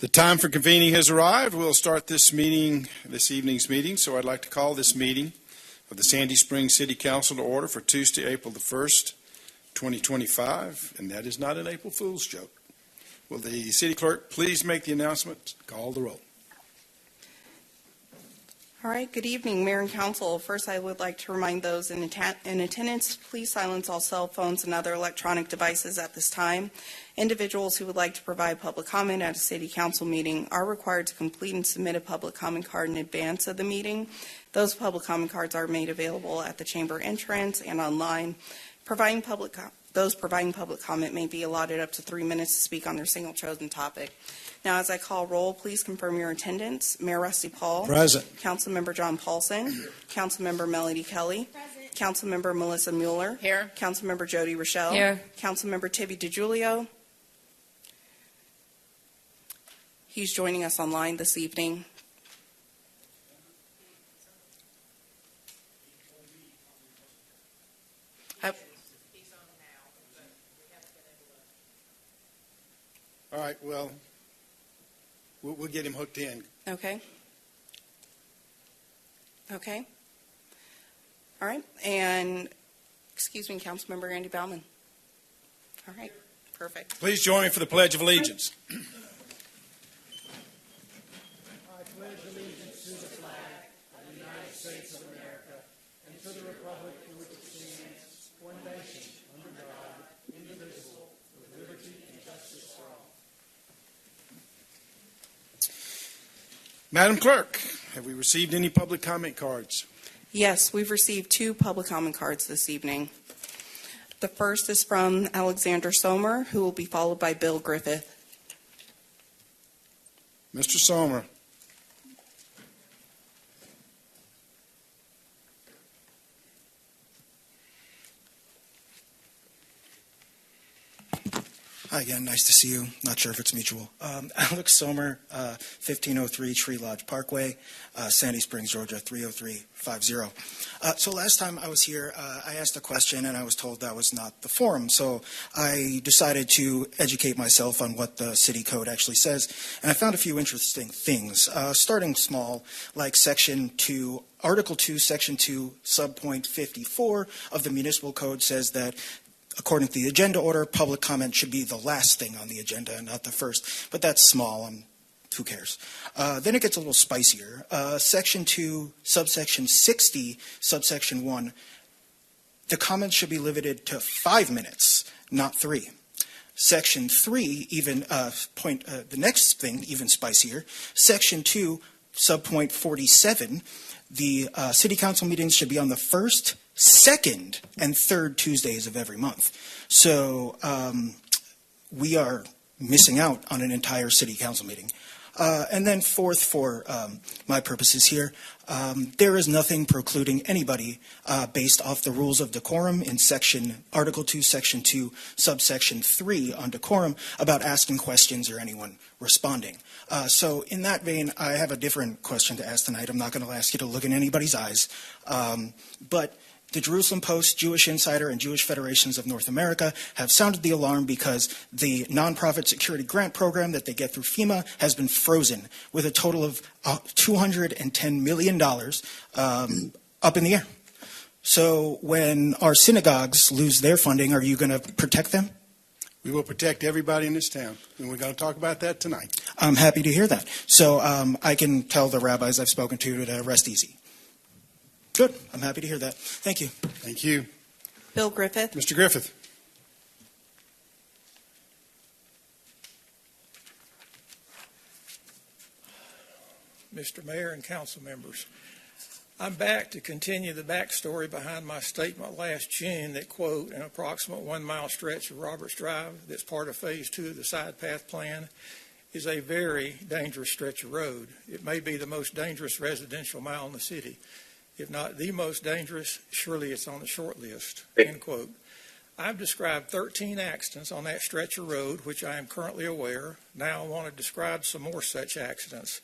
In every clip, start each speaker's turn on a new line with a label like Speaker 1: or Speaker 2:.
Speaker 1: The time for convening has arrived. We'll start this evening's meeting. So I'd like to call this meeting of the Sandy Springs City Council to order for Tuesday, April the 1st, 2025. And that is not an April Fool's joke. Will the city clerk please make the announcement? Call the roll.
Speaker 2: All right, good evening, Mayor and Council. First, I would like to remind those in attendance, please silence all cell phones and other electronic devices at this time. Individuals who would like to provide public comment at a City Council meeting are required to complete and submit a public comment card in advance of the meeting. Those public comment cards are made available at the chamber entrance and online. Those providing public comment may be allotted up to 3 minutes to speak on their single chosen topic. Now, as I call roll, please confirm your attendance. Mayor Rusty Paul.
Speaker 1: Present.
Speaker 2: Councilmember John Paulson. Councilmember Melody Kelly. Present. Councilmember Melissa Mueller. Here. Councilmember Jody Rochelle. Here. Councilmember Tibby DiGiulio. He's joining us online this evening.
Speaker 1: All right, well, we'll get him hooked in.
Speaker 2: Okay. Okay. All right. And, excuse me, Councilmember Andy Bauman. All right. Perfect.
Speaker 1: Please join me for the Pledge of Allegiance.
Speaker 3: I pledge allegiance to the flag of the United States of America and to the republic for which it stands, one nation, under God, indivisible, with liberty and justice for all.
Speaker 1: Madam Clerk, have we received any public comment cards?
Speaker 2: Yes, we've received 2 public comment cards this evening. The first is from Alexander Somer, who will be followed by Bill Griffith.
Speaker 1: Mr. Somer.
Speaker 4: Hi again, nice to see you. Not sure if it's mutual. Alex Somer, 1503 Tree Lodge Parkway, Sandy Springs, Georgia, 30350. So last time I was here, I asked a question and I was told that was not the forum. So I decided to educate myself on what the city code actually says. And I found a few interesting things, starting small, like Article 2, Section 2, Subpoint 54 of the Municipal Code says that according to the agenda order, public comment should be the last thing on the agenda and not the first. But that's small, who cares? Then it gets a little spicier. Section 2, subsection 60, subsection 1, the comments should be limited to 5 minutes, not 3. Section 3, the next thing, even spicier. Section 2, subpoint 47, the city council meetings should be on the first, second, and third Tuesdays of every month. So we are missing out on an entire city council meeting. And then fourth, for my purposes here, there is nothing precluding anybody based off the rules of decorum in Article 2, Section 2, subsection 3 on decorum about asking questions or anyone responding. So in that vein, I have a different question to ask tonight. I'm not going to ask you to look in anybody's eyes. But the Jerusalem Post, Jewish Insider, and Jewish Federations of North America have sounded the alarm because the nonprofit security grant program that they get through FEMA has been frozen with a total of $210 million up in the air. So when our synagogues lose their funding, are you going to protect them?
Speaker 1: We will protect everybody in this town, and we're going to talk about that tonight.
Speaker 4: I'm happy to hear that. So I can tell the rabbis I've spoken to rest easy. Good. I'm happy to hear that. Thank you.
Speaker 1: Thank you.
Speaker 2: Bill Griffith.
Speaker 1: Mr. Griffith.
Speaker 3: Mr. Mayor and council members, I'm back to continue the backstory behind my statement last June that, quote, an approximate 1 mile stretch of Roberts Drive that's part of Phase 2 of the side path plan is a very dangerous stretch of road. It may be the most dangerous residential mile in the city. If not the most dangerous, surely it's on the short list, end quote. I've described 13 accidents on that stretch of road, which I am currently aware. Now I want to describe some more such accidents.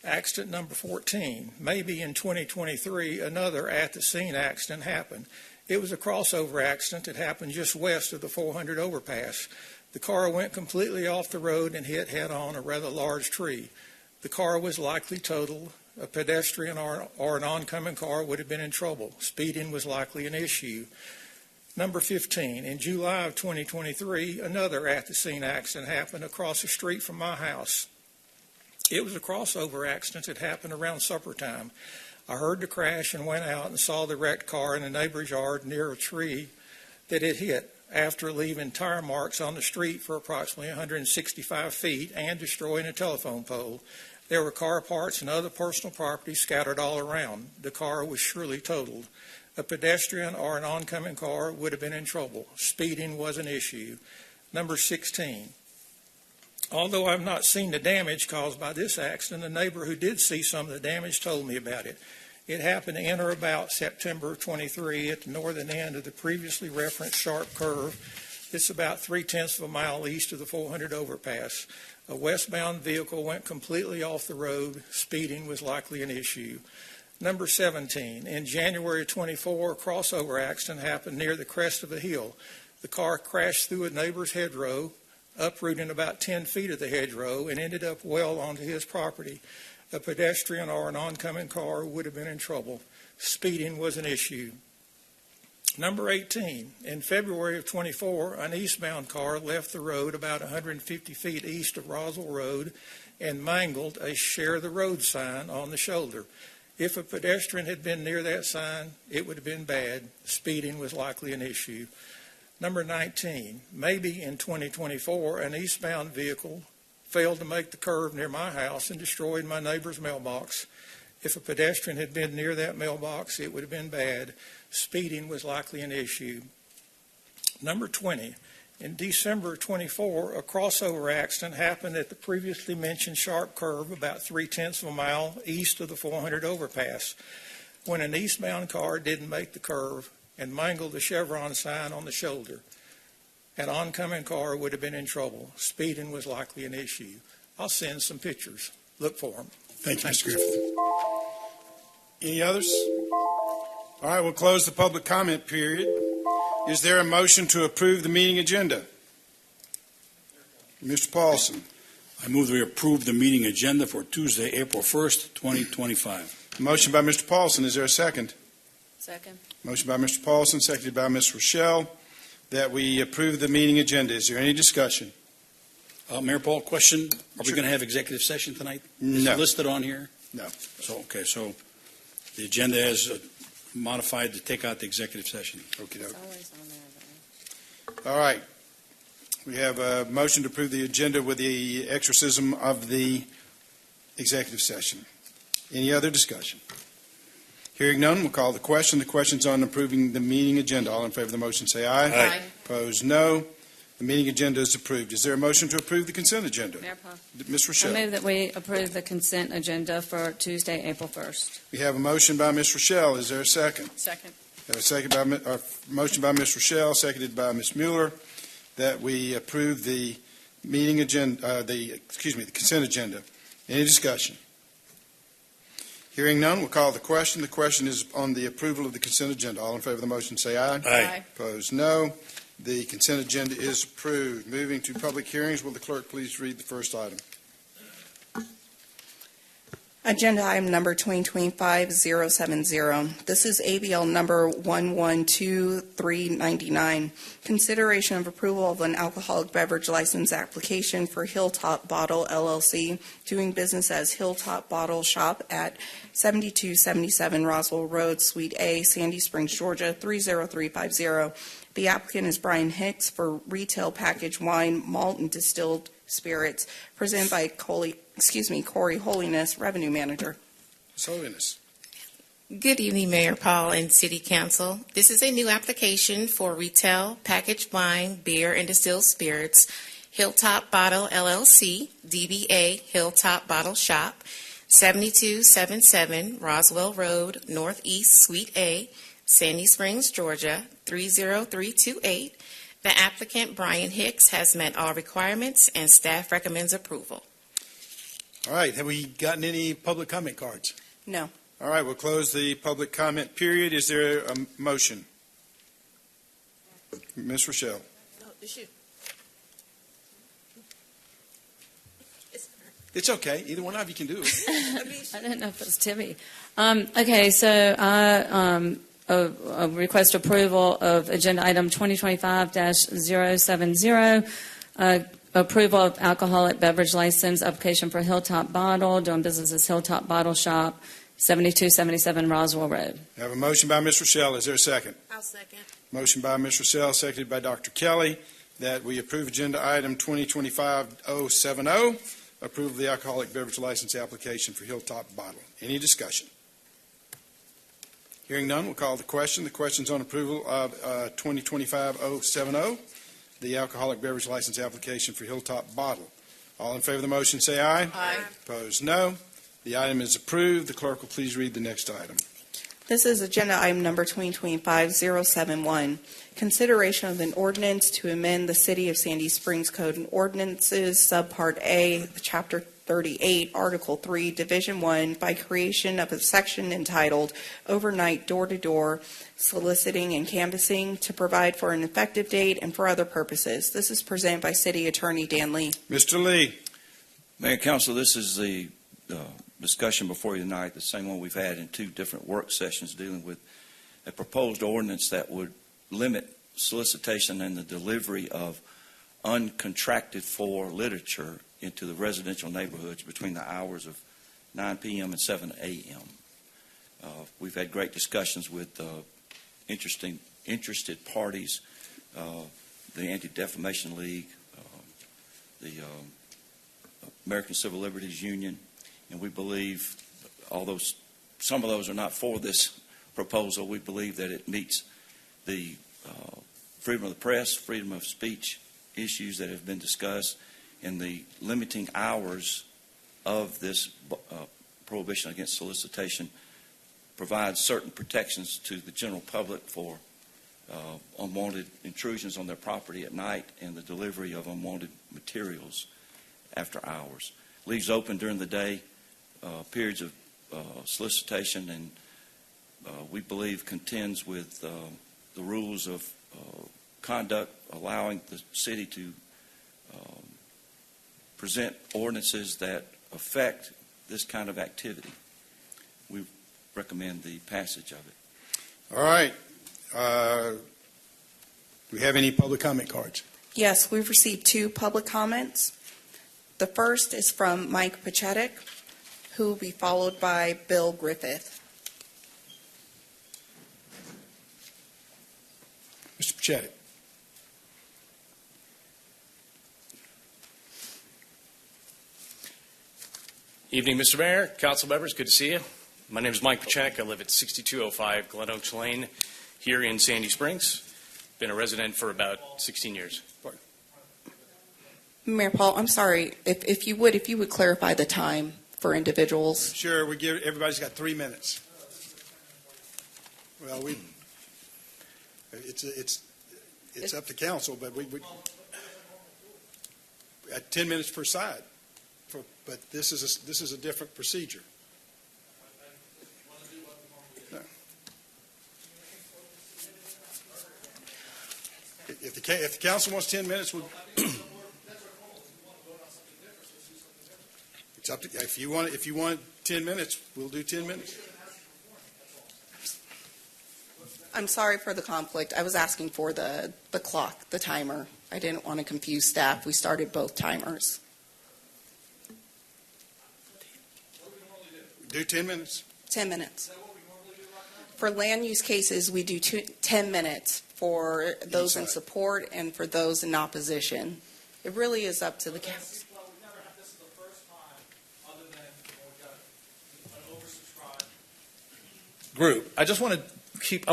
Speaker 3: Accident number 14, maybe in 2023, another at-the-scene accident happened. It was a crossover accident that happened just west of the 400 overpass. The car went completely off the road and hit head-on a rather large tree. The car was likely totaled. A pedestrian or an oncoming car would have been in trouble. Speeding was likely an issue. Number 15, in July of 2023, another at-the-scene accident happened across the street from my house. It was a crossover accident that happened around supper time. I heard the crash and went out and saw the wrecked car in a neighbor's yard near a tree that it hit after leaving tire marks on the street for approximately 165 feet and destroying a telephone pole. There were car parts and other personal property scattered all around. The car was surely totaled. A pedestrian or an oncoming car would have been in trouble. Speeding was an issue. Number 16. Although I've not seen the damage caused by this accident, a neighbor who did see some of the damage told me about it. It happened in or about September 23 at the northern end of the previously referenced sharp curve. It's about 3/10 of a mile east of the 400 overpass. A westbound vehicle went completely off the road. Speeding was likely an issue. Number 17, in January 24, a crossover accident happened near the crest of a hill. The car crashed through a neighbor's hedgerow, uprooting about 10 feet of the hedgerow, and ended up well onto his property. A pedestrian or an oncoming car would have been in trouble. Speeding was an issue. Number 18, in February of 24, an eastbound car left the road about 150 feet east of Roswell Road and mangled a share the road sign on the shoulder. If a pedestrian had been near that sign, it would have been bad. Speeding was likely an issue. Number 19, maybe in 2024, an eastbound vehicle failed to make the curve near my house and destroyed my neighbor's mailbox. If a pedestrian had been near that mailbox, it would have been bad. Speeding was likely an issue. Number 20, in December 24, a crossover accident happened at the previously mentioned sharp curve about 3/10 of a mile east of the 400 overpass. When an eastbound car didn't make the curve and mangled the Chevron sign on the shoulder, an oncoming car would have been in trouble. Speeding was likely an issue. I'll send some pictures. Look for them.
Speaker 1: Thank you, Mr. Griffith. Any others? All right, we'll close the public comment period. Is there a motion to approve the meeting agenda? Mr. Paulson.
Speaker 5: I move that we approve the meeting agenda for Tuesday, April 1st, 2025.
Speaker 1: Motion by Mr. Paulson. Is there a second?
Speaker 6: Second.
Speaker 1: Motion by Mr. Paulson, seconded by Ms. Rochelle, that we approve the meeting agenda. Is there any discussion?
Speaker 5: Mayor Paul, question, are we
Speaker 1: Sure.
Speaker 5: going to have executive session tonight?
Speaker 1: No.
Speaker 5: Is it listed on here?
Speaker 1: No.
Speaker 5: So the agenda has modified to take out the executive session.
Speaker 1: Okay.
Speaker 6: It's always on there,
Speaker 1: All right. We have a motion to approve the agenda with the exorcism of the executive session. Any other discussion? Hearing none, we'll call the question. The question's on approving the meeting agenda. All in favor of the motion say aye.
Speaker 6: Aye.
Speaker 1: Opposed, no. The meeting agenda is approved. Is there a motion to approve the consent agenda?
Speaker 6: Mayor Paul.
Speaker 1: Ms.
Speaker 7: I
Speaker 1: Rochelle.
Speaker 7: move that we approve the consent agenda for Tuesday, April 1st.
Speaker 1: We have a motion by Ms. Rochelle. Is there a second?
Speaker 6: Second.
Speaker 1: We have a second by, motion by Ms. Rochelle, seconded by Ms. Mueller, that we approve the meeting agenda, the consent agenda. Any discussion? Hearing none, we'll call the question. The question is on the approval of the consent agenda. All in favor of the motion say aye.
Speaker 5: Aye.
Speaker 1: Opposed, no. The consent agenda is approved. Moving to public hearings, will the clerk please read the first item?
Speaker 2: Agenda item number 2025-070. This is ABL number 112399. Consideration of approval of an alcoholic beverage license application for Hilltop Bottle LLC, doing business as Hilltop Bottle Shop at 7277 Roswell Road, Suite A, Sandy Springs, Georgia, 30350. The applicant is Brian Hicks for retail packaged wine, malt, and distilled spirits, presented by Corey Holiness, Revenue Manager.
Speaker 1: Ms. Holiness.
Speaker 8: Good evening, Mayor Paul and City Council. This is a new application for retail, packaged wine, beer, and distilled spirits. Hilltop Bottle LLC, DBA Hilltop Bottle Shop, 7277 Roswell Road, Northeast, Suite A, Sandy Springs, Georgia, 30328. The applicant, Brian Hicks, has met all requirements, and staff recommends approval.
Speaker 5: All right, have we gotten any public comment cards?
Speaker 2: No.
Speaker 1: All right, we'll close the public comment period. Is there a motion? Ms. Rochelle. It's okay. Either one of you can do it.
Speaker 7: I didn't know if it was Timmy. Okay, so I request approval of agenda item 2025-070, approval of alcoholic beverage license application for Hilltop Bottle, doing business as Hilltop Bottle Shop, 7277 Roswell Road.
Speaker 1: I have a motion by Ms. Rochelle. Is there a second?
Speaker 8: I'll second.
Speaker 1: Motion by Ms. Rochelle, seconded by Dr. Kelly, that we approve agenda item 2025-070, approval of the alcoholic beverage license application for Hilltop Bottle. Any discussion? Hearing none, we'll call the question. The question's on approval of 2025-070, the alcoholic beverage license application for Hilltop Bottle. All in favor of the motion, say aye.
Speaker 8: Aye.
Speaker 1: Opposed, no. The item is approved. The clerk will please read the next item.
Speaker 2: This is agenda item number 2025-071, consideration of an ordinance to amend the City of Sandy Springs Code and Ordinances, Subpart A, Chapter 38, Article 3, Division 1, by creation of a section entitled Overnight Door-to-Door Soliciting and Canvassing to provide for an effective date and for other purposes. This is presented by City Attorney Dan Lee.
Speaker 1: Mr. Lee.
Speaker 9: Mayor and Council, this is the discussion before you tonight, the same one we've had in two different work sessions dealing with a proposed ordinance that would limit solicitation and the delivery of uncontracted for literature into the residential neighborhoods between the hours of 9 p.m. and 7 a.m. We've had great discussions with interested parties, the Anti-Defamation League, the American Civil Liberties Union, and we believe, although some of those are not for this proposal, we believe that it meets the freedom of the press, freedom of speech issues that have been discussed, and the limiting hours of this prohibition against solicitation provides certain protections to the general public for unwanted intrusions on their property at night and the delivery of unwanted materials after hours. Leaves open during the day periods of solicitation, and we believe contends with the rules of conduct allowing the city to present ordinances that affect this kind of activity. We recommend the passage of it.
Speaker 1: All right. Do we have any public comment cards?
Speaker 2: Yes, we've received two public comments. The first is from Mike Pachetic, who will be followed by Bill Griffith.
Speaker 1: Mr. Pachetti.
Speaker 10: Evening, Mr. Mayor, council members, good to see you. My name is Mike Pacheck. I live at 6205 Glen Oaks Lane here in Sandy Springs. Been a resident for about 16 years.
Speaker 2: Mayor Paul, I'm sorry, if you would clarify the time for individuals.
Speaker 1: Sure, everybody's got 3 minutes. Well, it's up to council, but we at 10 minutes per side. But this is a different procedure. No. If the council wants 10 minutes, it's up to if you want 10 minutes, we'll do 10 minutes.
Speaker 2: I'm sorry for the conflict. I was asking for the clock, the timer. I didn't want to confuse staff. We started both timers.
Speaker 1: Do 10 minutes.
Speaker 2: 10 minutes. For land use cases, we do 10 minutes for those in support and for those in opposition. It really is up to the council.
Speaker 11: Well, we've never had this the first time, other than we've got an oversubscribed group. I just want to keep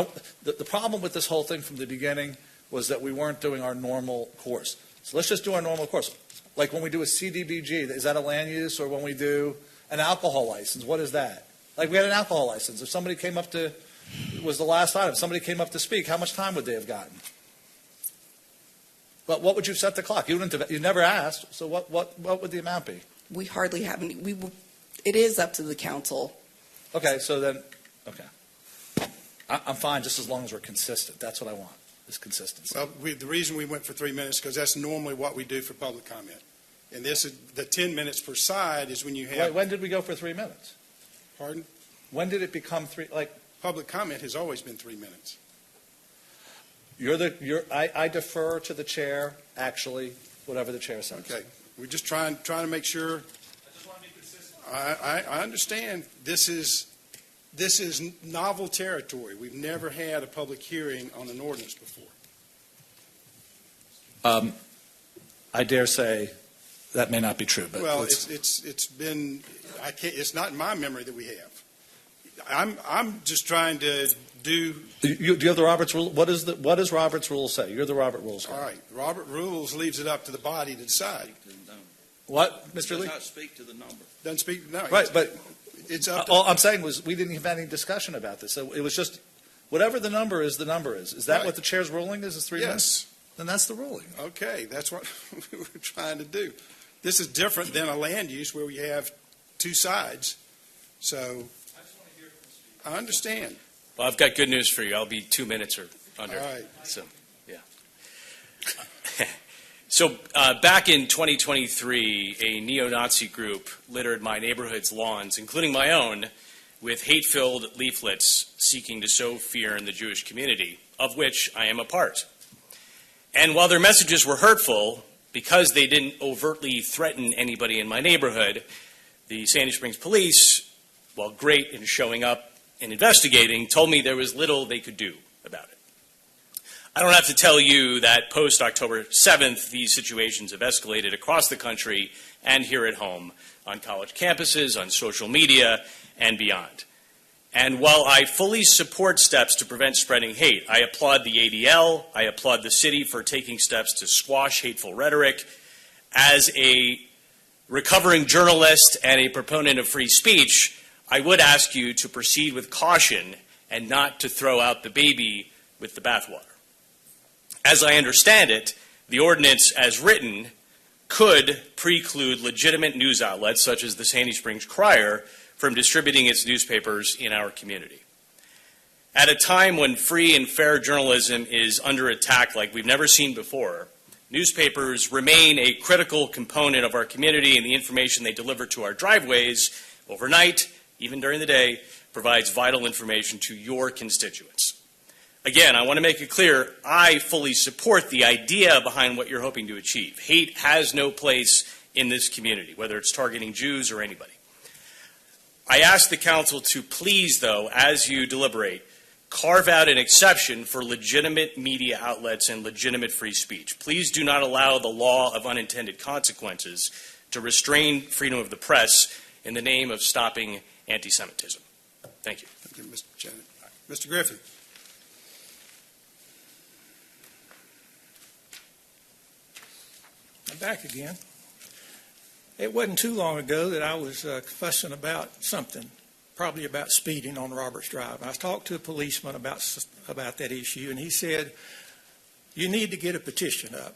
Speaker 11: the problem with this whole thing from the beginning was that we weren't doing our normal course. So let's just do our normal course. Like when we do a CDBG, is that a land use? Or when we do an alcohol license, what is that? Like we had an alcohol license. If somebody came up to, it was the last item, somebody came up to speak, how much time would they have gotten? But what would you set the clock? You never asked, so what would the amount be?
Speaker 2: We hardly have any. It is up to the council.
Speaker 11: Okay, so then, okay. I'm fine just as long as we're consistent. That's what I want, is consistency.
Speaker 1: Well, the reason we went for 3 minutes because that's normally what we do for public comment. And this is, the 10 minutes per side is when you have.
Speaker 11: When did we go for 3 minutes?
Speaker 1: Pardon?
Speaker 11: When did it become
Speaker 1: Public comment has always been 3 minutes.
Speaker 11: I defer to the chair, actually, whatever the chair says.
Speaker 1: Okay, we're just trying to make sure.
Speaker 11: I just want to be consistent.
Speaker 1: I understand this is novel territory. We've never had a public hearing on an ordinance before.
Speaker 11: I dare say that may not be true, but
Speaker 1: Well, it's been, it's not in my memory that we have. I'm just trying to do.
Speaker 11: Do you have the Roberts rule? What does Roberts rule say? You're the Robert rules guy.
Speaker 1: All right, Robert Rules leaves it up to the body to decide.
Speaker 11: What, Mr. Lee?
Speaker 9: Does not speak to the number.
Speaker 1: Doesn't speak, no.
Speaker 11: Right, but
Speaker 1: It's up to.
Speaker 11: all I'm saying was we didn't have any discussion about this. So it was just whatever the number is, the number is. Is that
Speaker 1: Right.
Speaker 11: what the chair's ruling is 3 minutes?
Speaker 1: Yes.
Speaker 11: Then that's the ruling.
Speaker 1: Okay, that's what we were trying to do. This is different than a land use where we have two sides. So I understand.
Speaker 10: Well, I've got good news for you. I'll be 2 minutes or under.
Speaker 1: All right.
Speaker 10: So, yeah. So back in 2023, a neo-Nazi group littered my neighborhood's lawns, including my own, with hate-filled leaflets seeking to sow fear in the Jewish community, of which I am a part. And while their messages were hurtful, because they didn't overtly threaten anybody in my neighborhood, the Sandy Springs police, while great in showing up and investigating, told me there was little they could do about it. I don't have to tell you that post-October 7th, these situations have escalated across the country and here at home, on college campuses, on social media, and beyond. And while I fully support steps to prevent spreading hate, I applaud the ADL, I applaud the city for taking steps to squash hateful rhetoric. As a recovering journalist and a proponent of free speech, I would ask you to proceed with caution and not to throw out the baby with the bathwater. As I understand it, the ordinance as written could preclude legitimate news outlets such as the Sandy Springs Crier from distributing its newspapers in our community. At a time when free and fair journalism is under attack like we've never seen before, newspapers remain a critical component of our community, and the information they deliver to our driveways overnight, even during the day, provides vital information to your constituents. Again, I want to make it clear, I fully support the idea behind what you're hoping to achieve. Hate has no place in this community, whether it's targeting Jews or anybody. I ask the council to please, though, as you deliberate, carve out an exception for legitimate media outlets and legitimate free speech. Please do not allow the law of unintended consequences to restrain freedom of the press in the name of stopping anti-Semitism. Thank you.
Speaker 1: Thank you, Mr. Janet. Mr. Griffin.
Speaker 3: I'm back again. It wasn't too long ago that I was fussing about something, probably about speeding on Roberts Drive. I talked to a policeman about that issue, and he said, you need to get a petition up.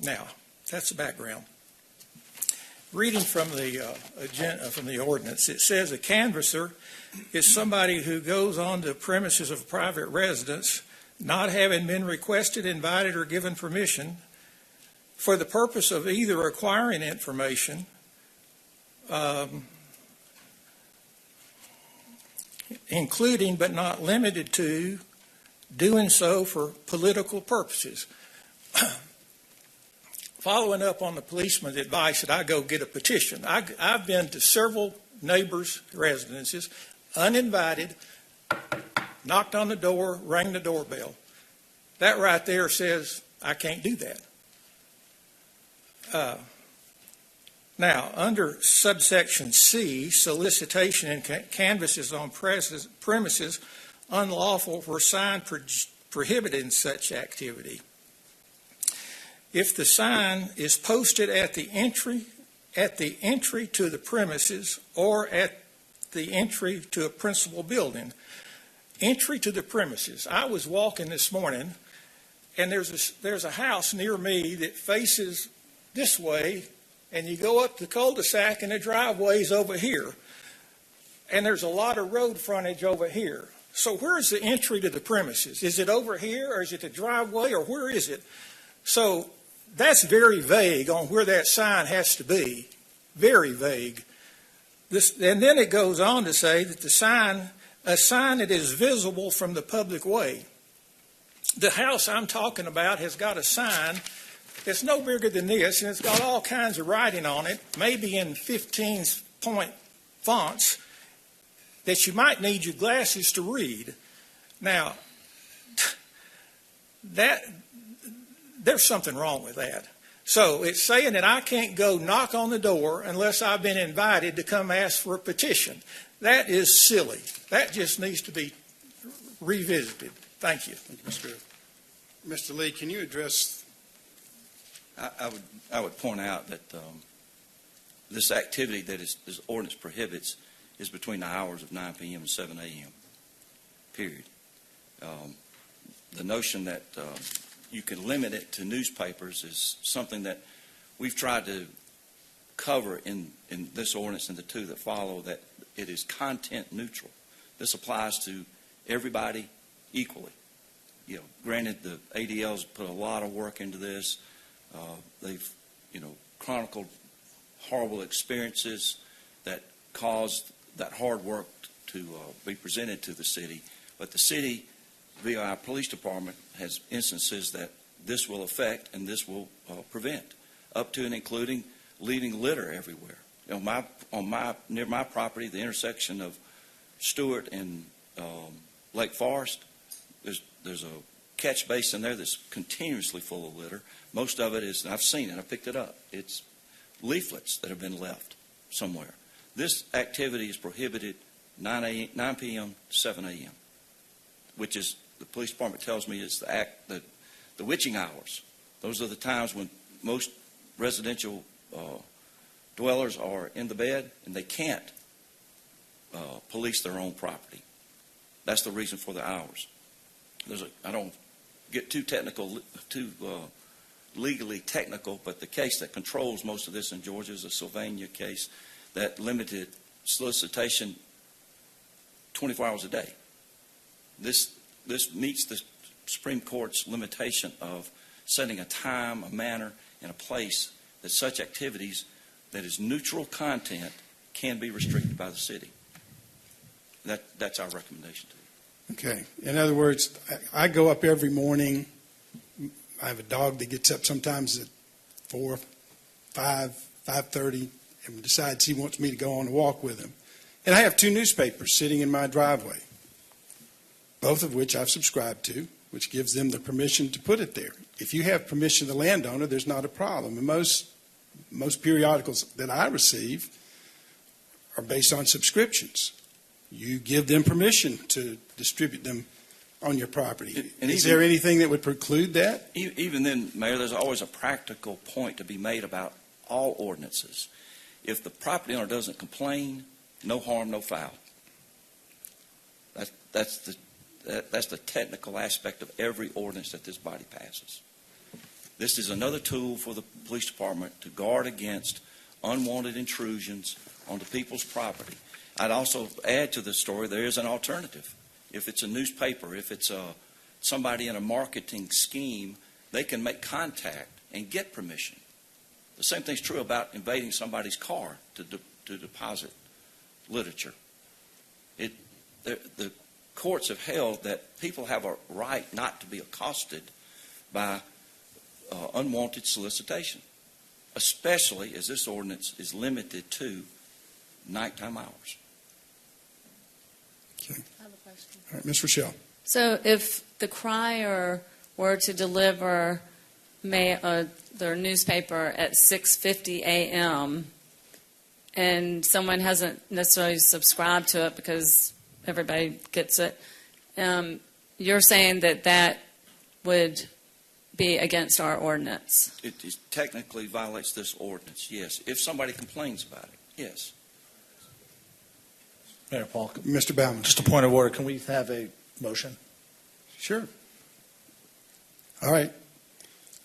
Speaker 3: Now, that's the background. Reading from the agenda, from the ordinance, it says a canvasser is somebody who goes on the premises of a private residence, not having been requested, invited, or given permission, for the purpose of either acquiring information, including but not limited to doing so for political purposes. Following up on the policeman's advice that I go get a petition, I've been to several neighbors' residences, uninvited, knocked on the door, rang the doorbell. That right there says I can't do that. Now, under subsection C, solicitation and canvasses on premises unlawful for sign prohibiting such activity. If the sign is posted at the entry to the premises or at the entry to a principal building. Entry to the premises. I was walking this morning, and there's a house near me that faces this way, and you go up the cul-de-sac and the driveway's over here. And there's a lot of road frontage over here. So where's the entry to the premises? Is it over here, or is it the driveway, or where is it? So that's very vague on where that sign has to be, very vague. And then it goes on to say that a sign that is visible from the public way. The house I'm talking about has got a sign that's no bigger than this, and it's got all kinds of writing on it, maybe in 15-point fonts, that you might need your glasses to read. Now, there's something wrong with that. So it's saying that I can't go knock on the door unless I've been invited to come ask for a petition. That is silly. That just needs to be revisited. Thank you.
Speaker 1: Thank you, Mr. Lee, can you address?
Speaker 9: I would point out that this activity that this ordinance prohibits is between the hours of 9 p.m. and 7 a.m., period. The notion that you can limit it to newspapers is something that we've tried to cover in this ordinance and the two that follow, that it is content neutral. This applies to everybody equally. Granted, the ADL's put a lot of work into this. They've, chronicled horrible experiences that caused that hard work to be presented to the city. But the city, via our police department, has instances that this will affect and this will prevent, up to and including leaving litter everywhere. Near my property, the intersection of Stewart and Lake Forest, there's a catch basin there that's continuously full of litter. Most of it is, and I've seen it, I picked it up, it's leaflets that have been left somewhere. This activity is prohibited 9 p.m. to 7 a.m., which is, the police department tells me, is the witching hours. Those are the times when most residential dwellers are in the bed and they can't police their own property. That's the reason for the hours. I don't get too technical, legally technical, but the case that controls most of this in Georgia is a Sylvania case that limited solicitation 24 hours a day. This meets the Supreme Court's limitation of setting a time, a manner, and a place that such activities that is neutral content can be restricted by the city. That's our recommendation to you.
Speaker 1: Okay. In other words, I go up every morning. I have a dog that gets up sometimes at 4, 5, 5:30 and decides he wants me to go on a walk with him. And I have 2 newspapers sitting in my driveway, both of which I've subscribed to, which gives them the permission to put it there. If you have permission of the landowner, there's not a problem. And most periodicals that I receive are based on subscriptions. You give them permission to distribute them on your property. Is there anything that would preclude that?
Speaker 9: Even then, Mayor, there's always a practical point to be made about all ordinances. If the property owner doesn't complain, no harm, no foul. That's the technical aspect of every ordinance that this body passes. This is another tool for the police department to guard against unwanted intrusions onto people's property. I'd also add to the story, there is an alternative. If it's a newspaper, if it's somebody in a marketing scheme, they can make contact and get permission. The same thing's true about invading somebody's car to deposit literature. The courts have held that people have a right not to be accosted by unwanted solicitation, especially as this ordinance is limited to nighttime hours.
Speaker 1: Okay.
Speaker 6: I have a question.
Speaker 1: All right, Ms. Rochelle.
Speaker 7: So if the crier were to deliver their newspaper at 6:50 a.m. and someone hasn't necessarily subscribed to it because everybody gets it, you're saying that would be against our ordinance?
Speaker 9: It technically violates this ordinance, yes. If somebody complains about it, yes.
Speaker 11: Mayor Paul,
Speaker 1: Mr. Baumann.
Speaker 11: just a point of order. Can we have a motion?
Speaker 1: Sure. All right.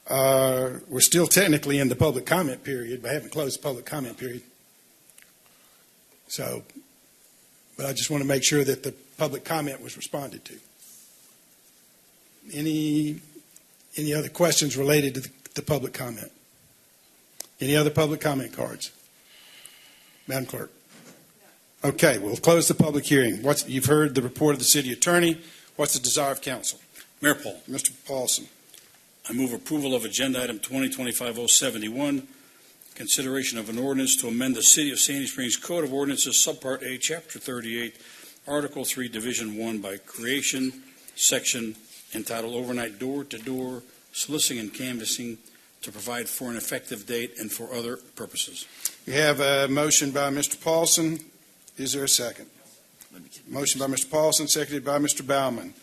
Speaker 1: We're still technically in the public comment period, but I haven't closed the public comment period. But I just want to make sure that the public comment was responded to. Any other questions related to the public comment? Any other public comment cards? Madam Clerk? Okay, we'll close the public hearing. You've heard the report of the city attorney. What's the desire of council?
Speaker 5: Mayor Paul,
Speaker 1: Mr. Paulson.
Speaker 5: I move approval of agenda item 2025-071, consideration of an ordinance to amend the City of Sandy Springs Code of Ordinances, Subpart A, Chapter 38, Article 3, Division 1, by creation, section entitled Overnight Door-to-Door Soliciting and Canvassing, to provide for an effective date and for other purposes.
Speaker 1: We have a motion by Mr. Paulson. Is there a second? Motion by Mr. Paulson, seconded by Mr. Baumann,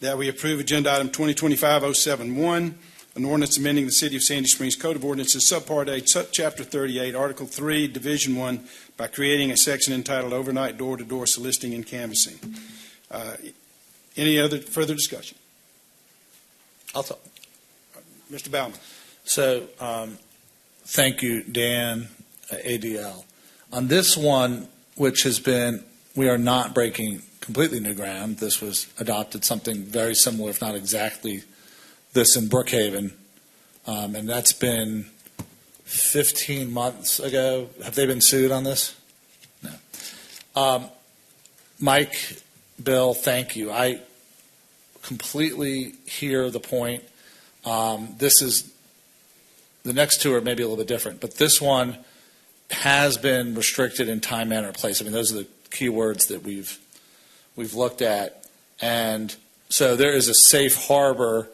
Speaker 1: that we approve agenda item 2025-071, an ordinance amending the City of Sandy Springs Code of Ordinances, Subpart A, Chapter 38, Article 3, Division 1, by creating a section entitled Overnight Door-to-Door Soliciting and Canvassing. Any other further discussion?
Speaker 11: I'll talk.
Speaker 1: Mr. Baumann.
Speaker 11: So, thank you, Dan, ADL. On this one, which has been, we are not breaking completely new ground. This was adopted something very similar, if not exactly this in Brookhaven. And that's been 15 months ago. Have they been sued on this? No. Mike, Bill, thank you. I completely hear the point. This is, the next two are maybe a little bit different, but this one has been restricted in time, manner, place. I mean, those are the key words that we've looked at. And so there is a safe harbor.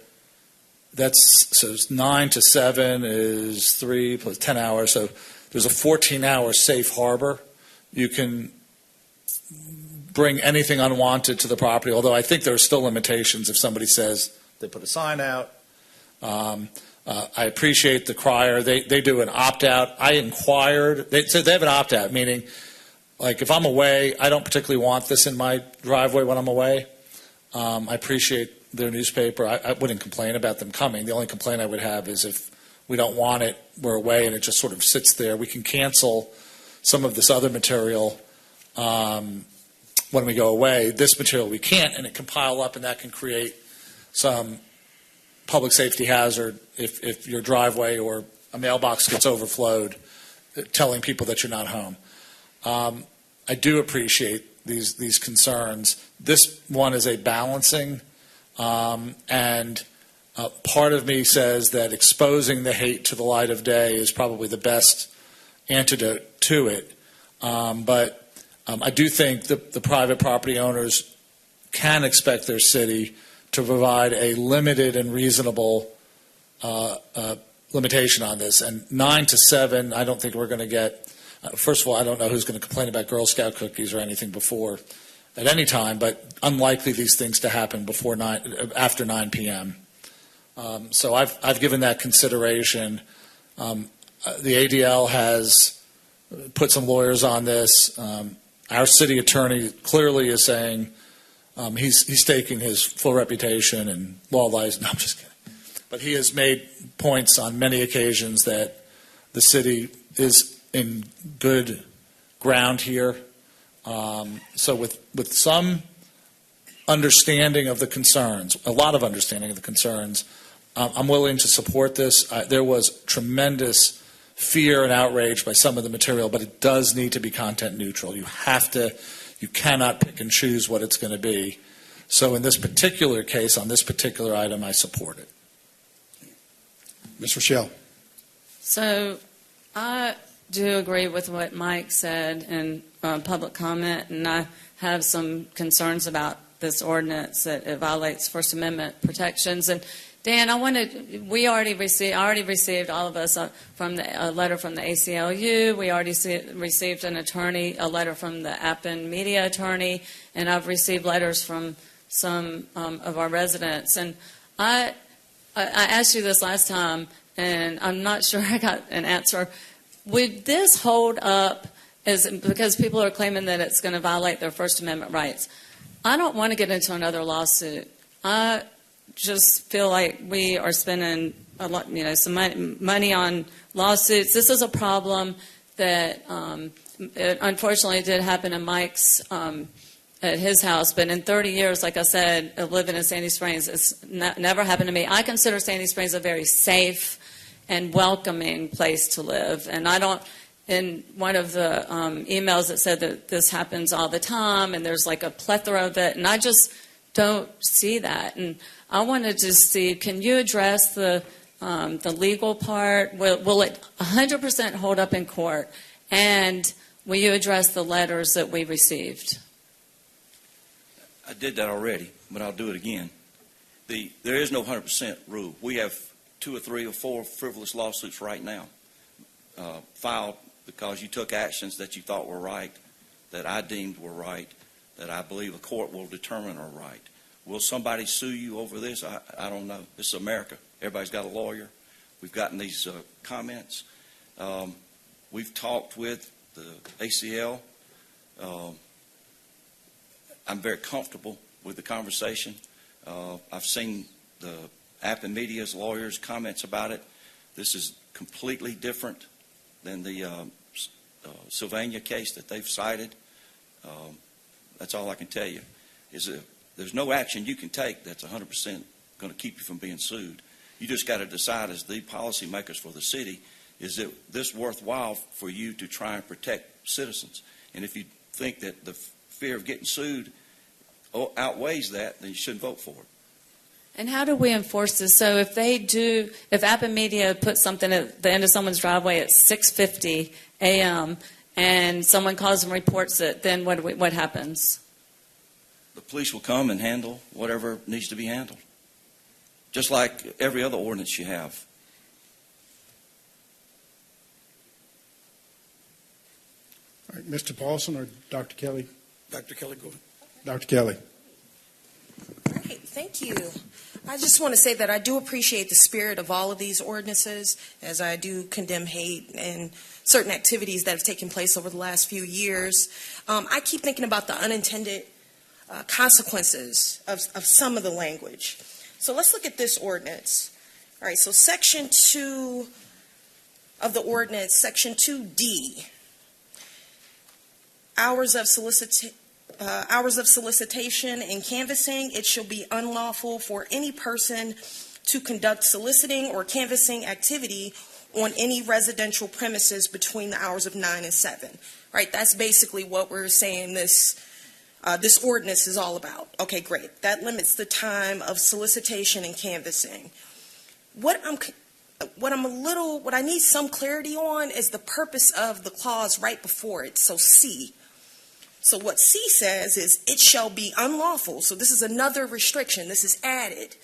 Speaker 11: So it's 9 to 7 is 3 plus 10 hours. So there's a 14-hour safe harbor. You can bring anything unwanted to the property, although I think there are still limitations if somebody says they put a sign out. I appreciate the crier. They do an opt-out. I inquired. So they have an opt-out, meaning, like, if I'm away, I don't particularly want this in my driveway when I'm away. I appreciate their newspaper. I wouldn't complain about them coming. The only complaint I would have is if we don't want it, we're away, and it just sort of sits there. We can cancel some of this other material when we go away. This material we can't, and it can pile up, and that can create some public safety hazard if your driveway or a mailbox gets overflowed, telling people that you're not home. I do appreciate these concerns. This one is a balancing, and part of me says that exposing the hate to the light of day is probably the best antidote to it. But I do think the private property owners can expect their city to provide a limited and reasonable limitation on this. And 9 to 7, I don't think we're going to get. First of all, I don't know who's going to complain about Girl Scout cookies or anything before at any time, but unlikely these things to happen after 9 p.m. So I've given that consideration. The ADL has put some lawyers on this. Our city attorney clearly is saying he's staking his full reputation and law lies. No, I'm just kidding. But he has made points on many occasions that the city is in good ground here. So with some understanding of the concerns, a lot of understanding of the concerns, I'm willing to support this. There was tremendous fear and outrage by some of the material, but it does need to be content neutral. You cannot pick and choose what it's going to be. So in this particular case, on this particular item, I support it.
Speaker 1: Ms. Rochelle.
Speaker 7: So I do agree with what Mike said in public comment, and I have some concerns about this ordinance that it violates First Amendment protections. And Dan, I already received, all of us, a letter from the ACLU. We already received a letter from the Appin media attorney, and I've received letters from some of our residents. And I asked you this last time, and I'm not sure I got an answer. Would this hold up because people are claiming that it's going to violate their First Amendment rights? I don't want to get into another lawsuit. I just feel like we are spending a lot, some money on lawsuits. This is a problem that it unfortunately did happen in Mike's at his house, but in 30 years, like I said, of living in Sandy Springs, it's never happened to me. I consider Sandy Springs a very safe and welcoming place to live. And I don't, in one of the emails it said that this happens all the time and there's like a plethora of it, and I just don't see that. And I wanted to see, can you address the legal part? Will it 100% hold up in court? And will you address the letters that we received?
Speaker 9: I did that already, but I'll do it again. There is no 100% rule. We have 2 or 3 or 4 frivolous lawsuits right now filed because you took actions that you thought were right, that I deemed were right, that I believe a court will determine are right. Will somebody sue you over this? I don't know. This is America. Everybody's got a lawyer. We've gotten these comments. We've talked with the ACL. I'm very comfortable with the conversation. I've seen the App and Media's lawyers' comments about it. This is completely different than the Sylvania case that they've cited. That's all I can tell you. Is that there's no action you can take that's 100% going to keep you from being sued. You just got to decide as the policymakers for the city, is it this worthwhile for you to try and protect citizens? And if you think that the fear of getting sued outweighs that, then you shouldn't vote for it.
Speaker 7: And how do we enforce this? So if App and Media puts something at the end of someone's driveway at 6:50 a.m. and someone calls and reports it, then what happens?
Speaker 9: The police will come and handle whatever needs to be handled, just like every other ordinance you have.
Speaker 1: All right, Mr. Paulson or Dr. Kelly?
Speaker 3: Dr. Kelly, go ahead.
Speaker 1: Dr. Kelly.
Speaker 12: Great, thank you. I just want to say that I do appreciate the spirit of all of these ordinances, as I do condemn hate and certain activities that have taken place over the last few years. I keep thinking about the unintended consequences of some of the language. So let's look at this ordinance. All right, so Section 2 of the ordinance, Section 2D, hours of solicitation and canvassing. It shall be unlawful for any person to conduct soliciting or canvassing activity on any residential premises between the hours of 9 and 7. Right, that's basically what we're saying this ordinance is all about. Okay, great. That limits the time of solicitation and canvassing. What I need some clarity on is the purpose of the clause right before it. So C. So what C says is, it shall be unlawful. So this is another restriction. This is added.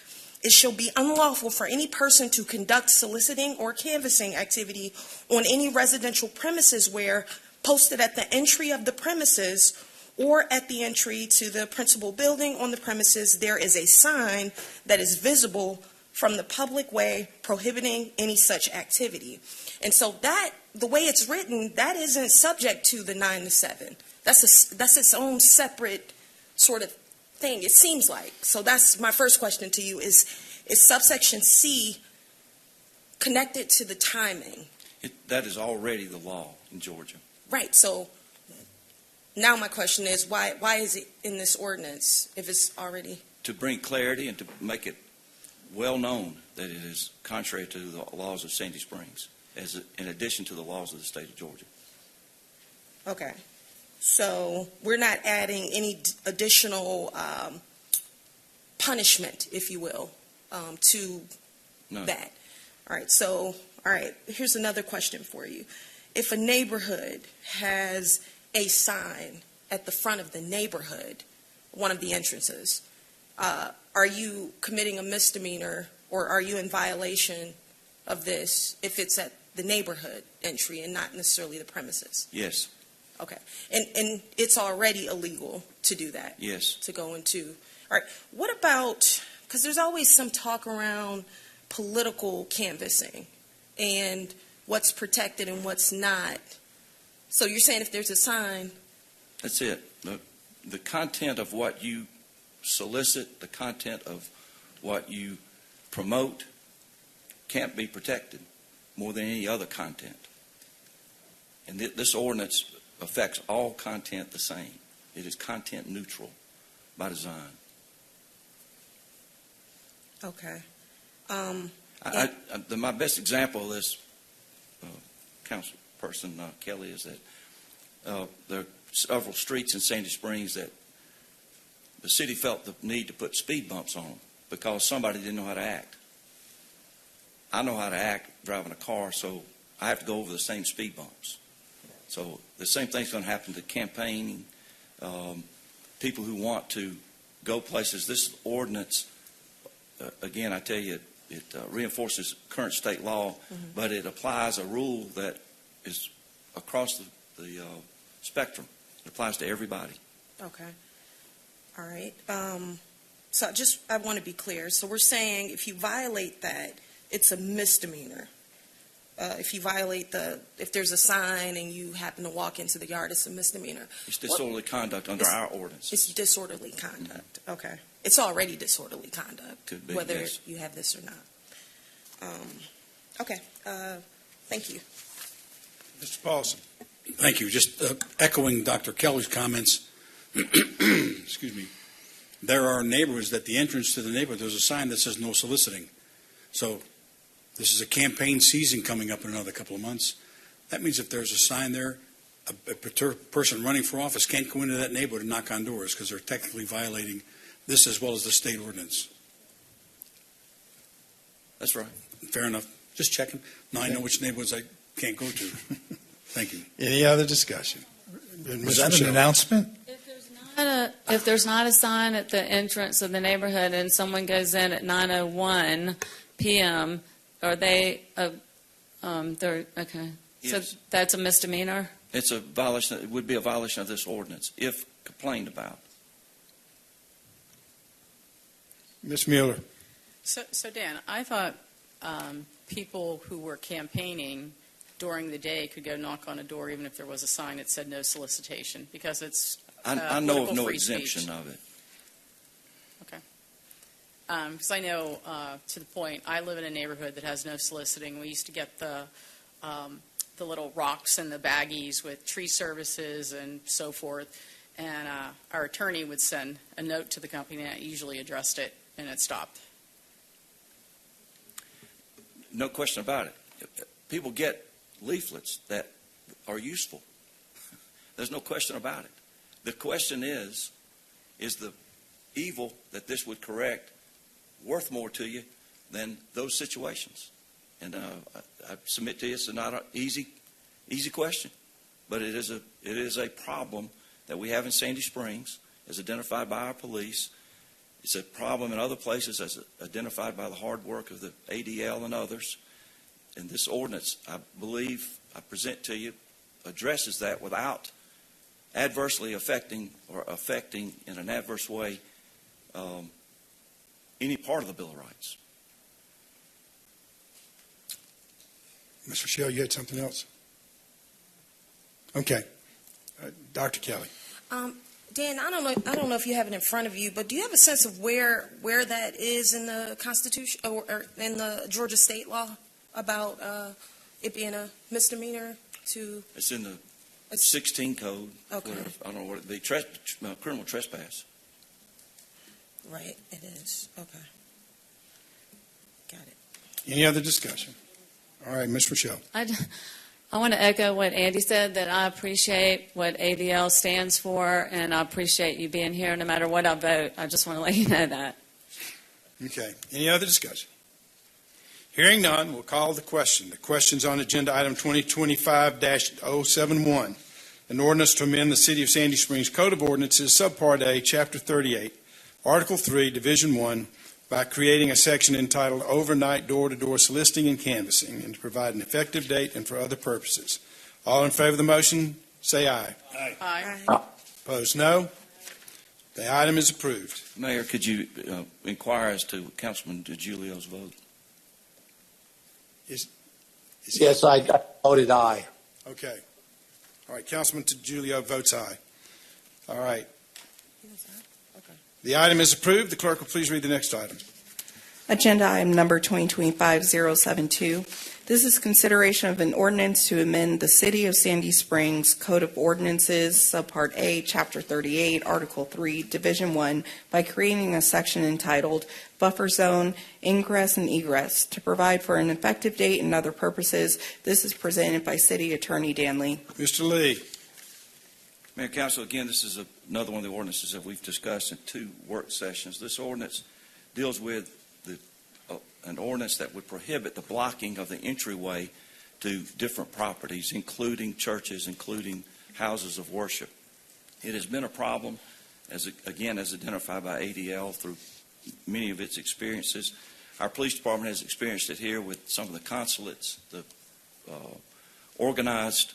Speaker 12: It shall be unlawful for any person to conduct soliciting or canvassing activity on any residential premises where, posted at the entry of the premises or at the entry to the principal building on the premises, there is a sign that is visible from the public way prohibiting any such activity. And so that, the way it's written, that isn't subject to the 9 to 7. That's its own separate sort of thing, it seems like. So that's my first question to you, is subsection C connected to the timing?
Speaker 9: That is already the law in Georgia.
Speaker 12: Right, so now my question is, why is it in this ordinance if it's already?
Speaker 9: To bring clarity and to make it well known that it is contrary to the laws of Sandy Springs, in addition to the laws of the state of Georgia.
Speaker 12: Okay, so we're not adding any additional punishment, if you will, to that. All right, here's another question for you. If a neighborhood has a sign at the front of the neighborhood, one of the entrances, are you committing a misdemeanor, or are you in violation of this if it's at the neighborhood entry and not necessarily the premises?
Speaker 9: Yes.
Speaker 12: Okay, and it's already illegal to do that?
Speaker 9: Yes.
Speaker 12: To go into, all right, what about, because there's always some talk around political canvassing and what's protected and what's not. So you're saying if there's a sign?
Speaker 9: That's it. The content of what you solicit, the content of what you promote can't be protected more than any other content. And this ordinance affects all content the same. It is content neutral by design.
Speaker 12: Okay.
Speaker 9: My best example of this, Councilperson Kelly, is that there are several streets in Sandy Springs that the city felt the need to put speed bumps on them because somebody didn't know how to act. I know how to act driving a car, so I have to go over the same speed bumps. So the same thing's going to happen to campaigning, people who want to go places. This ordinance, again, I tell you, it reinforces current state law, but it applies a rule that is across the spectrum. It applies to everybody.
Speaker 12: Okay. All right. So I want to be clear. So we're saying if you violate that, it's a misdemeanor. If you violate if there's a sign and you happen to walk into the yard, it's a misdemeanor.
Speaker 9: It's disorderly conduct under our ordinance.
Speaker 12: It's disorderly conduct. Okay. It's already disorderly conduct,
Speaker 9: Could be,
Speaker 12: whether
Speaker 9: yes.
Speaker 12: you have this or not. Okay. Thank you.
Speaker 1: Mr. Paulson.
Speaker 5: Thank you. Just echoing Dr. Kelly's comments. Excuse me. There are neighborhoods that the entrance to the neighborhood, there's a sign that says no soliciting. So this is a campaign season coming up in another couple of months. That means if there's a sign there, a person running for office can't go into that neighborhood and knock on doors because they're technically violating this as well as the state ordinance.
Speaker 9: That's right.
Speaker 5: Fair enough. Just checking. Now I know which neighborhoods I can't go to. Thank you.
Speaker 1: Any other discussion?
Speaker 13: Was that an announcement?
Speaker 7: If there's not a sign at the entrance of the neighborhood and someone goes in at 9:01 p.m., are they, they're, okay.
Speaker 9: Yes.
Speaker 7: So that's a misdemeanor?
Speaker 9: It's a violation. It would be a violation of this ordinance if complained about.
Speaker 1: Ms. Mueller.
Speaker 6: So Dan, I thought people who were campaigning during the day could go knock on a door even if there was a sign that said no solicitation, because it's
Speaker 9: I know of
Speaker 6: political
Speaker 9: no
Speaker 6: free
Speaker 9: exemption
Speaker 6: speech.
Speaker 9: of it.
Speaker 6: Because I know, to the point, I live in a neighborhood that has no soliciting. We used to get the little rocks and the baggies with tree services and so forth, and our attorney would send a note to the company that usually addressed it, and it stopped.
Speaker 9: No question about it. People get leaflets that are useful. There's no question about it. The question is the evil that this would correct worth more to you than those situations? And I submit to you, it's not an easy question, but it is a problem that we have in Sandy Springs, as identified by our police. It's a problem in other places, as identified by the hard work of the ADL and others. And this ordinance, I believe, I present to you, addresses that without adversely affecting in an adverse way any part of the Bill of Rights.
Speaker 1: Mr. Shell, you had something else? Okay. Dr. Kelly.
Speaker 12: Dan, I don't know if you have it in front of you, but do you have a sense of where that is in the Constitution or in the Georgia state law about it being a misdemeanor to?
Speaker 9: It's in the 16 code.
Speaker 12: Okay.
Speaker 9: I don't know what the criminal trespass.
Speaker 12: Right, it is. Okay. Got it.
Speaker 1: Any other discussion? All right, Ms. Rochelle.
Speaker 7: I want to echo what Andy said, that I appreciate what ADL stands for, and I appreciate you being here no matter what I vote. I just want to let you know that.
Speaker 1: Okay. Any other discussion? Hearing none, we'll call the question. The question's on agenda item 2025-071, an ordinance to amend the City of Sandy Springs Code of Ordinances, Subpart A, Chapter 38, Article 3, Division 1, by creating a section entitled Overnight Door-to-Door Soliciting and Canvassing, and to provide an effective date and for other purposes. All in favor of the motion, say aye.
Speaker 5: Aye.
Speaker 6: Aye.
Speaker 1: Opposed, no. The item is approved.
Speaker 9: Mayor, could you inquire as to Councilman DiGiulio's vote?
Speaker 13: Yes, I voted aye.
Speaker 1: Okay. All right, Councilman DiGiulio votes aye. All right. The item is approved. The clerk will please read the next item.
Speaker 2: Agenda item number 2025-072. This is consideration of an ordinance to amend the City of Sandy Springs Code of Ordinances, Subpart A, Chapter 38, Article 3, Division 1, by creating a section entitled Buffer Zone, Ingress and Egress, to provide for an effective date and other purposes. This is presented by City Attorney Dan Lee.
Speaker 1: Mr. Lee.
Speaker 9: Mayor and Council, again, this is another one of the ordinances that we've discussed in 2 work sessions. This ordinance deals with an ordinance that would prohibit the blocking of the entryway to different properties, including churches, including houses of worship. It has been a problem, as identified by ADL through many of its experiences. Our police department has experienced it here with some of the consulates, the organized,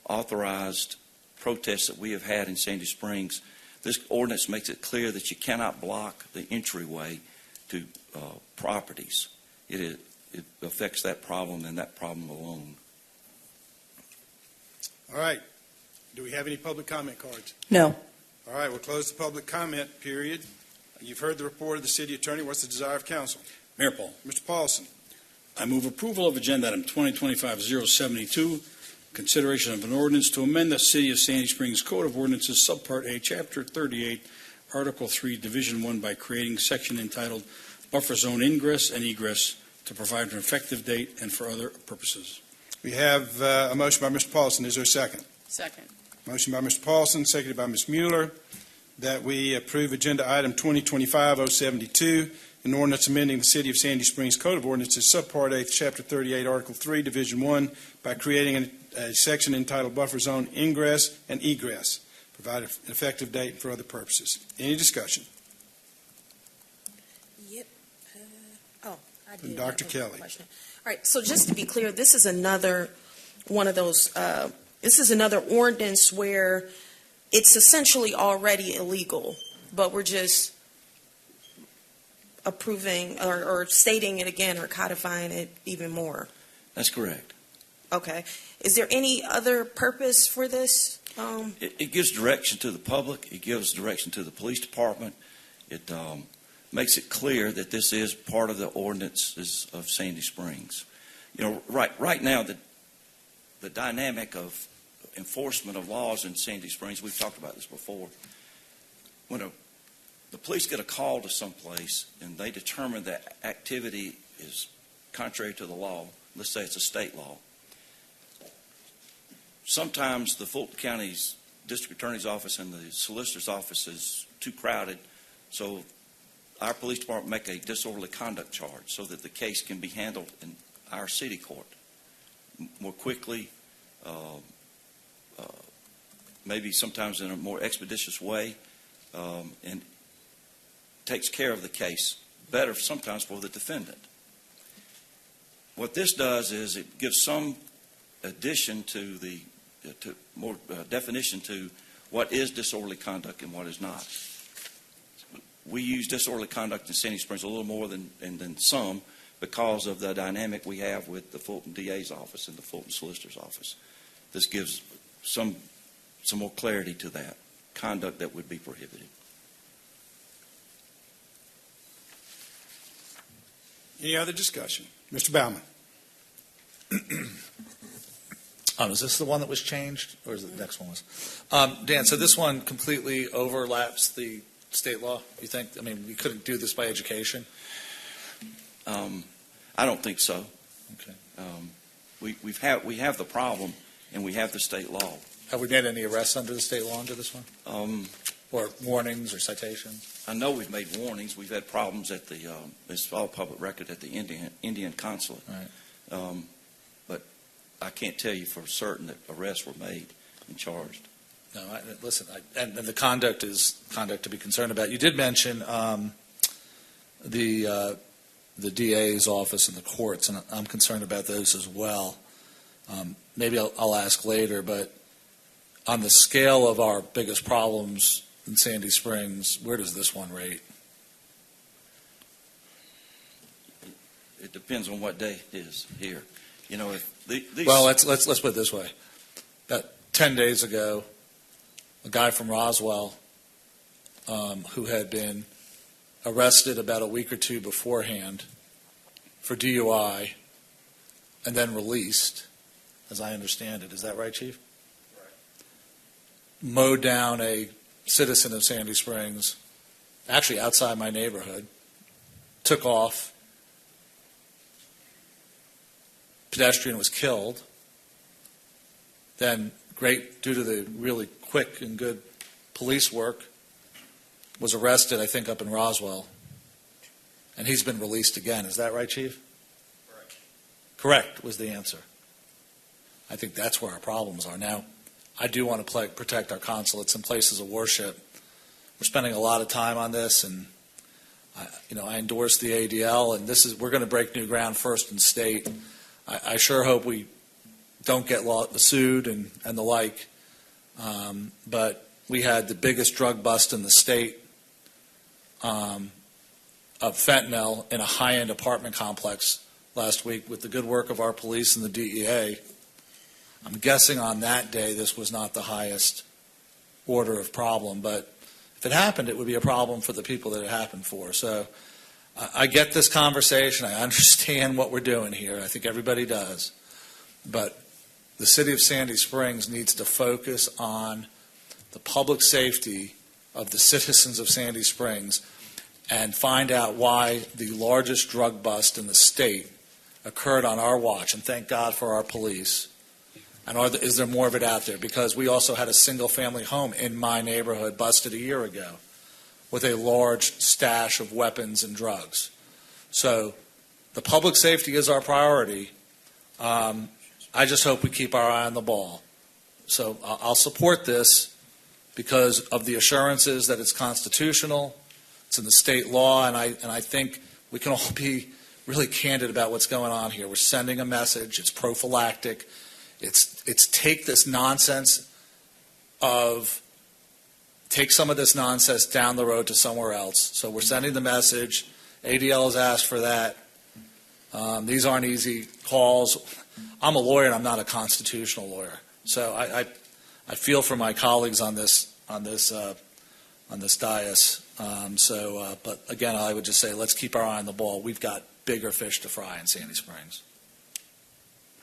Speaker 9: authorized protests that we have had in Sandy Springs. This ordinance makes it clear that you cannot block the entryway to properties. It affects that problem and that problem alone.
Speaker 1: All right. Do we have any public comment cards?
Speaker 2: No.
Speaker 1: All right, we'll close the public comment period. You've heard the report of the city attorney. What's the desire of council?
Speaker 5: Mayor Paul,
Speaker 1: Mr. Paulson.
Speaker 5: I move approval of agenda item 2025-072, consideration of an ordinance to amend the City of Sandy Springs Code of Ordinances, Subpart A, Chapter 38, Article 3, Division 1, by creating a section entitled Buffer Zone Ingress and Egress to provide an effective date and for other purposes.
Speaker 1: We have a motion by Mr. Paulson. Is there a second?
Speaker 6: Second.
Speaker 1: Motion by Mr. Paulson, seconded by Ms. Mueller, that we approve agenda item 2025-072, an ordinance amending the City of Sandy Springs Code of Ordinances, Subpart A, Chapter 38, Article 3, Division 1, by creating a section entitled Buffer Zone Ingress and Egress. Provide an effective date for other purposes. Any discussion?
Speaker 12: Yep. I
Speaker 1: From
Speaker 12: did.
Speaker 1: Dr.
Speaker 12: have a
Speaker 1: Kelly.
Speaker 12: question. All right, so just to be clear, this is another one of those, this is another ordinance where it's essentially already illegal, but we're just approving or stating it again or codifying it even more.
Speaker 9: That's correct.
Speaker 12: Okay. Is there any other purpose for this?
Speaker 9: It gives direction to the public. It gives direction to the police department. It makes it clear that this is part of the ordinances of Sandy Springs. You know, right now, the dynamic of enforcement of laws in Sandy Springs, we've talked about this before. When the police get a call to someplace and they determine that activity is contrary to the law, let's say it's a state law, sometimes the Fulton County's district attorney's office and the solicitor's office is too crowded, so our police department make a disorderly conduct charge so that the case can be handled in our city court more quickly, maybe sometimes in a more expeditious way, and takes care of the case better sometimes for the defendant. What this does is it gives some addition to more definition to what is disorderly conduct and what is not. We use disorderly conduct in Sandy Springs a little more than some because of the dynamic we have with the Fulton DA's office and the Fulton Solicitor's office. This gives some more clarity to that conduct that would be prohibited.
Speaker 1: Any other discussion? Mr. Baumann.
Speaker 11: Is this the one that was changed, or is it the next one was? Dan, so this one completely overlaps the state law, you think? I mean, we couldn't do this by education?
Speaker 9: I don't think so.
Speaker 11: Okay.
Speaker 9: We have the problem, and we have the state law.
Speaker 11: Have we made any arrests under the state law under this one? Or warnings or citations?
Speaker 9: I know we've made warnings. We've had problems at the, it's all public record, at the Indian consulate.
Speaker 11: Right.
Speaker 9: But I can't tell you for certain that arrests were made and charged.
Speaker 11: No, and the conduct is conduct to be concerned about. You did mention the DA's office and the courts, and I'm concerned about those as well. Maybe I'll ask later, but on the scale of our biggest problems in Sandy Springs, where does this one rate?
Speaker 9: It depends on what day it is here. You know, if these...
Speaker 11: Well, let's put it this way. About 10 days ago, a guy from Roswell who had been arrested about a week or two beforehand for DUI and then released, as I understand it. Is that right, Chief? Right. Mowed down a citizen of Sandy Springs, actually outside my neighborhood, took off. Pedestrian was killed. Then, due to the really quick and good police work, was arrested, I think, up in Roswell. And he's been released again. Is that right, Chief? Correct. Correct was the answer. I think that's where our problems are. Now, I do want to protect our consulates and places of worship. We're spending a lot of time on this, and I endorse the ADL, and we're going to break new ground first in state. I sure hope we don't get sued and the like. But we had the biggest drug bust in the state of fentanyl in a high-end apartment complex last week with the good work of our police and the DEA. I'm guessing on that day this was not the highest order of problem, but if it happened, it would be a problem for the people that it happened for. So I get this conversation. I understand what we're doing here. I think everybody does. But the city of Sandy Springs needs to focus on the public safety of the citizens of Sandy Springs and find out why the largest drug bust in the state occurred on our watch. And thank God for our police. And is there more of it out there? Because we also had a single-family home in my neighborhood busted a year ago with a large stash of weapons and drugs. So the public safety is our priority. I just hope we keep our eye on the ball. So I'll support this because of the assurances that it's constitutional, it's in the state law, and I think we can all be really candid about what's going on here. We're sending a message. It's prophylactic. It's take some of this nonsense down the road to somewhere else. So we're sending the message. ADL has asked for that. These aren't easy calls. I'm a lawyer and I'm not a constitutional lawyer. So I feel for my colleagues on this dais. But again, I would just say let's keep our eye on the ball. We've got bigger fish to fry in Sandy Springs.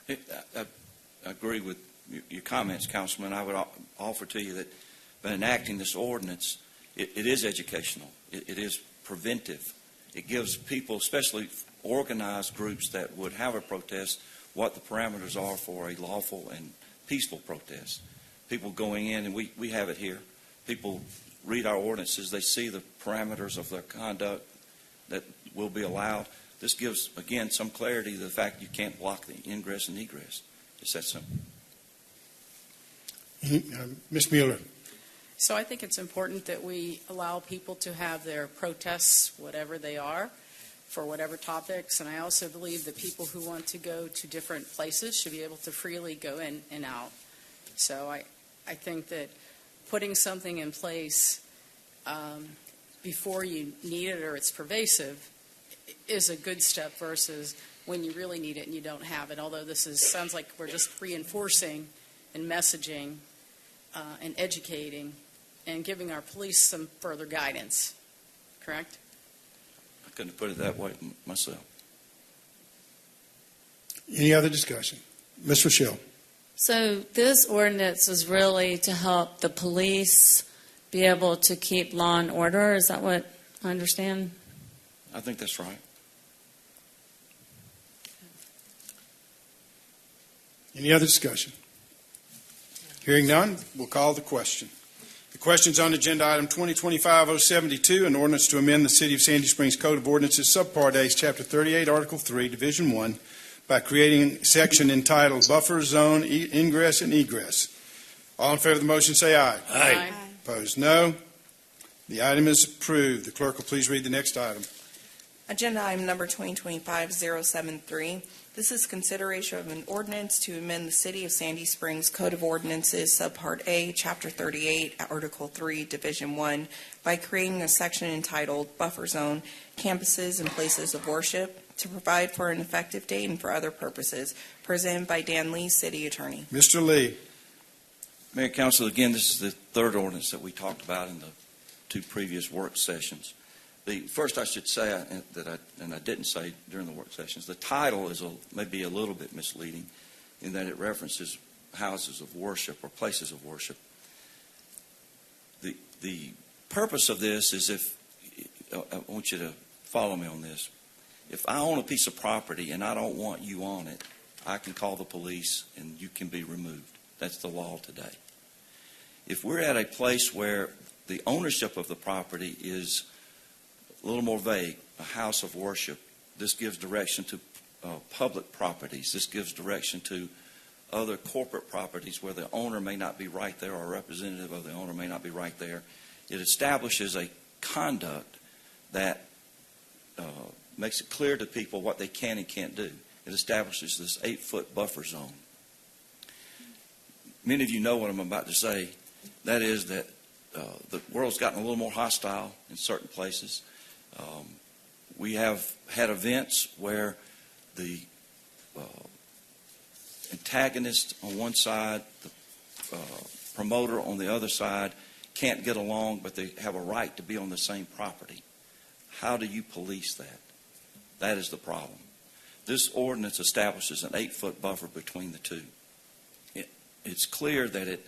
Speaker 9: I agree with your comments, Councilman. I would offer to you that by enacting this ordinance, it is educational. It is preventive. It gives people, especially organized groups that would have a protest, what the parameters are for a lawful and peaceful protest. People going in, and we have it here. People read our ordinances. They see the parameters of their conduct that will be allowed. This gives, again, some clarity to the fact you can't block the ingress and egress. It's that simple.
Speaker 1: Ms. Mueller.
Speaker 6: So I think it's important that we allow people to have their protests, whatever they are, for whatever topics. And I also believe that people who want to go to different places should be able to freely go in and out. So I think that putting something in place before you need it or it's pervasive is a good step versus when you really need it and you don't have it. Although sounds like we're just reinforcing and messaging and educating and giving our police some further guidance. Correct?
Speaker 9: I couldn't put it that way myself.
Speaker 1: Any other discussion? Ms. Rochelle.
Speaker 7: So this ordinance is really to help the police be able to keep law and order. Is that what I understand?
Speaker 9: I think that's right.
Speaker 1: Any other discussion? Hearing none, we'll call the question. The question is on agenda item 2025-072, an ordinance to amend the City of Sandy Springs Code of Ordinances, Subpart A, Chapter 38, Article 3, Division 1, by creating a section entitled Buffer Zone Ingress and Egress. All in favor of the motion say aye.
Speaker 6: Aye.
Speaker 1: Opposed, no. The item is approved. The clerk will please read the next item.
Speaker 2: Agenda item number 2025-073. This is consideration of an ordinance to amend the City of Sandy Springs Code of Ordinances, Subpart A, Chapter 38, Article 3, Division 1, by creating a section entitled Buffer Zone, Campuses and Places of Worship, to provide for an effective date and for other purposes, presented by Dan Lee, City Attorney.
Speaker 1: Mr. Lee.
Speaker 9: Mayor and Council, again, this is the third ordinance that we talked about in the two previous work sessions. First, I should say and I didn't say during the work sessions, the title is maybe a little bit misleading in that it references houses of worship or places of worship. The purpose of this is I want you to follow me on this. If I own a piece of property and I don't want you on it, I can call the police and you can be removed. That's the law today. If we're at a place where the ownership of the property is a little more vague, a house of worship, this gives direction to public properties. This gives direction to other corporate properties where the owner may not be right there or a representative of the owner may not be right there. It establishes a conduct that makes it clear to people what they can and can't do. It establishes this 8-foot buffer zone. Many of you know what I'm about to say. That is that the world's gotten a little more hostile in certain places. We have had events where the antagonist on one side, the promoter on the other side can't get along, but they have a right to be on the same property. How do you police that? That is the problem. This ordinance establishes an 8-foot buffer between the two. It's clear that it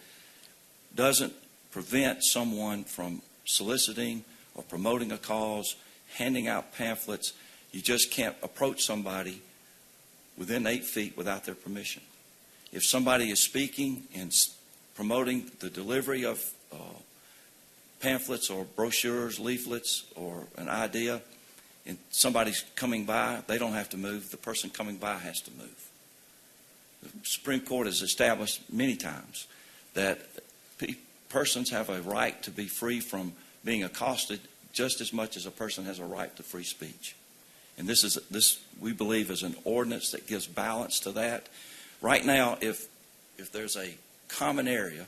Speaker 9: doesn't prevent someone from soliciting or promoting a cause, handing out pamphlets. You just can't approach somebody within 8 feet without their permission. If somebody is speaking and promoting the delivery of pamphlets or brochures, leaflets, or an idea, and somebody's coming by, they don't have to move. The person coming by has to move. The Supreme Court has established many times that persons have a right to be free from being accosted just as much as a person has a right to free speech. And this we believe is an ordinance that gives balance to that. Right now, if there's a common area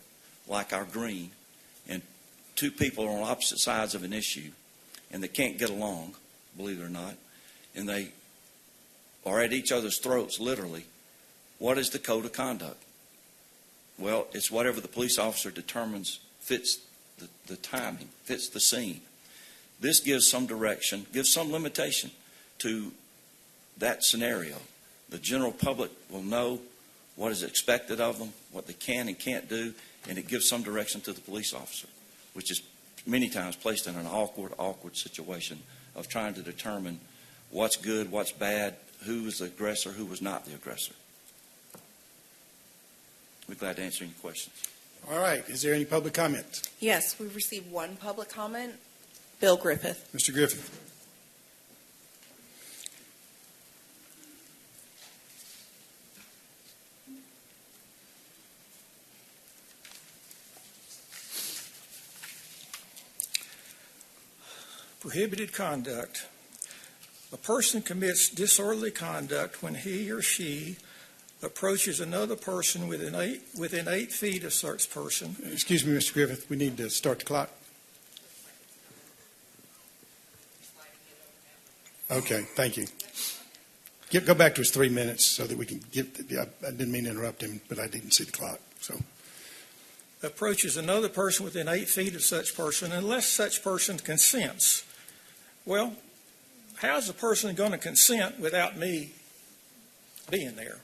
Speaker 9: like our green and two people are on opposite sides of an issue and they can't get along, believe it or not, and they are at each other's throats literally, what is the code of conduct? Well, it's whatever the police officer determines fits the timing, fits the scene. This gives some direction, gives some limitation to that scenario. The general public will know what is expected of them, what they can and can't do, and it gives some direction to the police officer, which is many times placed in an awkward situation of trying to determine what's good, what's bad, who was the aggressor, who was not the aggressor. We're glad to answer any questions.
Speaker 1: All right. Is there any public comment?
Speaker 2: Yes, we've received one public comment. Bill Griffith.
Speaker 1: Mr. Griffith.
Speaker 3: Prohibited conduct. A person commits disorderly conduct when he or she approaches another person within 8 feet of such person.
Speaker 1: Excuse me, Mr. Griffith. We need to start the clock. Okay, thank you. Go back to his 3 minutes so that we can I didn't mean to interrupt him, but I didn't see the clock. So,
Speaker 3: approaches another person within 8 feet of such person unless such person consents. Well, how's a person going to consent without me being there?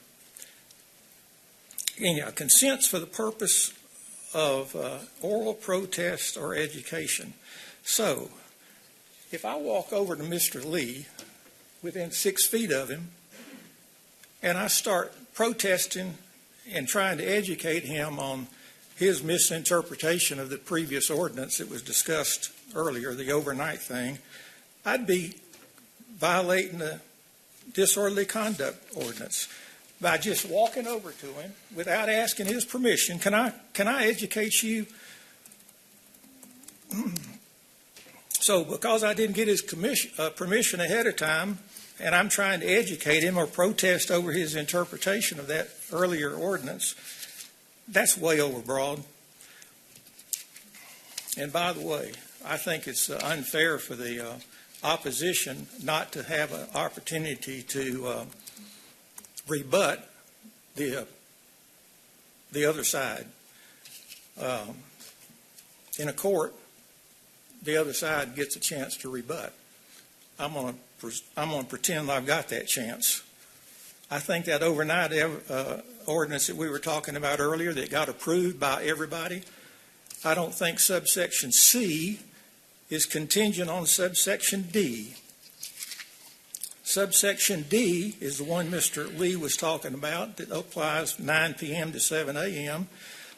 Speaker 3: Anyhow, consents for the purpose of oral protest or education. So, if I walk over to Mr. Lee within 6 feet of him and I start protesting and trying to educate him on his misinterpretation of the previous ordinance that was discussed earlier, the overnight thing, I'd be violating the disorderly conduct ordinance by just walking over to him without asking his permission. Can I educate you? So because I didn't get his permission ahead of time and I'm trying to educate him or protest over his interpretation of that earlier ordinance, that's way overbroad. And by the way, I think it's unfair for the opposition not to have an opportunity to rebut the other side. In a court, the other side gets a chance to rebut. I'm going to pretend I've got that chance. I think that overnight ordinance that we were talking about earlier that got approved by everybody, I don't think subsection C is contingent on subsection D. Subsection D is the one Mr. Lee was talking about that applies 9 p.m. to 7 a.m.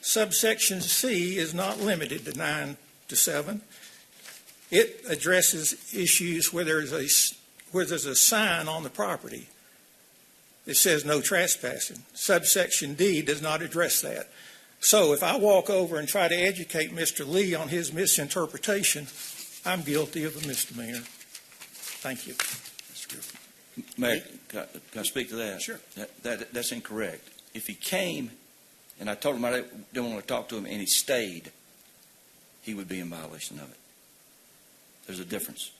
Speaker 3: Subsection C is not limited to 9 to 7. It addresses issues where there's a sign on the property that says no trespassing. Subsection D does not address that. So if I walk over and try to educate Mr. Lee on his misinterpretation, I'm guilty of a misdemeanor. Thank you.
Speaker 9: Mayor, can I speak to that?
Speaker 1: Sure.
Speaker 9: That's incorrect. If he came and I told him I didn't want to talk to him and he stayed, he would be in violation of it. There's a difference.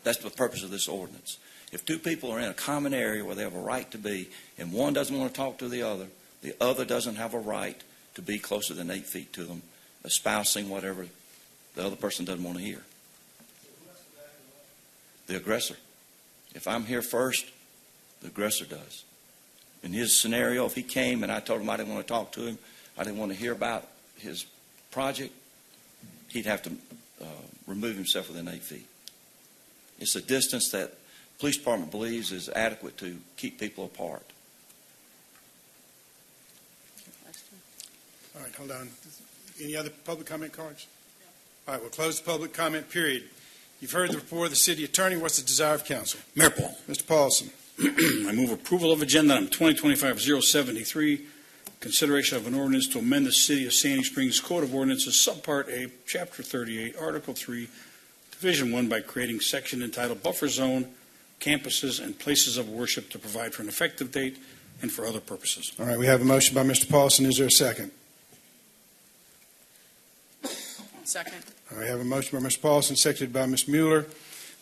Speaker 9: That's the purpose of this ordinance. If two people are in a common area where they have a right to be and one doesn't want to talk to the other doesn't have a right to be closer than 8 feet to them, espousing whatever the other person doesn't want to hear. The aggressor. If I'm here first, the aggressor does. In his scenario, if he came and I told him I didn't want to talk to him, I didn't want to hear about his project, he'd have to remove himself within 8 feet. It's a distance that the police department believes is adequate to keep people apart.
Speaker 1: All right, hold on. Any other public comment cards? All right, we'll close the public comment period. You've heard the report of the city attorney. What's the desire of council?
Speaker 5: Mayor Paul.
Speaker 1: Mr. Paulson.
Speaker 5: I move approval of agenda item 2025-073, consideration of an ordinance to amend the City of Sandy Springs Code of Ordinances, Subpart A, Chapter 38, Article 3, Division 1, by creating section entitled Buffer Zone, Campuses, and Places of Worship to provide for an effective date and for other purposes.
Speaker 1: All right, we have a motion by Mr. Paulson. Is there a second?
Speaker 6: Second.
Speaker 1: All right, I have a motion by Mr. Paulson, seconded by Ms. Mueller,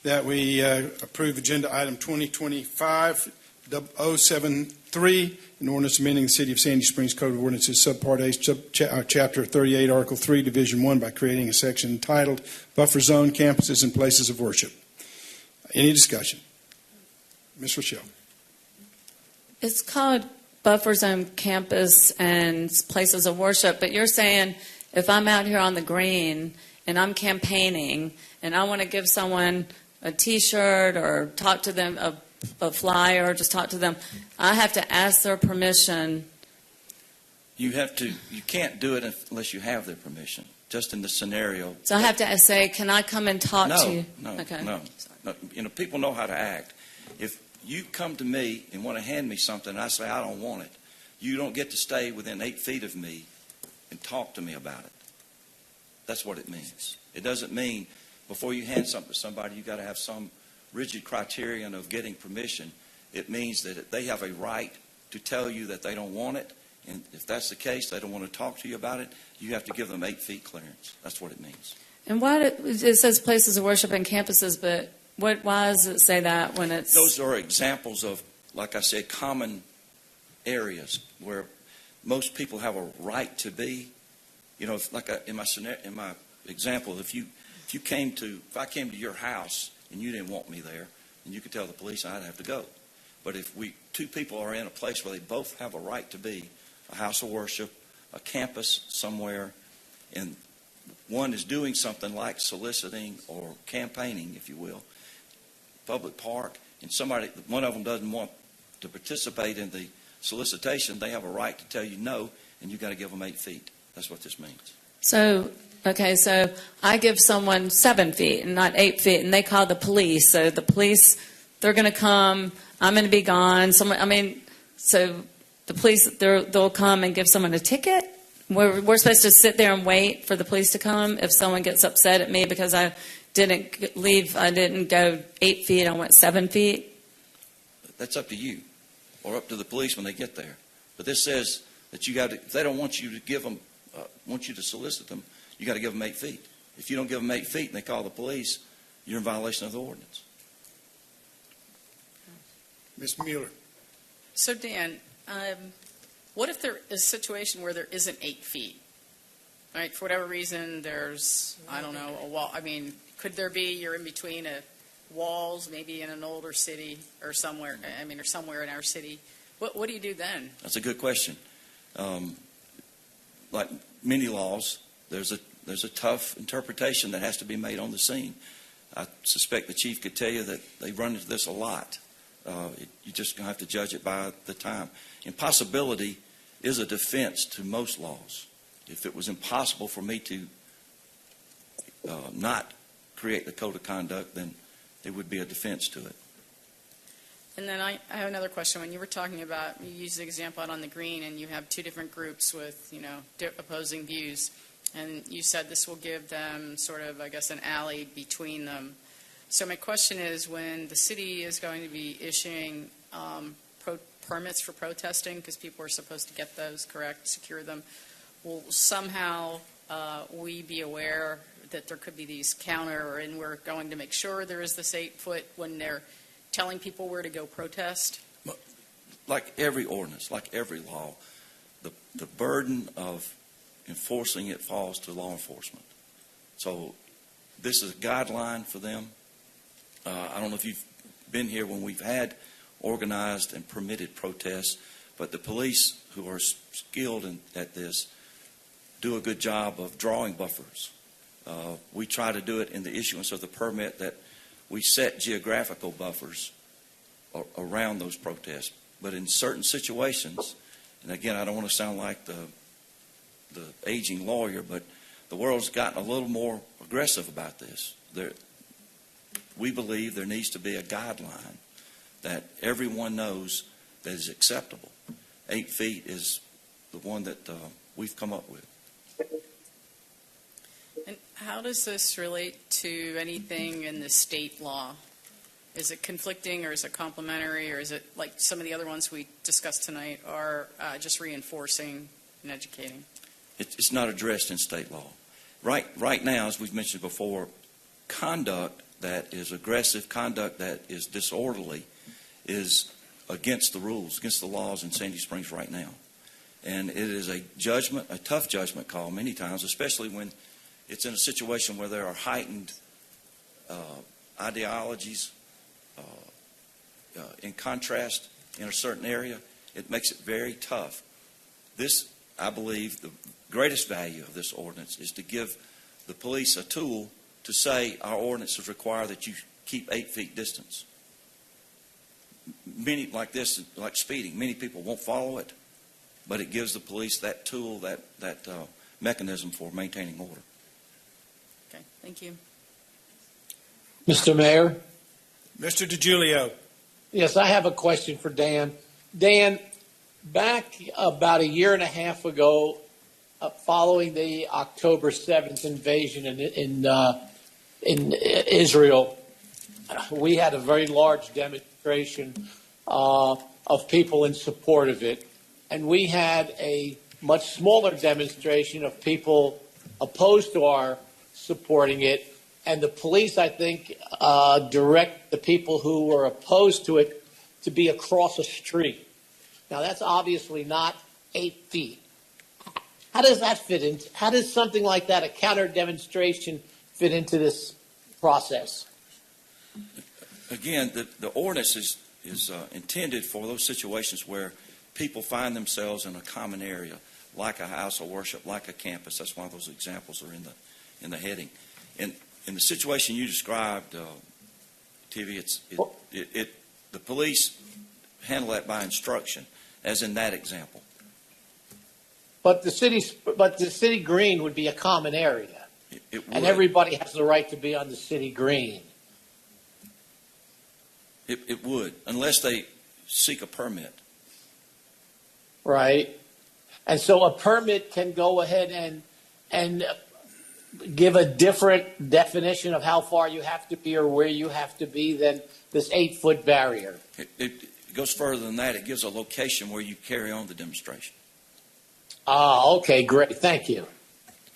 Speaker 1: that we approve agenda item 2025-073, an ordinance amending the City of Sandy Springs Code of Ordinances, Subpart A, Chapter 38, Article 3, Division 1, by creating a section entitled Buffer Zone, Campuses, and Places of Worship. Any discussion? Ms. Rochelle.
Speaker 7: It's called Buffer Zone, Campus, and Places of Worship, but you're saying if I'm out here on the green and I'm campaigning and I want to give someone a T-shirt or talk to them, a flyer, or just talk to them, I have to ask their permission.
Speaker 9: You can't do it unless you have their permission, just in the scenario.
Speaker 7: So I have to say, can I come and talk to you?
Speaker 9: No.
Speaker 7: Okay.
Speaker 9: People know how to act. If you come to me and want to hand me something and I say I don't want it, you don't get to stay within 8 feet of me and talk to me about it. That's what it means. It doesn't mean before you hand something to somebody, you got to have some rigid criterion of getting permission. It means that they have a right to tell you that they don't want it, and if that's the case, they don't want to talk to you about it, you have to give them 8 feet clearance. That's what it means.
Speaker 7: And why it says places of worship and campuses, but why does it say that when it's...
Speaker 9: Those are examples of, like I said, common areas where most people have a right to be. You know, in my example, if I came to your house and you didn't want me there, and you could tell the police I'd have to go. But if two people are in a place where they both have a right to be, a house of worship, a campus somewhere, and one is doing something like soliciting or campaigning, if you will, public park, and one of them doesn't want to participate in the solicitation, they have a right to tell you no, and you've got to give them 8 feet. That's what this means.
Speaker 7: So I give someone 7 feet and not 8 feet, and they call the police. So the police, they're going to come. I'm going to be gone. So the police, they'll come and give someone a ticket. We're supposed to sit there and wait for the police to come if someone gets upset at me because I didn't leave. I didn't go 8 feet. I went 7 feet.
Speaker 9: That's up to you, or up to the police when they get there. But this says that if they don't want you to give them. Want you to solicit them, you got to give them 8 feet. If you don't give them 8 feet and they call the police, you're in violation of the ordinance.
Speaker 1: Ms. Mueller.
Speaker 6: So, Dan, what if there is a situation where there isn't 8 feet? Right? For whatever reason, there's, I don't know, a wall. I mean, could there be, you're in between a walls, maybe in an older city or somewhere, or somewhere in our city, what do you do then?
Speaker 9: That's a good question. Like many laws, there's a tough interpretation that has to be made on the scene. I suspect the chief could tell you that they run into this a lot. You're just going to have to judge it by the time. Impossibility is a defense to most laws. If it was impossible for me to not create the code of conduct, then it would be a defense to it.
Speaker 6: And then I have another question. When you were talking about, you used the example out on the green, and you have two different groups with, opposing views, and you said this will give them sort of, I guess, an alley between them. So my question is, when the city is going to be issuing permits for protesting, because people are supposed to get those, correct, secure them, will somehow we be aware that there could be these and we're going to make sure there is this 8-foot when they're telling people where to go protest?
Speaker 9: Like every ordinance, like every law, the burden of enforcing it falls to law enforcement. So this is a guideline for them. I don't know if you've been here when we've had organized and permitted protests, but the police who are skilled at this do a good job of drawing buffers. We try to do it in the issuance of the permit that we set geographical buffers around those protests. But in certain situations, and again, I don't want to sound like the aging lawyer, but the world's gotten a little more aggressive about this. We believe there needs to be a guideline that everyone knows that is acceptable. 8 feet is the one that we've come up with.
Speaker 6: And how does this relate to anything in the state law? Is it conflicting, or is it complementary, or is it like some of the other ones we discussed tonight are just reinforcing and educating?
Speaker 9: It's not addressed in state law. Right now, as we've mentioned before, conduct that is aggressive, conduct that is disorderly, is against the rules, against the laws in Sandy Springs right now. And it is a tough judgment call many times, especially when it's in a situation where there are heightened ideologies in contrast in a certain area. It makes it very tough. This, I believe, the greatest value of this ordinance is to give the police a tool to say our ordinances require that you keep 8 feet distance. Many, like this, like speeding, many people won't follow it, but it gives the police that tool, that mechanism for maintaining order.
Speaker 6: Okay, thank you.
Speaker 13: Mr. Mayor?
Speaker 1: Mr. DiGiulio.
Speaker 13: Yes, I have a question for Dan. Dan, back about a year and a half ago, following the October 7th invasion in Israel, we had a very large demonstration of people in support of it. And we had a much smaller demonstration of people opposed to our supporting it. And the police, I think, direct the people who were opposed to it to be across a street. Now, that's obviously not 8 feet. How does that fit in? How does something like that, a counter demonstration, fit into this process?
Speaker 9: Again, the ordinance is intended for those situations where people find themselves in a common area, like a house of worship, like a campus. That's why those examples are in the heading. In the situation you described, TV, the police handle that by instruction, as in that example.
Speaker 13: But the city green would be a common area,
Speaker 9: It would.
Speaker 13: and everybody has the right to be on the city green.
Speaker 9: It would, unless they seek a permit.
Speaker 13: Right? And so a permit can go ahead and give a different definition of how far you have to be or where you have to be than this 8-foot barrier.
Speaker 9: It goes further than that. It gives a location where you carry on the demonstration.
Speaker 13: Ah, okay, great. Thank you.
Speaker 1: All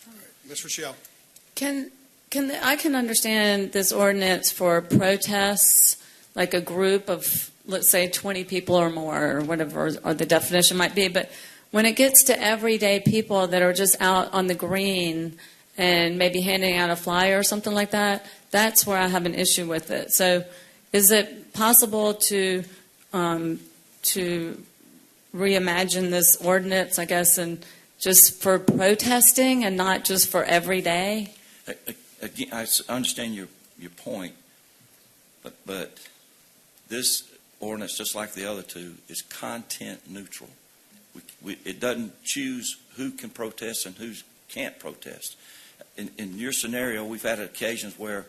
Speaker 1: right. Ms. Rochelle.
Speaker 7: I can understand this ordinance for protests, like a group of, let's say, 20 people or more, or whatever or the definition might be. But when it gets to everyday people that are just out on the green and maybe handing out a flyer or something like that, that's where I have an issue with it. So is it possible to reimagine this ordinance, I guess, and just for protesting and not just for every day?
Speaker 9: Again, I understand your point, but this ordinance, just like the other two, is content neutral. It doesn't choose who can protest and who can't protest. In your scenario, we've had occasions where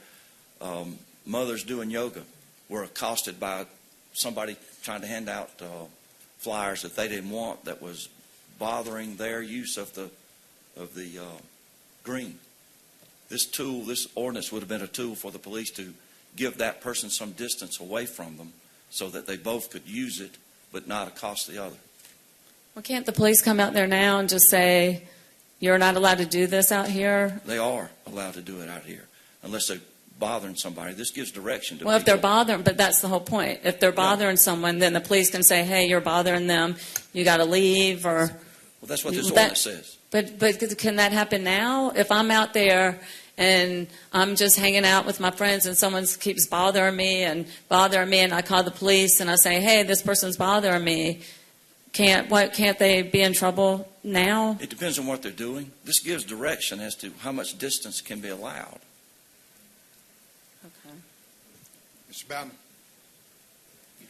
Speaker 9: mothers doing yoga were accosted by somebody trying to hand out flyers that they didn't want, that was bothering their use of the green. This ordinance would have been a tool for the police to give that person some distance away from them so that they both could use it but not accost the other.
Speaker 7: Well, can't the police come out there now and just say, you're not allowed to do this out here?
Speaker 9: They are allowed to do it out here unless they're bothering somebody. This gives direction to
Speaker 7: Well, if they're
Speaker 9: people.
Speaker 7: bothering, but that's the whole point. If they're bothering someone, then the police can say, hey, you're bothering them, you got to leave, or...
Speaker 9: Well, that's what this ordinance says.
Speaker 7: But can that happen now? If I'm out there and I'm just hanging out with my friends and someone keeps bothering me and I call the police and I say, hey, this person's bothering me, can't they be in trouble now?
Speaker 9: It depends on what they're doing. This gives direction as to how much distance can be allowed.
Speaker 7: Okay.
Speaker 1: Mr. Bowden?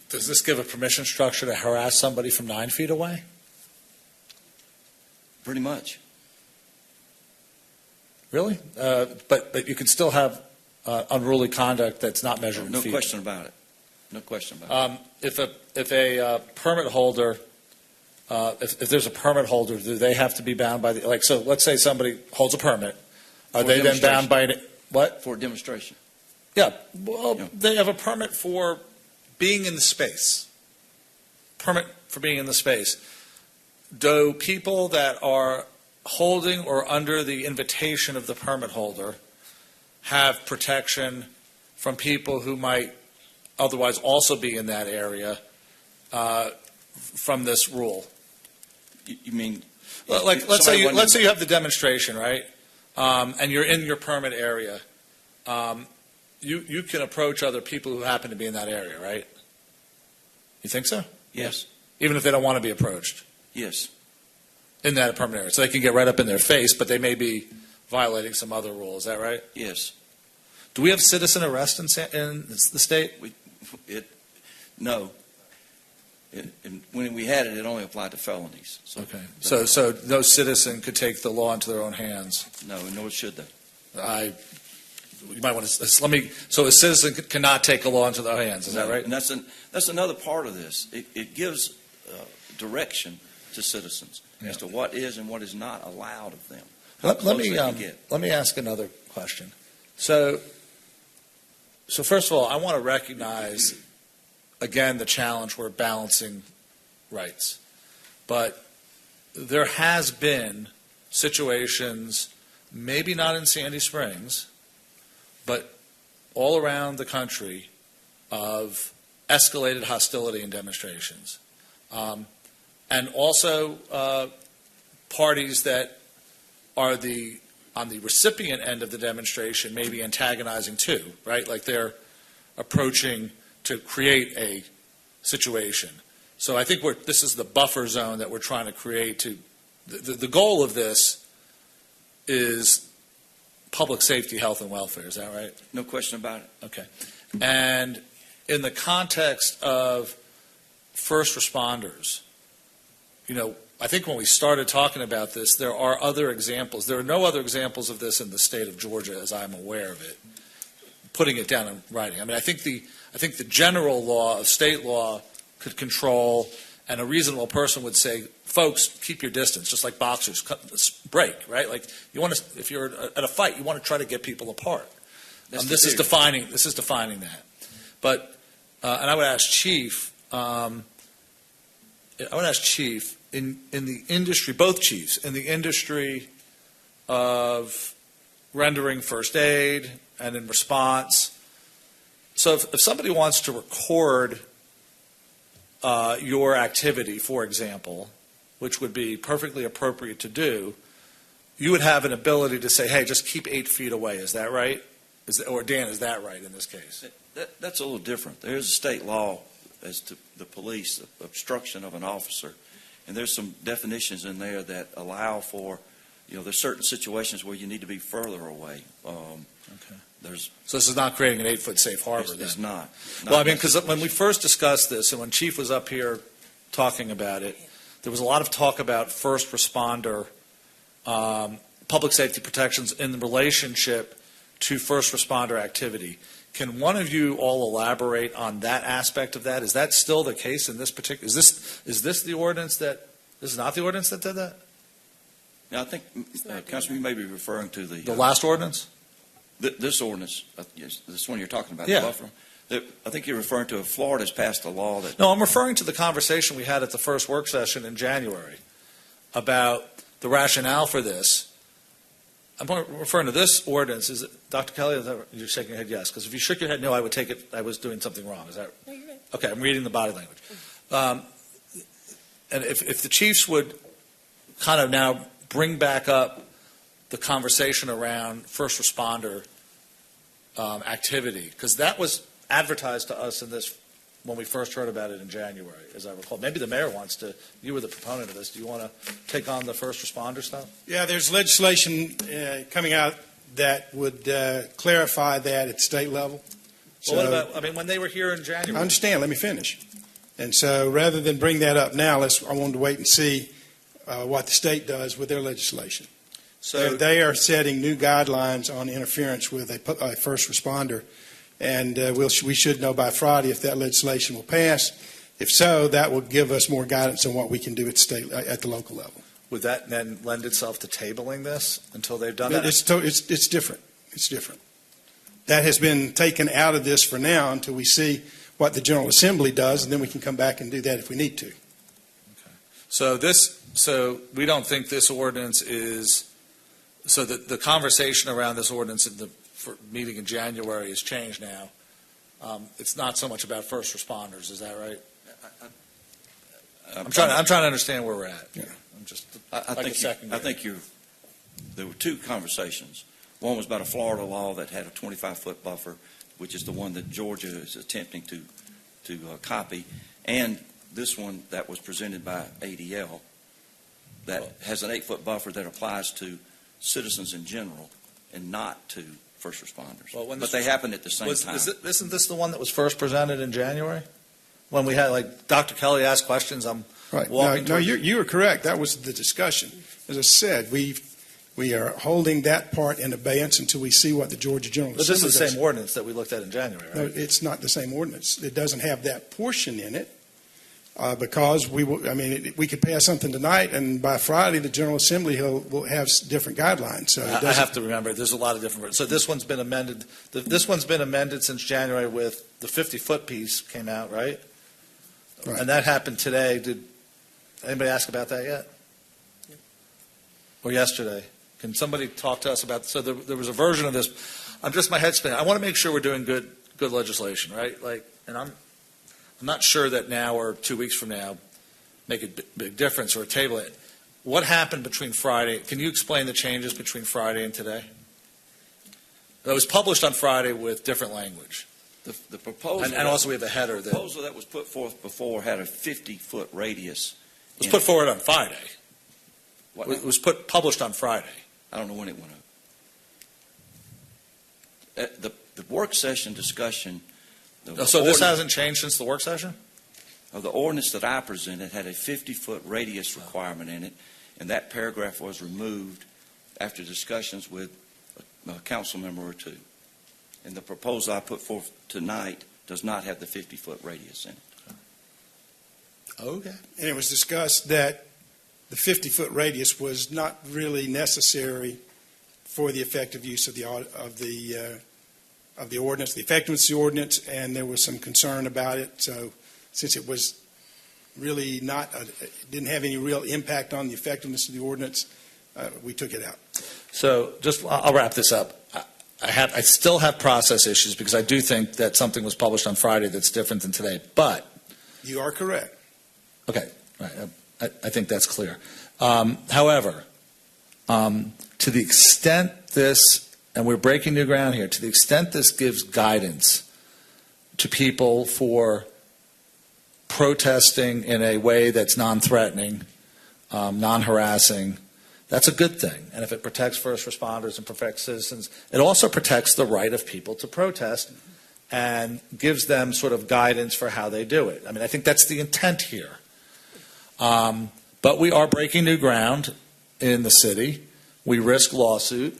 Speaker 11: Does this give a permission structure to harass somebody from 9 feet away?
Speaker 9: Pretty much.
Speaker 11: Really? But you can still have unruly conduct that's not measured in
Speaker 9: No
Speaker 11: feet.
Speaker 9: question about it. No question about it.
Speaker 11: If a permit holder, if there's a permit holder, do they have to be bound by the, so let's say somebody holds a permit, are
Speaker 9: For
Speaker 11: they then bound by, what?
Speaker 9: For demonstration.
Speaker 11: Yeah, well,
Speaker 9: Yeah.
Speaker 11: they have a permit for being in the space. Permit for being in the space. Do people that are holding or under the invitation of the permit holder have protection from people who might otherwise also be in that area from this rule?
Speaker 9: You mean?
Speaker 11: Well, let's say you have the demonstration, right? And you're in your permit area. You can approach other people who happen to be in that area, right? You think so?
Speaker 9: Yes.
Speaker 11: Even if they don't want to be approached
Speaker 9: Yes.
Speaker 11: in that permit area. So they can get right up in their face, but they may be violating some other rule. Is that right?
Speaker 9: Yes.
Speaker 11: Do we have citizen arrest in the state?
Speaker 9: No. And when we had it, it only applied to felonies.
Speaker 11: Okay. So no citizen could take the law into their own hands.
Speaker 9: No, nor should they.
Speaker 11: You might want to So a citizen cannot take a law into their hands. Is that right?
Speaker 9: And that's another part of this. It gives direction to citizens as to what is and what is not allowed of them.
Speaker 11: Let me ask another question. So first of all, I want to recognize again the challenge we're balancing rights, but there has been situations, maybe not in Sandy Springs, but all around the country, of escalated hostility in demonstrations. And also parties that are on the recipient end of the demonstration may be antagonizing too, right? Like they're approaching to create a situation. So I think this is the buffer zone that we're trying to create. The goal of this is public safety, health, and welfare. Is that right?
Speaker 9: No question about it.
Speaker 11: Okay. And in the context of first responders, I think when we started talking about this, there are other examples. There are no other examples of this in the state of Georgia, as I'm aware of it. Putting it down in writing. I mean, I think the general law of state law could control, and a reasonable person would say, folks, keep your distance, just like boxers break, right? Like if you're at a fight, you want to try to get people apart. This is defining that. But and I would ask Chief. In the industry, both chiefs, in the industry of rendering first aid and in response. So if somebody wants to record your activity, for example, which would be perfectly appropriate to do, you would have an ability to say, hey, just keep 8 feet away. Is that right? Or Dan, is that right in this case?
Speaker 9: That's a little different. There is a state law as to the police obstruction of an officer, and there's some definitions in there that allow for, there's certain situations where you need to be further away.
Speaker 11: Okay. So this is not creating an 8-foot safe harbor.
Speaker 9: It's not.
Speaker 11: Well, I mean, because when we first discussed this, and when Chief was up here talking about it, there was a lot of talk about first responder public safety protections in relationship to first responder activity. Can one of you all elaborate on that aspect of that? Is that still the case in this particular? Is this the ordinance that? This is not the ordinance that did that?
Speaker 9: Now, I think, Councilman, you may be referring to
Speaker 11: the last ordinance.
Speaker 9: This ordinance, yes, this one you're talking about,
Speaker 11: Yeah.
Speaker 9: the buffer. I think you're referring to Florida's passed a law that.
Speaker 11: No, I'm referring to the conversation we had at the first work session in January about the rationale for this. I'm referring to this ordinance. Is it, Dr. Kelly? You're shaking your head yes, because if you shook your head no, I would take it I was doing something wrong. Is that?
Speaker 12: No, you're right.
Speaker 11: Okay? I'm reading the body language. And if the chiefs would kind of now bring back up the conversation around first responder activity, because that was advertised to us in this when we first heard about it in January, as I recall. Maybe the mayor wants to. You were the proponent of this. Do you want to take on the first responder stuff?
Speaker 1: Yeah, there's legislation coming out that would clarify that at state level.
Speaker 11: Well, what about, I mean, when they were here in January?
Speaker 1: I understand. Let me finish. And so rather than bring that up now, I wanted to wait and see what the state does with their legislation.
Speaker 11: So
Speaker 1: they are setting new guidelines on interference with a first responder. And we should know by Friday if that legislation will pass. If so, that will give us more guidance on what we can do at the local level.
Speaker 11: Would that then lend itself to tabling this until they've done that?
Speaker 1: It's different. It's different. That has been taken out of this for now until we see what the General Assembly does, and then we can come back and do that if we need to.
Speaker 11: Okay. So we don't think this ordinance is. So the conversation around this ordinance in the meeting in January has changed now. It's not so much about first responders. Is that right? I'm trying to understand where we're at.
Speaker 1: Yeah.
Speaker 11: I think
Speaker 9: there were two conversations. One was about a Florida law that had a 25-foot buffer, which is the one that Georgia is attempting to copy, and this one that was presented by ADL that has an 8-foot buffer that applies to citizens in general and not to first responders.
Speaker 11: Well,
Speaker 9: but they happen at the same time.
Speaker 11: Isn't this the one that was first presented in January? When we had, like, Dr. Kelly asked questions, I'm
Speaker 1: right.
Speaker 11: walking.
Speaker 1: No, you are correct. That was the discussion. As I said, we are holding that part in abeyance until we see what the Georgia General Assembly does.
Speaker 11: But this is the same ordinance that we looked at in January, right?
Speaker 1: No, it's not the same ordinance. It doesn't have that portion in it because we could pass something tonight, and by Friday the General Assembly will have different guidelines. So
Speaker 11: I have to remember there's a lot of different. So this one's been amended. This one's been amended since January with the 50-foot piece came out, right?
Speaker 1: Right.
Speaker 11: And that happened today. Did anybody ask about that yet?
Speaker 12: No.
Speaker 11: Or yesterday? Can somebody talk to us about? So there was a version of this. My head's spinning. I want to make sure we're doing good legislation, right? And I'm not sure that now or 2 weeks from now make a big difference or table it. What happened between Friday? Can you explain the changes between Friday and today? It was published on Friday with different language.
Speaker 9: The proposal,
Speaker 11: and also we have a header.
Speaker 9: The proposal that was put forth before had a 50-foot radius.
Speaker 11: It was put forward on Friday.
Speaker 9: What?
Speaker 11: It was published on Friday.
Speaker 9: I don't know when it went up. The work session discussion.
Speaker 11: So this hasn't changed since the work session?
Speaker 9: The ordinance that I presented had a 50-foot radius requirement in it, and that paragraph was removed after discussions with a council member or two. And the proposal I put forth tonight does not have the 50-foot radius in it.
Speaker 11: Okay.
Speaker 1: And it was discussed that the 50-foot radius was not really necessary for the effective use of the ordinance, the effectiveness of the ordinance, and there was some concern about it. So since it was really didn't have any real impact on the effectiveness of the ordinance, we took it out.
Speaker 11: So I'll wrap this up. I still have process issues because I do think that something was published on Friday that's different than today. But
Speaker 1: you are correct.
Speaker 11: Okay, right. I think that's clear. However, To the extent this, and we're breaking new ground here, to the extent this gives guidance to people for protesting in a way that's non-threatening, non-harassing, that's a good thing. And if it protects first responders and protects citizens, it also protects the right of people to protest and gives them sort of guidance for how they do it. I mean, I think that's the intent here. But we are breaking new ground in the city. We risk lawsuit.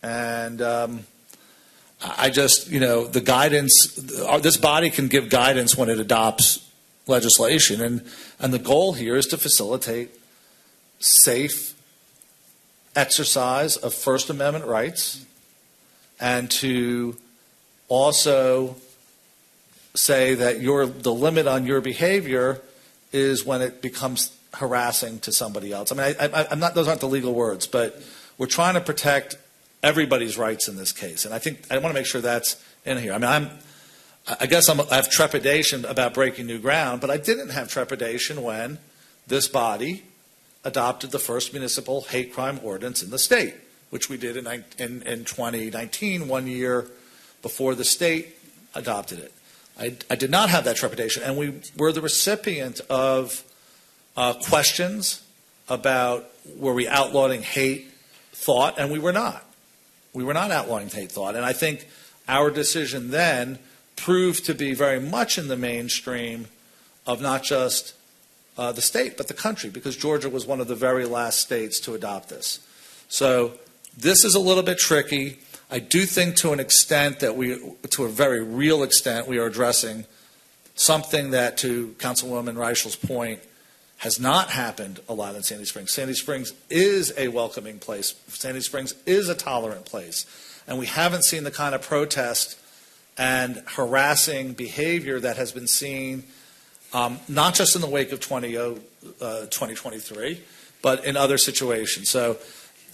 Speaker 11: And I just, the guidance, this body can give guidance when it adopts legislation. And the goal here is to facilitate safe exercise of First Amendment rights and to also say that the limit on your behavior is when it becomes harassing to somebody else. I mean, I'm not; those aren't the legal words, but we're trying to protect everybody's rights in this case, and I think I want to make sure that's in here. I mean, I guess I have trepidation about breaking new ground, but I didn't have trepidation when this body adopted the first municipal hate crime ordinance in the state, which we did in 2019, 1 year before the state adopted it. I did not have that trepidation, and we were the recipient of questions about were we outlawing hate thought, and we were not. We were not outlawing hate thought, and I think our decision then proved to be very much in the mainstream of not just the state, but the country, because Georgia was one of the very last states to adopt this. So this is a little bit tricky. I do think to an extent that to a very real extent, we are addressing something that, to Councilwoman Reichel's point, has not happened a lot in Sandy Springs. Sandy Springs is a welcoming place. Sandy Springs is a tolerant place. And we haven't seen the kind of protest and harassing behavior that has been seen not just in the wake of 2023, but in other situations. So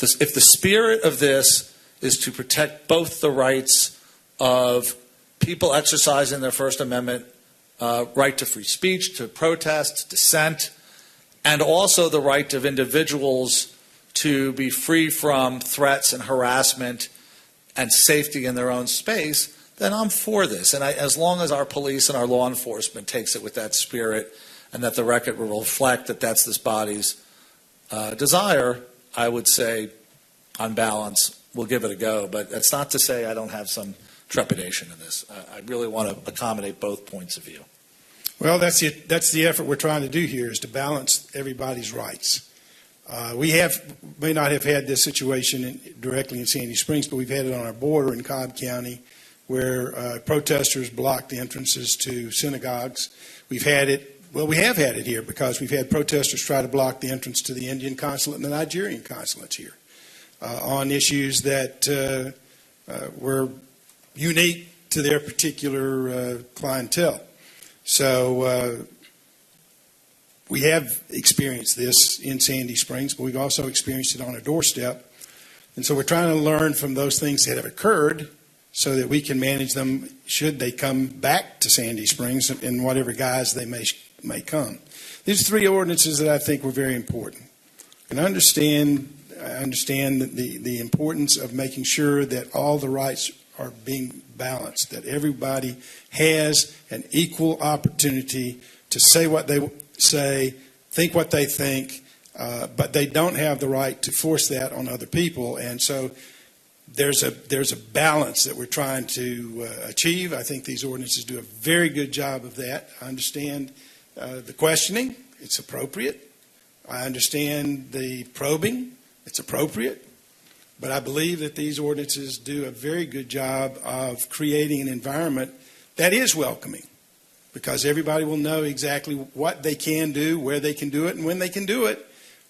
Speaker 11: if the spirit of this is to protect both the rights of people exercising their First Amendment right to free speech, to protest, dissent, and also the right of individuals to be free from threats and harassment and safety in their own space, then I'm for this. And as long as our police and our law enforcement takes it with that spirit and that the record will reflect that that's this body's desire, I would say, on balance, we'll give it a go. But that's not to say I don't have some trepidation in this. I really want to accommodate both points of view.
Speaker 1: Well, that's the effort we're trying to do here, is to balance everybody's rights. We may not have had this situation directly in Sandy Springs, but we've had it on our border in Cobb County, where protesters blocked the entrances to synagogues. We have had it here because we've had protesters try to block the entrance to the Indian consulate and the Nigerian consulates here on issues that were unique to their particular clientele. So we have experienced this in Sandy Springs, but we've also experienced it on our doorstep. And so we're trying to learn from those things that have occurred so that we can manage them should they come back to Sandy Springs in whatever guise they may come. These are three ordinances that I think were very important. And I understand the importance of making sure that all the rights are being balanced, that everybody has an equal opportunity to say what they say, think what they think, but they don't have the right to force that on other people. And so there's a balance that we're trying to achieve. I think these ordinances do a very good job of that. I understand the questioning. It's appropriate. I understand the probing. It's appropriate. But I believe that these ordinances do a very good job of creating an environment that is welcoming, because everybody will know exactly what they can do, where they can do it, and when they can do it.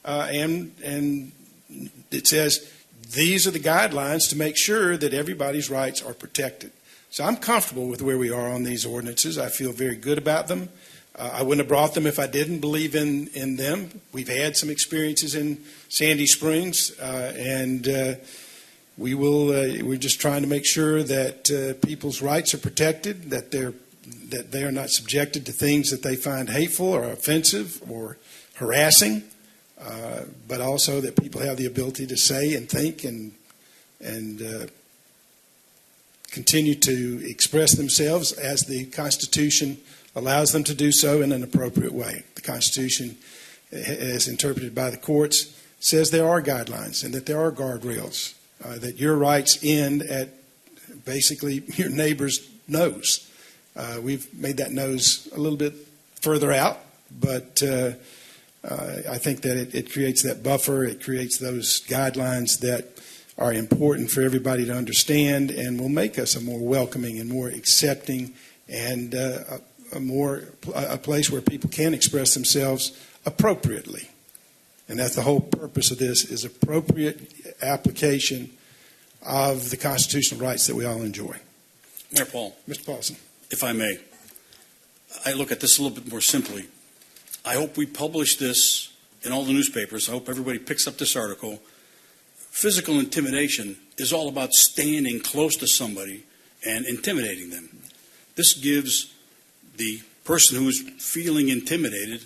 Speaker 1: And it says these are the guidelines to make sure that everybody's rights are protected. So I'm comfortable with where we are on these ordinances. I feel very good about them. I wouldn't have brought them if I didn't believe in them. We've had some experiences in Sandy Springs, and we're just trying to make sure that people's rights are protected, that they are not subjected to things that they find hateful or offensive or harassing. but also that people have the ability to say and think and continue to express themselves as the Constitution allows them to do so in an appropriate way. The Constitution, as interpreted by the courts, says there are guidelines and that there are guardrails, that your rights end at basically your neighbor's nose. We've made that nose a little bit further out, but I think that it creates that buffer, it creates those guidelines that are important for everybody to understand and will make us a more welcoming and more accepting and a place where people can express themselves appropriately. And that's the whole purpose of this, is appropriate application of the constitutional rights that we all enjoy.
Speaker 5: Mayor Paul.
Speaker 1: Mr. Paulson.
Speaker 5: If I may, I look at this a little bit more simply. I hope we publish this in all the newspapers. I hope everybody picks up this article. Physical intimidation is all about standing close to somebody and intimidating them. This gives the person who is feeling intimidated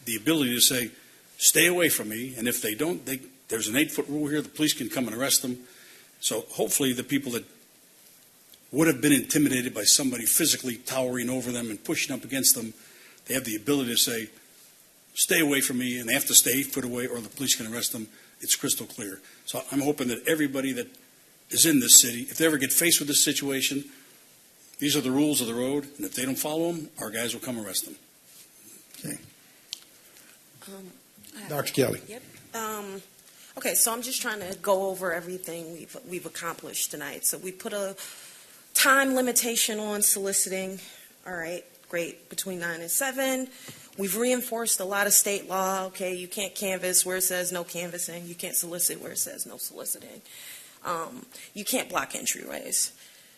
Speaker 5: the ability to say, stay away from me, and if they don't, there's an 8-foot rule here, the police can come and arrest them. So hopefully the people that would have been intimidated by somebody physically towering over them and pushing up against them, they have the ability to say, stay away from me, and they have to stay 8 foot away or the police can arrest them. It's crystal clear. So I'm hoping that everybody that is in this city, if they ever get faced with this situation, these are the rules of the road, and if they don't follow them, our guys will come arrest them.
Speaker 1: Okay. Dr. Kelly.
Speaker 12: Yep. Okay, so I'm just trying to go over everything we've accomplished tonight. So we put a time limitation on soliciting. All right, great, between 9 and 7. We've reinforced a lot of state law. Okay, you can't canvass where it says no canvassing. You can't solicit where it says no soliciting. You can't block entryways.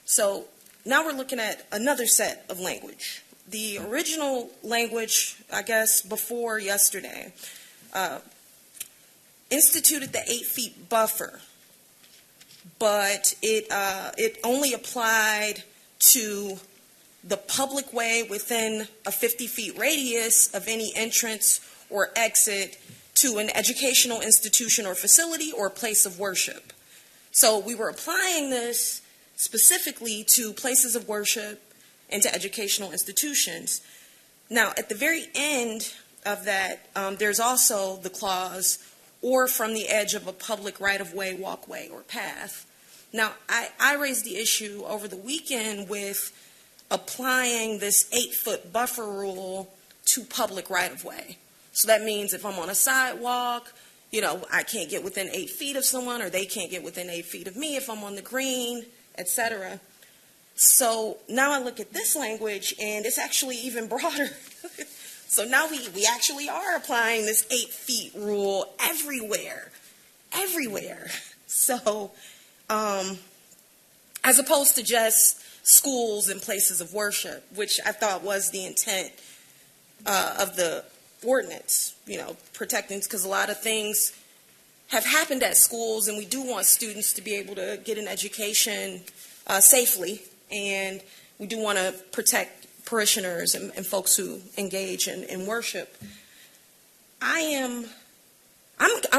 Speaker 12: So now we're looking at another set of language. The original language, I guess, before yesterday, instituted the 8 feet buffer, but it only applied to the public way within a 50 feet radius of any entrance or exit to an educational institution or facility or place of worship. So we were applying this specifically to places of worship and to educational institutions. Now, at the very end of that, there's also the clause, or from the edge of a public right-of-way, walkway, or path. Now, I raised the issue over the weekend with applying this 8-foot buffer rule to public right-of-way. So that means if I'm on a sidewalk, I can't get within 8 feet of someone, or they can't get within 8 feet of me if I'm on the green, etc. So now I look at this language, and it's actually even broader. So now we actually are applying this 8 feet rule everywhere. So as opposed to just schools and places of worship, which I thought was the intent of the ordinance, protecting, because a lot of things have happened at schools, and we do want students to be able to get an education safely, and we do want to protect parishioners and folks who engage in worship. I'm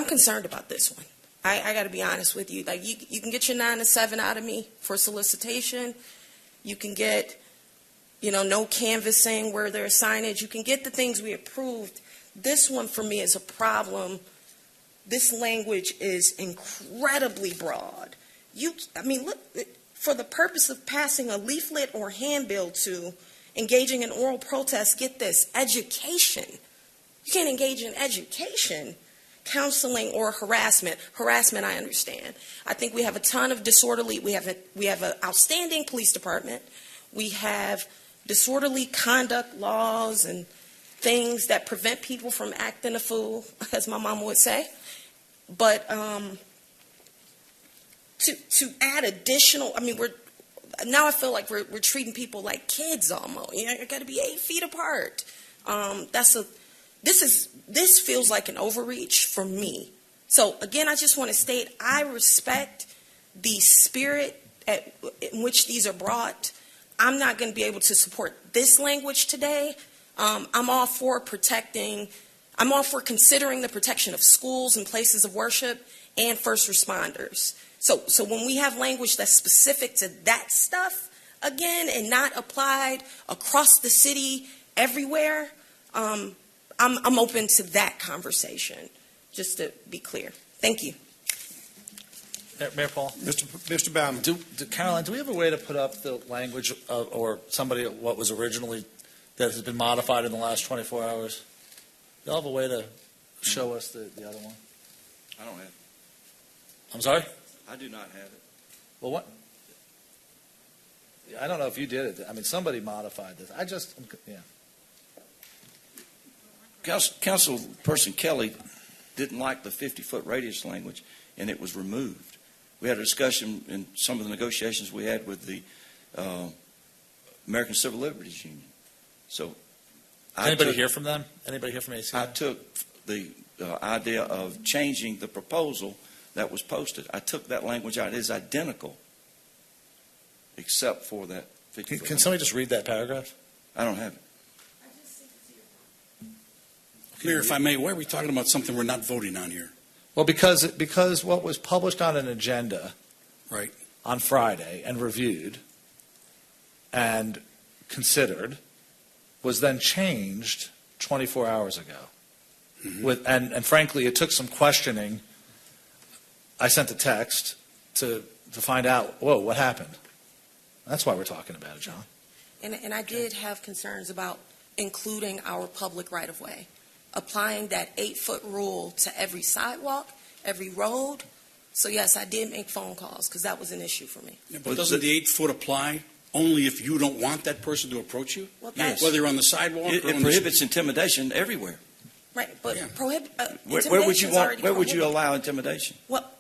Speaker 12: concerned about this one. I got to be honest with you. Like, you can get your 9 to 7 out of me for solicitation. You can get, no canvassing where there's signage. You can get the things we approved. This one for me is a problem. This language is incredibly broad. Look, for the purpose of passing a leaflet or handbill to engaging in oral protest, get this, education. You can't engage in education, counseling, or harassment. Harassment, I understand. I think we have a ton of disorderly, we have an outstanding police department. We have disorderly conduct laws and things that prevent people from acting a fool, as my mama would say. But to add additional, now I feel like we're treating people like kids almost. You got to be 8 feet apart. This feels like an overreach for me. So again, I just want to state I respect the spirit in which these are brought. I'm not going to be able to support this language today. I'm all for protecting I'm all for considering the protection of schools and places of worship and first responders. So when we have language that's specific to that stuff, again, and not applied across the city everywhere, I'm open to that conversation, just to be clear. Thank you.
Speaker 11: Mayor Paul?
Speaker 1: Mr. Baumann.
Speaker 11: Caroline, do we have a way to put up the language or somebody what was originally that has been modified in the last 24 hours? Do you have a way to show us the other one?
Speaker 9: I don't have it.
Speaker 11: I'm sorry?
Speaker 9: I do not have it.
Speaker 11: Well, what? I don't know if you did it. I mean, somebody modified this. Yeah.
Speaker 9: Councilperson Kelly didn't like the 50-foot radius language, and it was removed. We had a discussion in some of the negotiations we had with the American Civil Liberties Union. So,
Speaker 11: Anybody hear from them? Anybody hear from ACI?
Speaker 9: I took the idea of changing the proposal that was posted. I took that language out. It is identical, except for that 50-foot.
Speaker 11: Can somebody just read that paragraph?
Speaker 9: I don't have it.
Speaker 5: Mayor, if I may, why are we talking about something we're not voting on here?
Speaker 11: Well, because what was published on an agenda
Speaker 5: Right.
Speaker 11: on Friday and reviewed and considered was then changed 24 hours ago.
Speaker 5: Mhm.
Speaker 11: And frankly, it took some questioning. I sent a text to find out, whoa, what happened? That's why we're talking about it, John.
Speaker 12: And I did have concerns about including our public right-of-way, applying that 8-foot rule to every sidewalk, every road. So yes, I did make phone calls because that was an issue for me.
Speaker 5: Yeah, but doesn't the 8-foot apply only if you don't want that person to approach you?
Speaker 12: Well,
Speaker 9: Yes.
Speaker 5: Whether you're on the sidewalk
Speaker 9: It
Speaker 5: or on
Speaker 9: prohibits intimidation everywhere.
Speaker 12: Right, but
Speaker 5: Yeah.
Speaker 9: Where would you
Speaker 12: already
Speaker 9: Where would you
Speaker 12: prohibited.
Speaker 9: allow intimidation?
Speaker 12: Well,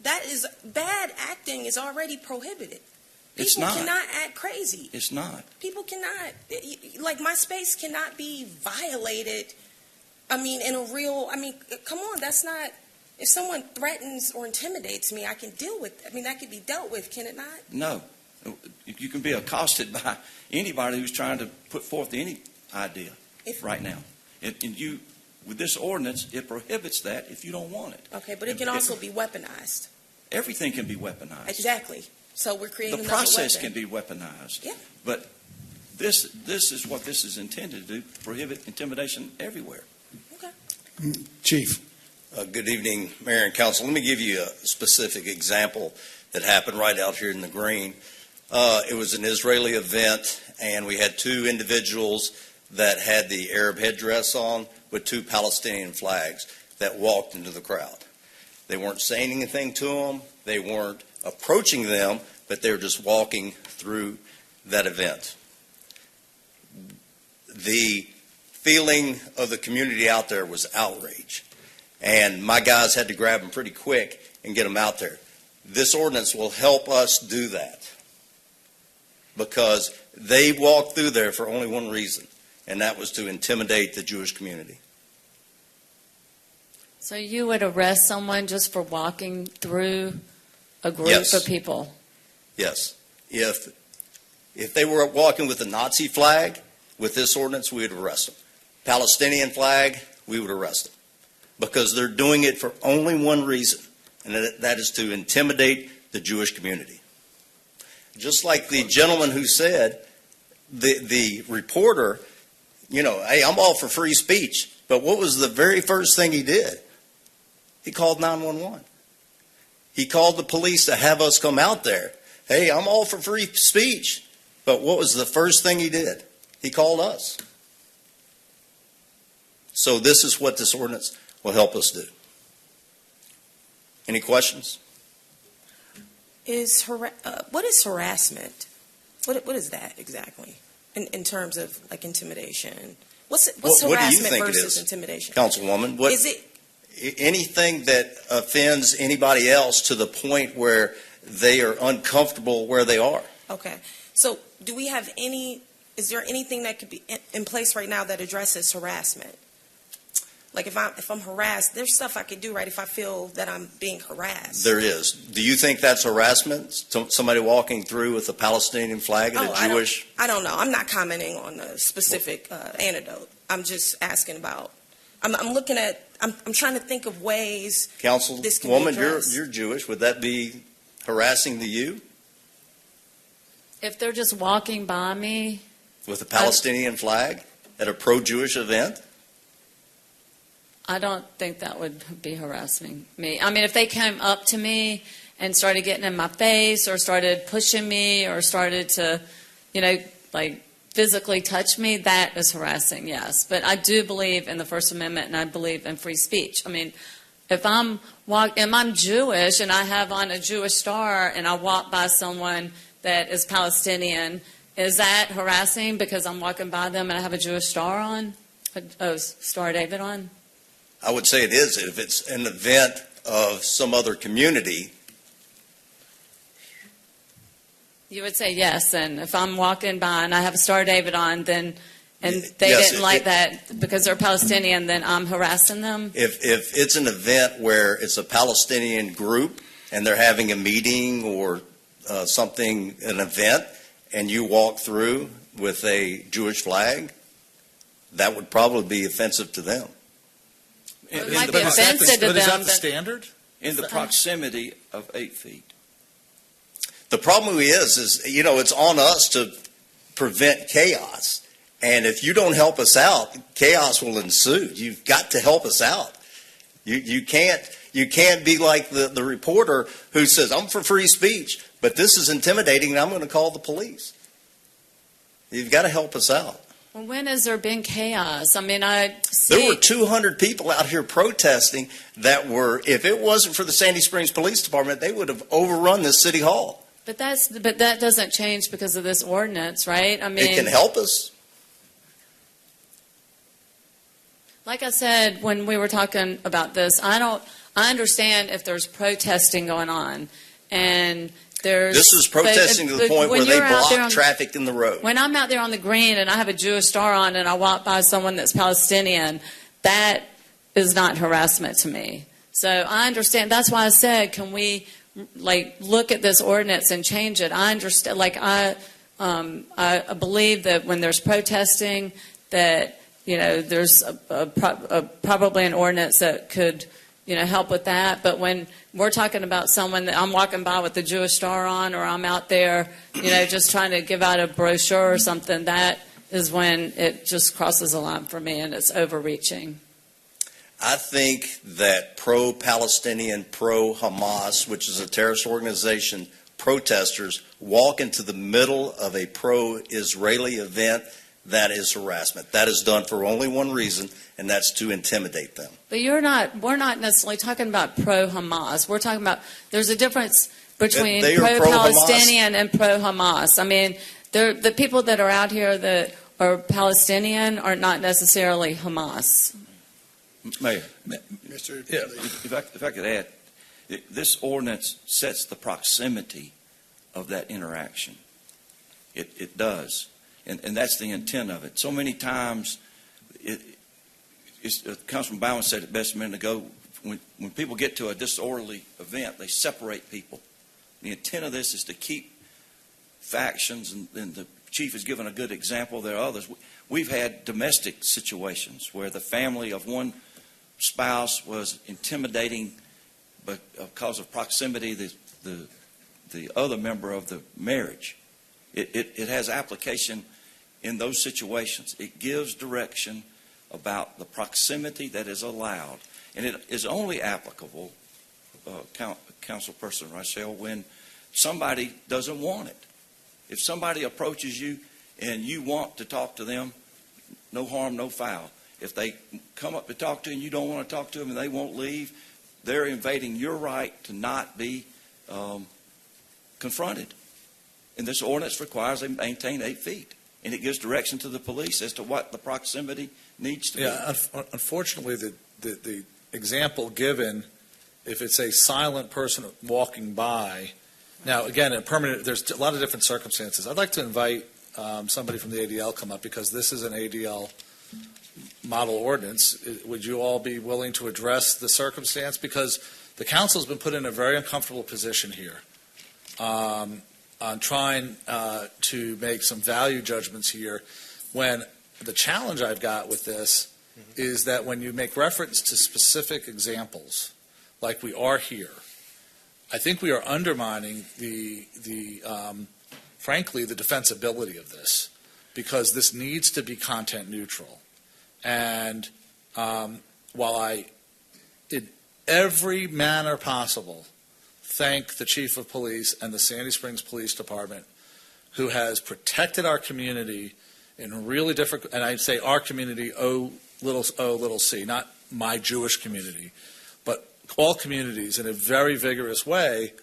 Speaker 12: that is, bad acting is already prohibited.
Speaker 9: It's
Speaker 12: People
Speaker 9: not.
Speaker 12: cannot act crazy.
Speaker 9: It's not.
Speaker 12: People cannot, like, my space cannot be violated. I mean, come on, that's not, if someone threatens or intimidates me, I can deal with, that could be dealt with, can it not?
Speaker 9: No. You can be accosted by anybody who's trying to put forth any idea right now. And you, with this ordinance, it prohibits that if you don't want it.
Speaker 12: Okay, but it can also be weaponized.
Speaker 9: Everything can be weaponized.
Speaker 12: Exactly. So we're creating
Speaker 9: The
Speaker 12: another
Speaker 9: process
Speaker 12: weapon.
Speaker 9: can be weaponized.
Speaker 12: Yeah.
Speaker 9: But this is what this is intended to do, prohibit intimidation everywhere.
Speaker 1: Chief.
Speaker 14: Good evening, Mayor and Council. Let me give you a specific example that happened right out here in the green. It was an Israeli event, and we had two individuals that had the Arab headdress on with two Palestinian flags that walked into the crowd. They weren't saying anything to them. They weren't approaching them, but they were just walking through that event. The feeling of the community out there was outrage, and my guys had to grab them pretty quick and get them out there. This ordinance will help us do that because they walked through there for only one reason, and that was to intimidate the Jewish community.
Speaker 7: So you would arrest someone just for walking through a group
Speaker 14: Yes.
Speaker 7: of people?
Speaker 14: Yes. If they were walking with a Nazi flag, with this ordinance, we would arrest them. Palestinian flag, we would arrest them. Because they're doing it for only one reason, and that is to intimidate the Jewish community. Just like the gentleman who said, the reporter, hey, I'm all for free speech, but what was the very first thing he did? He called 911. He called the police to have us come out there. Hey, I'm all for free speech, but what was the first thing he did? He called us. So this is what this ordinance will help us do. Any questions?
Speaker 12: What is harassment? What is that exactly in terms of like intimidation? What's
Speaker 14: What do you
Speaker 12: harassment
Speaker 14: think it
Speaker 12: versus
Speaker 14: is,
Speaker 12: intimidation?
Speaker 14: Councilwoman?
Speaker 12: Is it
Speaker 14: Anything that offends anybody else to the point where they are uncomfortable where they are.
Speaker 12: okay? So do we have is there anything that could be in place right now that addresses harassment? Like if I'm harassed, there's stuff I could do, right? If I feel that I'm being harassed.
Speaker 14: There is. Do you think that's harassment? Somebody walking through with a Palestinian flag and
Speaker 12: I don't know. I'm not commenting on a specific anecdote. I'm just asking about I'm looking at, I'm trying to think of ways this can be
Speaker 14: Councilwoman,
Speaker 12: addressed.
Speaker 14: you're Jewish. Would that be harassing to you
Speaker 7: If they're just walking by me,
Speaker 14: with a Palestinian flag at a pro-Jewish event?
Speaker 7: I don't think that would be harassing me. I mean, if they came up to me and started getting in my face or started pushing me or started to, like physically touch me, that is harassing, yes. But I do believe in the First Amendment and I believe in free speech. I mean, if I'm Jewish and I have on a Jewish star and I walk by someone that is Palestinian, is that harassing because I'm walking by them and I have a Jewish star on, a Star of David on?
Speaker 14: I would say it is if it's an event of some other community.
Speaker 7: You would say yes, and if I'm walking by and I have a Star of David on, then and they
Speaker 14: Yes,
Speaker 7: didn't like that because they're Palestinian, then I'm harassing them?
Speaker 14: If it's an event where it's a Palestinian group and they're having a meeting or an event, and you walk through with a Jewish flag, that would probably be offensive to them.
Speaker 7: It might be offensive to
Speaker 11: But is that
Speaker 7: them,
Speaker 11: the
Speaker 7: but
Speaker 11: standard?
Speaker 9: In the proximity of 8 feet.
Speaker 14: The problem is, it's on us to prevent chaos. And if you don't help us out, chaos will ensue. You've got to help us out. You can't be like the reporter who says, I'm for free speech, but this is intimidating and I'm going to call the police. You've got to help us out.
Speaker 7: well, when has there been chaos? I mean, I
Speaker 14: There
Speaker 7: see.
Speaker 14: were 200 people out here protesting that if it wasn't for the Sandy Springs Police Department, they would have overrun this city hall.
Speaker 7: But that doesn't change because of this ordinance, right? I mean,
Speaker 14: It can help us.
Speaker 7: like I said when we were talking about this, I understand if there's protesting going on, and there's.
Speaker 14: This is protesting to the point where they block traffic in the road.
Speaker 7: When I'm out there on the green and I have a Jewish star on and I walk by someone that's Palestinian, that is not harassment to me. So I understand. That's why I said, can we look at this ordinance and change it? I understand. I believe that when there's protesting, that there's probably an ordinance that could help with that. But when we're talking about someone that I'm walking by with the Jewish star on, or I'm out there, just trying to give out a brochure or something, that is when it just crosses a line for me and it's overreaching.
Speaker 14: I think that pro-Palestinian, pro-Hamas, which is a terrorist organization, protesters walk into the middle of a pro-Israeli event. That is harassment. That is done for only one reason, and that's to intimidate them.
Speaker 7: But we're not necessarily talking about pro-Hamas. We're talking about there's a difference between
Speaker 14: They are
Speaker 7: pro-Palestinian and pro-Hamas. I mean, the people that are out here that are Palestinian are not necessarily Hamas.
Speaker 9: Mayor,
Speaker 1: Mr.
Speaker 9: if I could add, this ordinance sets the proximity of that interaction. It does. And that's the intent of it. So many times, Councilman Bowen said it best a minute ago, when people get to a disorderly event, they separate people. The intent of this is to keep factions, and the chief has given a good example. There are others. We've had domestic situations where the family of one spouse was intimidating, but because of proximity, the other member of the marriage. It has application in those situations. It gives direction about the proximity that is allowed. And it is only applicable, Councilperson Rochelle, when somebody doesn't want it. If somebody approaches you and you want to talk to them, no harm, no foul. If they come up to talk to you and you don't want to talk to them and they won't leave, they're invading your right to not be confronted. And this ordinance requires they maintain 8 feet. And it gives direction to the police as to what the proximity needs to be.
Speaker 11: Yeah, unfortunately, the example given, if it's a silent person walking by, now again, there's a lot of different circumstances. I'd like to invite somebody from the ADL come up, because this is an ADL model ordinance. Would you all be willing to address the circumstance? Because the council's been put in a very uncomfortable position here on trying to make some value judgments here, when the challenge I've got with this is that when you make reference to specific examples, like we are here, I think we are undermining frankly, the defensibility of this, because this needs to be content neutral. And while I, in every manner possible, thank the Chief of Police and the Sandy Springs Police Department, who has protected our community in really difficult, and I'd say our community, little c, not my Jewish community, but all communities in a very vigorous way,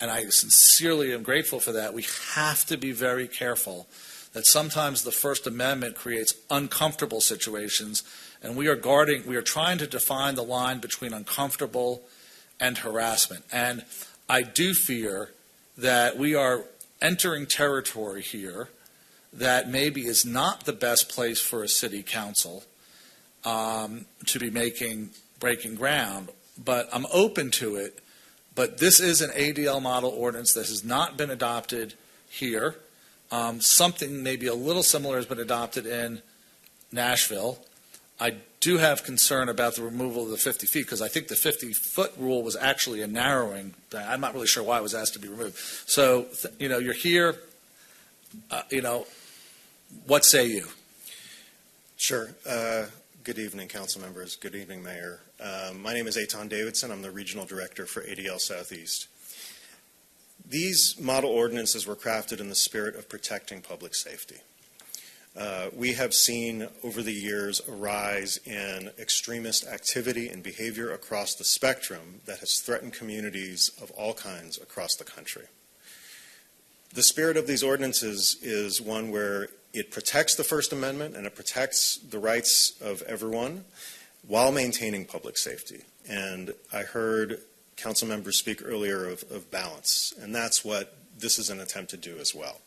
Speaker 11: and I sincerely am grateful for that. We have to be very careful that sometimes the First Amendment creates uncomfortable situations, and we are trying to define the line between uncomfortable and harassment. And I do fear that we are entering territory here that maybe is not the best place for a city council to be breaking ground, but I'm open to it. But this is an ADL model ordinance that has not been adopted here. Something maybe a little similar has been adopted in Nashville. I do have concern about the removal of the 50 feet, because I think the 50-foot rule was actually a narrowing. I'm not really sure why it was asked to be removed. So, you're here, what say you?
Speaker 15: Sure. Good evening, council members. Good evening, Mayor. My name is Eitan Davidson. I'm the Regional Director for ADL Southeast. These model ordinances were crafted in the spirit of protecting public safety. We have seen over the years a rise in extremist activity and behavior across the spectrum that has threatened communities of all kinds across the country. The spirit of these ordinances is one where it protects the First Amendment and it protects the rights of everyone while maintaining public safety. And I heard council members speak earlier of balance, and that's what this is an attempt to do as well.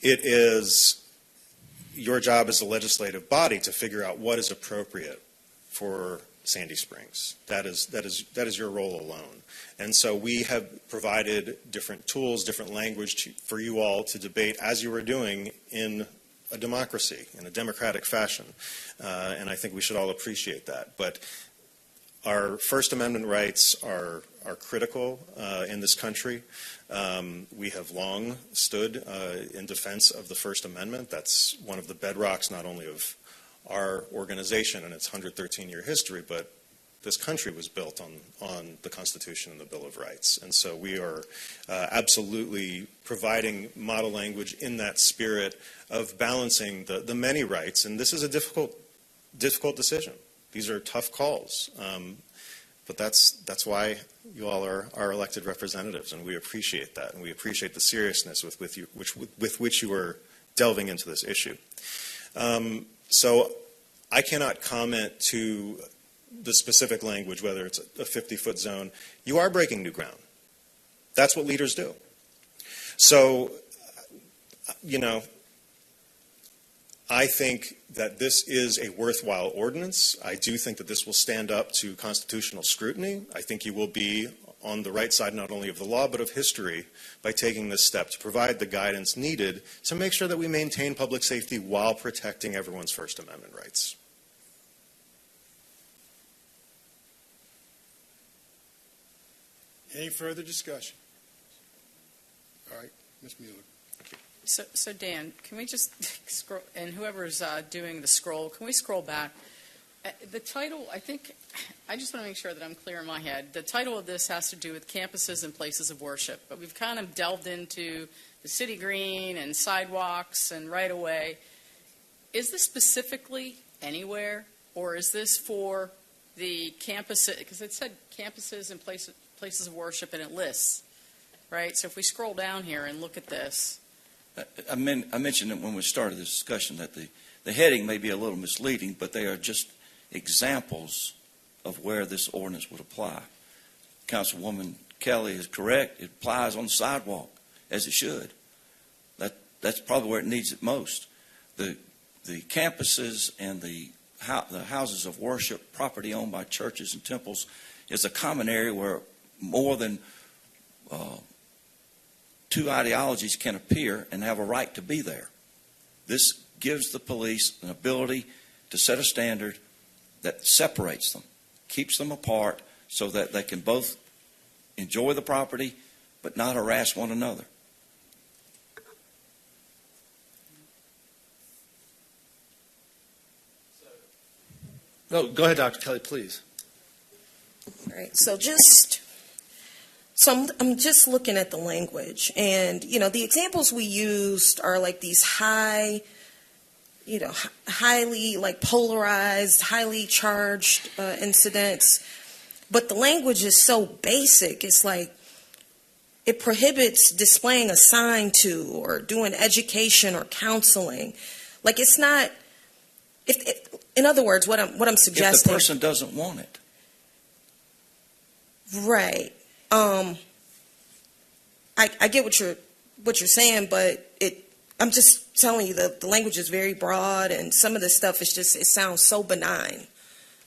Speaker 15: It is your job as a legislative body to figure out what is appropriate for Sandy Springs. That is your role alone. And so we have provided different tools, different language for you all to debate as you are doing in a democracy, in a democratic fashion. And I think we should all appreciate that. But our First Amendment rights are critical in this country. We have long stood in defense of the First Amendment. That's one of the bedrocks not only of our organization and its 113-year history, but this country was built on the Constitution and the Bill of Rights. And so we are absolutely providing model language in that spirit of balancing the many rights. And this is a difficult decision. These are tough calls. But that's why you all are our elected representatives, and we appreciate that, and we appreciate the seriousness with which you are delving into this issue. So I cannot comment to the specific language, whether it's a 50-foot zone. You are breaking new ground. That's what leaders do. So, I think that this is a worthwhile ordinance. I do think that this will stand up to constitutional scrutiny. I think you will be on the right side not only of the law but of history by taking this step to provide the guidance needed to make sure that we maintain public safety while protecting everyone's First Amendment rights.
Speaker 1: Any further discussion? All right, Ms. Mueller.
Speaker 6: So Dan, can we just scroll, and whoever's doing the scroll, can we scroll back? The title, I just want to make sure that I'm clear in my head. The title of this has to do with campuses and places of worship, but we've kind of delved into the city green and sidewalks and right-of-way. Is this specifically anywhere, or is this for the campuses? Because it said campuses and places of worship, and it lists, right? So if we scroll down here and look at this.
Speaker 9: I mentioned it when we started this discussion that the heading may be a little misleading, but they are just examples of where this ordinance would apply. Councilwoman Kelly is correct. It applies on the sidewalk, as it should. That's probably where it needs it most. The campuses and the houses of worship, property owned by churches and temples, is a common area where more than two ideologies can appear and have a right to be there. This gives the police an ability to set a standard that separates them, keeps them apart so that they can both enjoy the property but not harass one another.
Speaker 11: No, go ahead, Dr. Kelly, please.
Speaker 12: All right, so I'm just looking at the language, and the examples we used are like these highly like polarized, highly charged incidents, but the language is so basic. It's like it prohibits displaying a sign to or doing education or counseling. Like it's not. In other words, what I'm suggesting.
Speaker 9: If the person doesn't want it.
Speaker 12: Right. I get what you're saying, but I'm just telling you the language is very broad, and some of this stuff is just, it sounds so benign.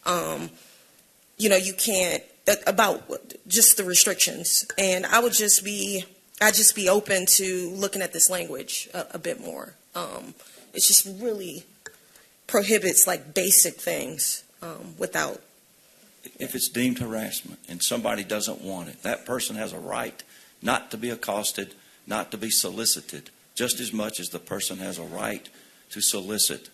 Speaker 12: You can't, about just the restrictions. And I'd just be open to looking at this language a bit more. It just really prohibits like basic things without.
Speaker 9: If it's deemed harassment and somebody doesn't want it, that person has a right not to be accosted, not to be solicited, just as much as the person has a right to solicit.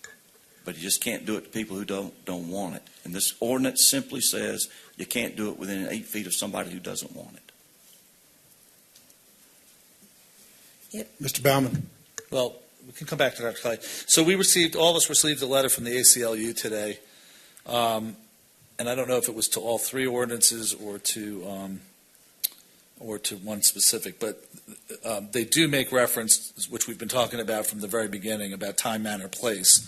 Speaker 9: But you just can't do it to people who don't want it. And this ordinance simply says you can't do it within 8 feet of somebody who doesn't want it.
Speaker 12: Yep.
Speaker 1: Mr. Baumann.
Speaker 11: Well, we can come back to Dr. Kelly. So all of us received a letter from the ACLU today. And I don't know if it was to all three ordinances or to one specific, but they do make reference, which we've been talking about from the very beginning, about time, manner, place.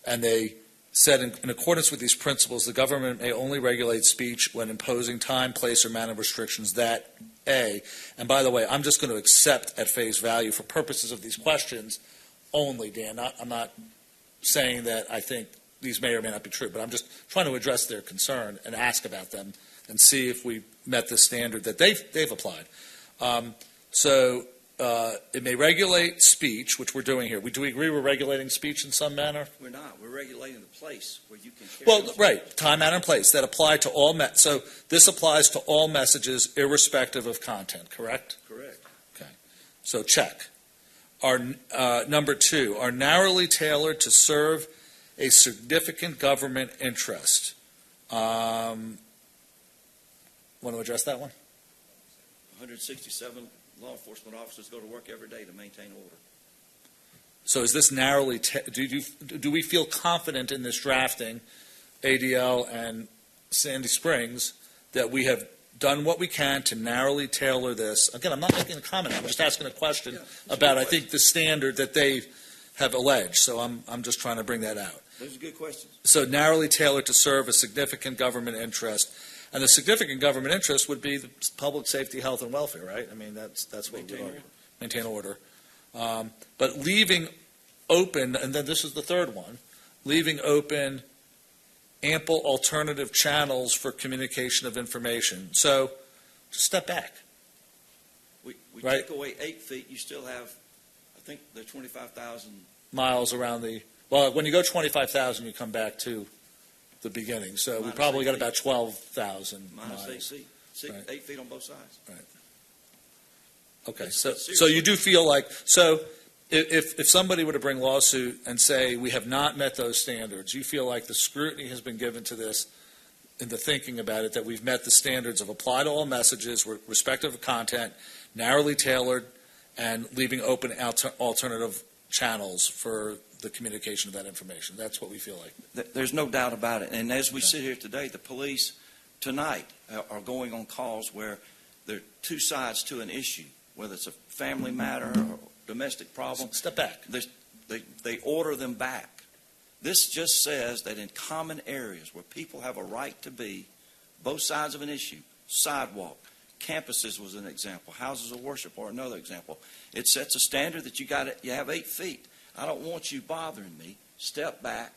Speaker 11: And they said, in accordance with these principles, the government may only regulate speech when imposing time, place, or manner restrictions that, A, and by the way, I'm just going to accept at face value for purposes of these questions only, Dan. I'm not saying that I think these may or may not be true, but I'm just trying to address their concern and ask about them and see if we met the standard that they've applied. It may regulate speech, which we're doing here. Do we agree we're regulating speech in some manner?
Speaker 9: We're not. We're regulating the place where you can carry
Speaker 11: Well, right. Time, manner, and place that apply to all. So this applies to all messages irrespective of content, correct?
Speaker 9: Correct.
Speaker 11: Okay. So check. Number 2, are narrowly tailored to serve a significant government interest. Want to address that one?
Speaker 9: 167 law enforcement officers go to work every day to maintain order.
Speaker 11: So is this narrowly, do we feel confident in this drafting, ADL and Sandy Springs, that we have done what we can to narrowly tailor this? Again, I'm not making a comment. I'm just asking a question about, I think, the standard that they have alleged. So I'm just trying to bring that out.
Speaker 9: Those are good questions.
Speaker 11: So narrowly tailored to serve a significant government interest. And the significant government interest would be the public safety, health, and welfare, right? I mean, that's what we are. Maintain order. But leaving open, and then this is the third one, leaving open ample alternative channels for communication of information. So just step back.
Speaker 9: We
Speaker 11: Right.
Speaker 9: take away 8 feet, you still have, I think, the 25,000.
Speaker 11: Miles around well, when you go 25,000, you come back to the beginning. So we
Speaker 9: Minus
Speaker 11: probably
Speaker 9: 8
Speaker 11: got
Speaker 9: feet.
Speaker 11: about 12,000
Speaker 9: Minus
Speaker 11: miles.
Speaker 9: 8 feet.
Speaker 11: Right.
Speaker 9: 8 feet on both sides.
Speaker 11: Okay,
Speaker 9: It's
Speaker 11: so
Speaker 9: seriously-
Speaker 11: you do feel like, if somebody were to bring lawsuit and say, we have not met those standards, you feel like the scrutiny has been given to this in the thinking about it, that we've met the standards of apply to all messages, respective of content, narrowly tailored, and leaving open alternative channels for the communication of that information. That's what we feel like.
Speaker 9: There's no doubt about it. And as we sit here today, the police tonight are going on calls where there are two sides to an issue, whether it's a family matter or domestic problem.
Speaker 11: Step back.
Speaker 9: They order them back. This just says that in common areas where people have a right to be, both sides of an issue, sidewalk, campuses was an example, houses of worship or another example. It sets a standard that you have 8 feet. I don't want you bothering me. Step back.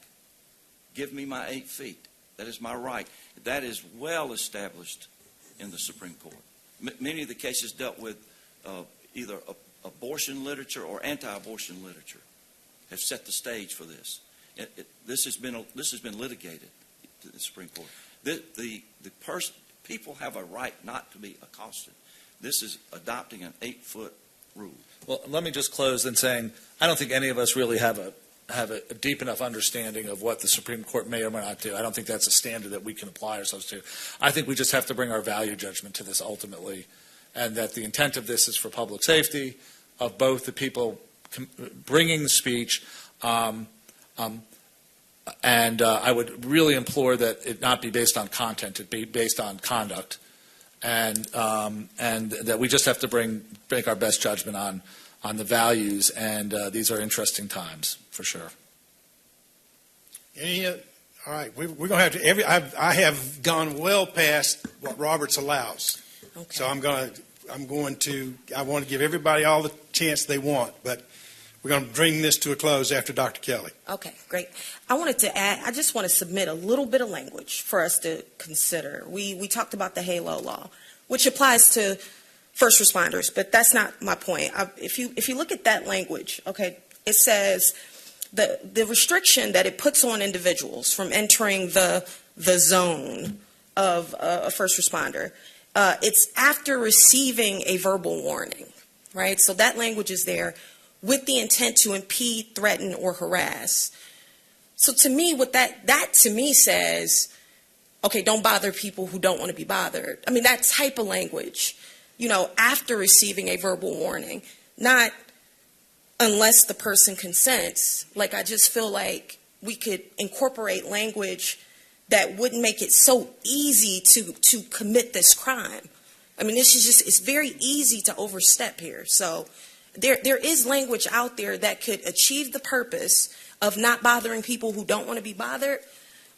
Speaker 9: Give me my 8 feet. That is my right. That is well established in the Supreme Court. Many of the cases dealt with either abortion literature or anti-abortion literature have set the stage for this. This has been litigated. to the Supreme Court. People have a right not to be accosted. This is adopting an 8-foot rule.
Speaker 11: Well, let me just close in saying, I don't think any of us really have a deep enough understanding of what the Supreme Court may or may not do. I don't think that's a standard that we can apply ourselves to. I think we just have to bring our value judgment to this ultimately, and that the intent of this is for public safety of both the people bringing the speech, and I would really implore that it not be based on content, it be based on conduct, and that we just have to make our best judgment on the values, and these are interesting times, for sure.
Speaker 1: All right, we're going to have to, I have gone well past what Roberts allows.
Speaker 12: Okay.
Speaker 1: So I want to give everybody all the chance they want, but we're going to bring this to a close after Dr. Kelly.
Speaker 12: Okay, great. I just want to submit a little bit of language for us to consider. We talked about the HALO law, which applies to first responders, but that's not my point. If you look at that language, okay, it says the restriction that it puts on individuals from entering the zone of a first responder, it's after receiving a verbal warning, right? So that language is there with the intent to impede, threaten, or harass. So to me, what that to me says, okay, don't bother people who don't want to be bothered. I mean, that type of language, after receiving a verbal warning, not unless the person consents. Like, I just feel like we could incorporate language that wouldn't make it so easy to commit this crime. I mean, it's very easy to overstep here. So there is language out there that could achieve the purpose of not bothering people who don't want to be bothered,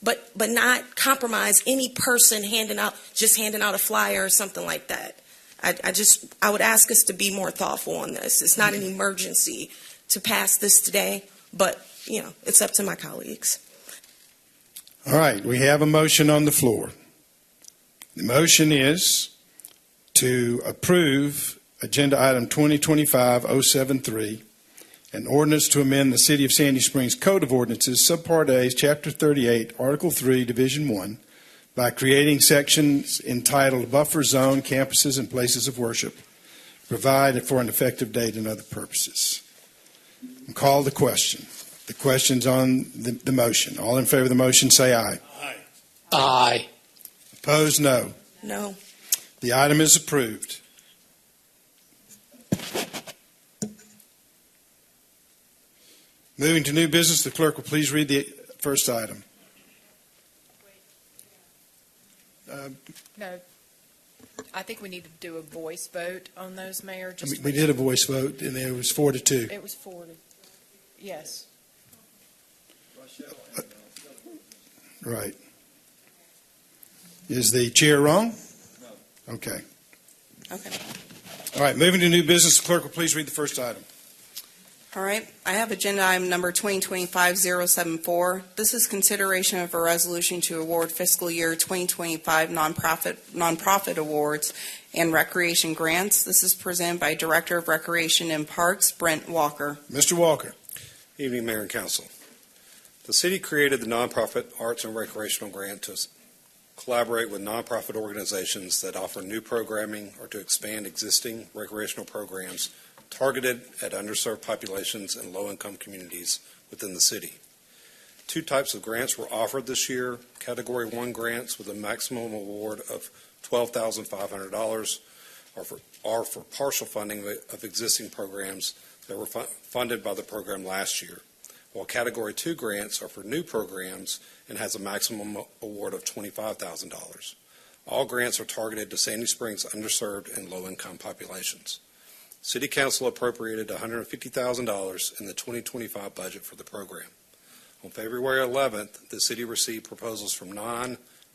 Speaker 12: but not compromise any person handing out a flyer or something like that. I would ask us to be more thoughtful on this. It's not an emergency to pass this today, but it's up to my colleagues.
Speaker 1: All right, we have a motion on the floor. The motion is to approve Agenda Item 2025-073, an ordinance to amend the City of Sandy Springs Code of Ordinances, Subpart A, Chapter 38, Article 3, Division 1, by creating sections entitled Buffer Zone, Campuses, and Places of Worship, provide for an effective date and other purposes. Call the question. The question's on the motion. All in favor of the motion, say aye.
Speaker 13: Aye. Aye.
Speaker 1: Opposed, no.
Speaker 12: No.
Speaker 1: The item is approved. Moving to new business, the clerk will please read the first item.
Speaker 16: No, I think we need to do a voice vote on those, Mayor.
Speaker 1: We did a voice vote, and it was 4-2.
Speaker 16: It was 4 to, yes.
Speaker 1: Right. Is the chair wrong? No. Okay.
Speaker 2: Okay.
Speaker 1: All right, moving to new business, the clerk will please read the first item.
Speaker 2: All right, I have agenda item number 2025-074. This is consideration of a resolution to award fiscal year 2025 nonprofit awards and recreation grants. This is presented by Director of Recreation and Parks, Brent Walker.
Speaker 1: Mr. Walker.
Speaker 17: Evening, Mayor and Council. The city created the Nonprofit Arts and Recreational Grant to collaborate with nonprofit organizations that offer new programming or to expand existing recreational programs targeted at underserved populations and low-income communities within the city. 2 types of grants were offered this year. Category 1 grants with a maximum award of $12,500 are for partial funding of existing programs that were funded by the program last year, while Category 2 grants are for new programs and has a maximum award of $25,000. All grants are targeted to Sandy Springs underserved and low-income populations. City Council appropriated $150,000 in the 2025 budget for the program. On February 11th, the city received proposals from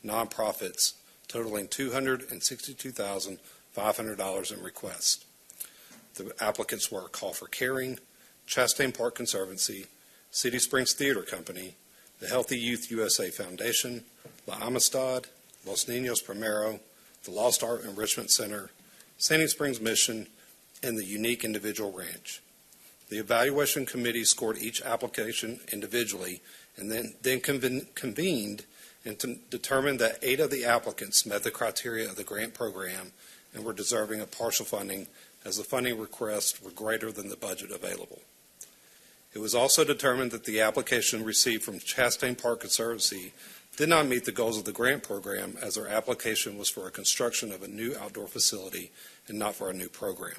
Speaker 17: nonprofits totaling $262,500 in requests. The applicants were Call for Caring, Chastain Park Conservancy, City Springs Theater Company, the Healthy Youth USA Foundation, La Amistad, Los Niños Primero, the Lost Art Enrichment Center, Sandy Springs Mission, and the Unique Individual Ranch. The evaluation committee scored each application individually and then convened and to determine that 8 of the applicants met the criteria of the grant program and were deserving of partial funding as the funding requests were greater than the budget available. It was also determined that the application received from Chastain Park Conservancy did not meet the goals of the grant program, as their application was for a construction of a new outdoor facility and not for a new program.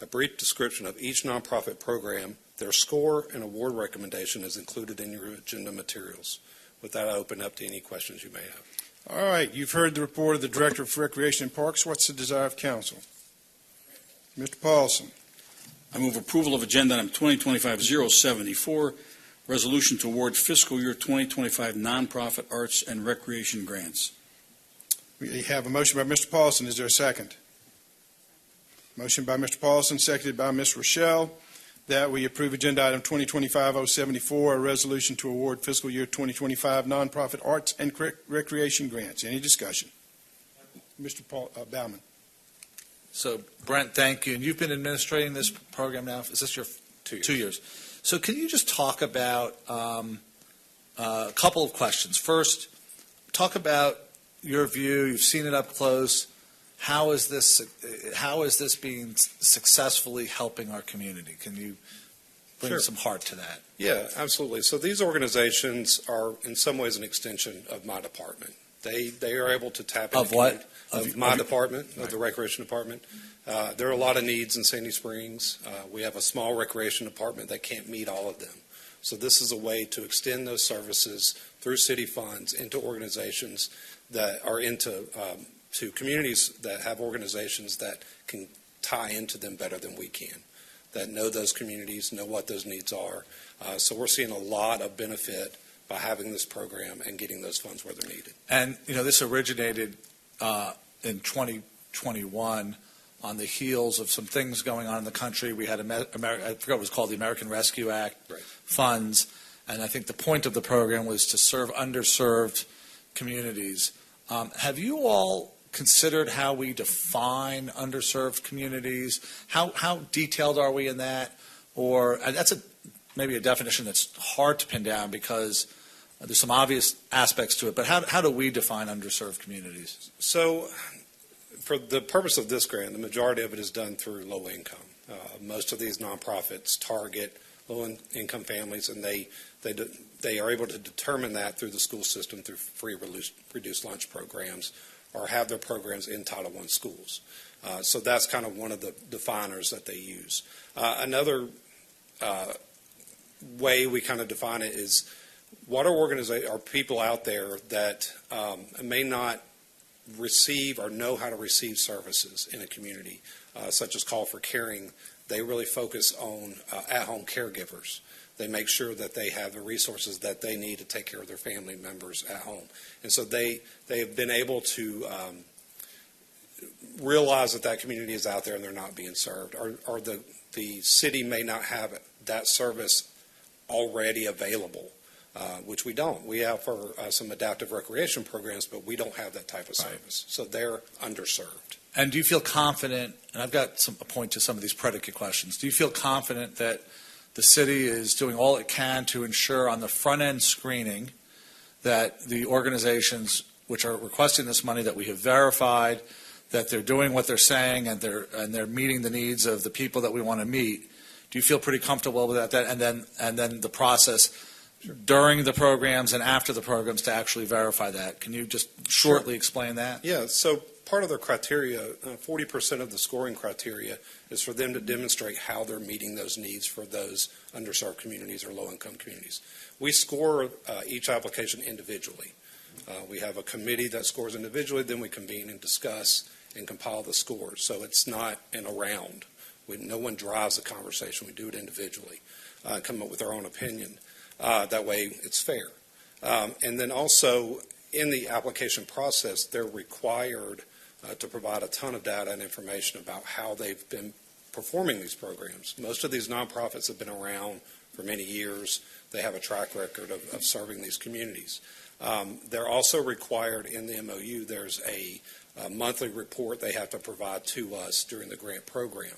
Speaker 17: A brief description of each nonprofit program, their score, and award recommendation is included in your agenda materials. With that, I open up to any questions you may have.
Speaker 1: All right, you've heard the report of the Director of Recreation and Parks. What's the desire of council? Mr. Paulson.
Speaker 5: I move approval of agenda item 2025-074, resolution to award fiscal year 2025 nonprofit arts and recreation grants.
Speaker 1: We have a motion by Mr. Paulson. Is there a second? Motion by Mr. Paulson, seconded by Ms. Rochelle, that we approve agenda item 2025-074, a resolution to award fiscal year 2025 nonprofit arts and recreation grants. Any discussion? Mr. Baumann.
Speaker 11: So, Brent, thank you. And you've been administrating this program now, is this your
Speaker 17: 2 years?
Speaker 11: 2 years? So can you just talk about a couple of questions? First, talk about your view. You've seen it up close. How is this being successfully helping our community? Can you bring some heart to that?
Speaker 17: Yeah, absolutely. So these organizations are in some ways an extension of my department. They are able to tap into
Speaker 11: Of what?
Speaker 17: Of my department, of the recreation department. There are a lot of needs in Sandy Springs. We have a small recreation department that can't meet all of them. So this is a way to extend those services through city funds into organizations that are into to communities that have organizations that can tie into them better than we can, that know those communities, know what those needs are. So we're seeing a lot of benefit by having this program and getting those funds where they're needed.
Speaker 11: And, this originated in 2021 on the heels of some things going on in the country. We had, I forgot what it was called, the American Rescue Act funds. And I think the point of the program was to serve underserved communities. Have you all considered how we define underserved communities? How detailed are we in that? Or that's maybe a definition that's hard to pin down because there's some obvious aspects to it. But how do we define underserved communities?
Speaker 17: So for the purpose of this grant, the majority of it is done through low income. Most of these nonprofits target low-income families, and they are able to determine that through the school system through free reduced lunch programs or have their programs in Title I schools. So that's kind of one of the definers that they use. Another way we kind of define it is what are people out there that may not receive or know how to receive services in a community, such as Call for Caring. They really focus on at-home caregivers. They make sure that they have the resources that they need to take care of their family members at home. And so they have been able to realize that community is out there and they're not being served. Or the city may not have that service already available, which we don't. We have for some adaptive recreation programs, but we don't have that type of service. So they're underserved.
Speaker 11: And do you feel confident, and I've got a point to some of these predicate questions, do you feel confident that the city is doing all it can to ensure on the front-end screening that the organizations which are requesting this money, that we have verified that they're doing what they're saying and they're meeting the needs of the people that we want to meet? Do you feel pretty comfortable with that? And then the process during the programs and after the programs to actually verify that. Can you just shortly explain that?
Speaker 17: Yeah, so part of their criteria, 40% of the scoring criteria is for them to demonstrate how they're meeting those needs for those underserved communities or low-income communities. We score each application individually. We have a committee that scores individually, then we convene and discuss and compile the scores. So it's not in a round. No one drives the conversation. We do it individually, come up with our own opinion. That way it's fair. And then also in the application process, they're required to provide a ton of data and information about how they've been performing these programs. Most of these nonprofits have been around for many years. They have a track record of serving these communities. They're also required in the MOU, there's a monthly report they have to provide to us during the grant program.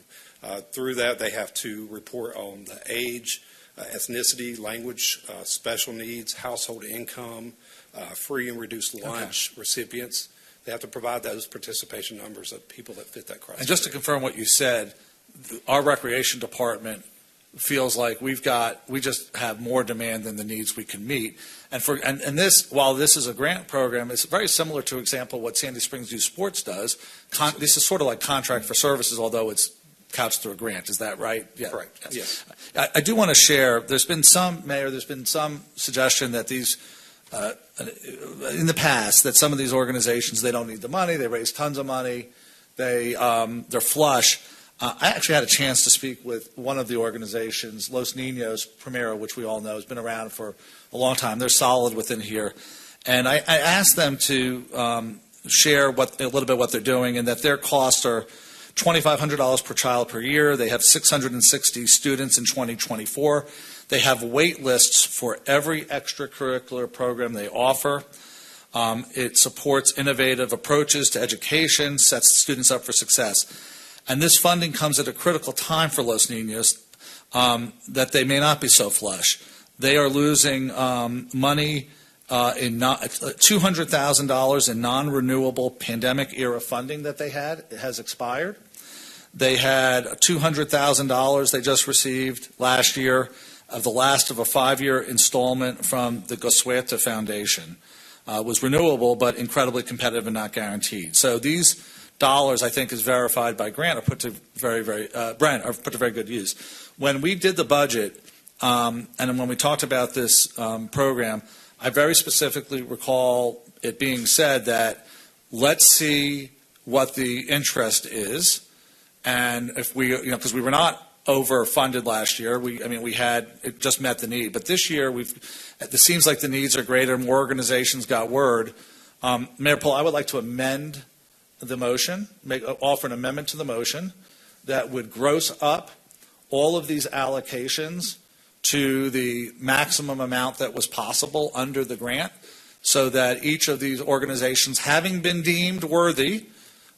Speaker 17: Through that, they have to report on the age, ethnicity, language, special needs, household income, free and reduced lunch recipients. They have to provide those participation numbers of people that fit that criteria.
Speaker 11: And just to confirm what you said, our recreation department feels like we just have more demand than the needs we can meet. And this, while this is a grant program, it's very similar to example what Sandy Springs Youth Sports does. This is sort of like contract for services, although it's couched through a grant. Is that right? Yeah.
Speaker 17: Correct. Yes.
Speaker 11: I do want to share, there's been some suggestion that these, in the past, that some of these organizations, they don't need the money, they raise tons of money, they're flush. I actually had a chance to speak with one of the organizations, Los Niños Primero, which we all know has been around for a long time. They're solid within here. And I asked them to share a little bit what they're doing, and that their costs are $2,500 per child per year. They have 660 students in 2024. They have wait lists for every extracurricular program they offer. It supports innovative approaches to education, sets students up for success. And this funding comes at a critical time for Los Niños that they may not be so flush. They are losing money in $200,000 in non-renewable pandemic-era funding that they had. It has expired. They had $200,000 they just received last year of the last of a 5-year installment from the Gosueta Foundation. Was renewable, but incredibly competitive and not guaranteed. So these dollars, I think, is verified by Grant, are put to very good use. When we did the budget, and when we talked about this program, I very specifically recall it being said that let's see what the interest is, and if we, because we were not overfunded last year, it just met the need. But this year, it seems like the needs are greater. More organizations got word. Mayor Paul, I would like to amend the motion, offer an amendment to the motion that would gross up all of these allocations to the maximum amount that was possible under the grant, so that each of these organizations, having been deemed worthy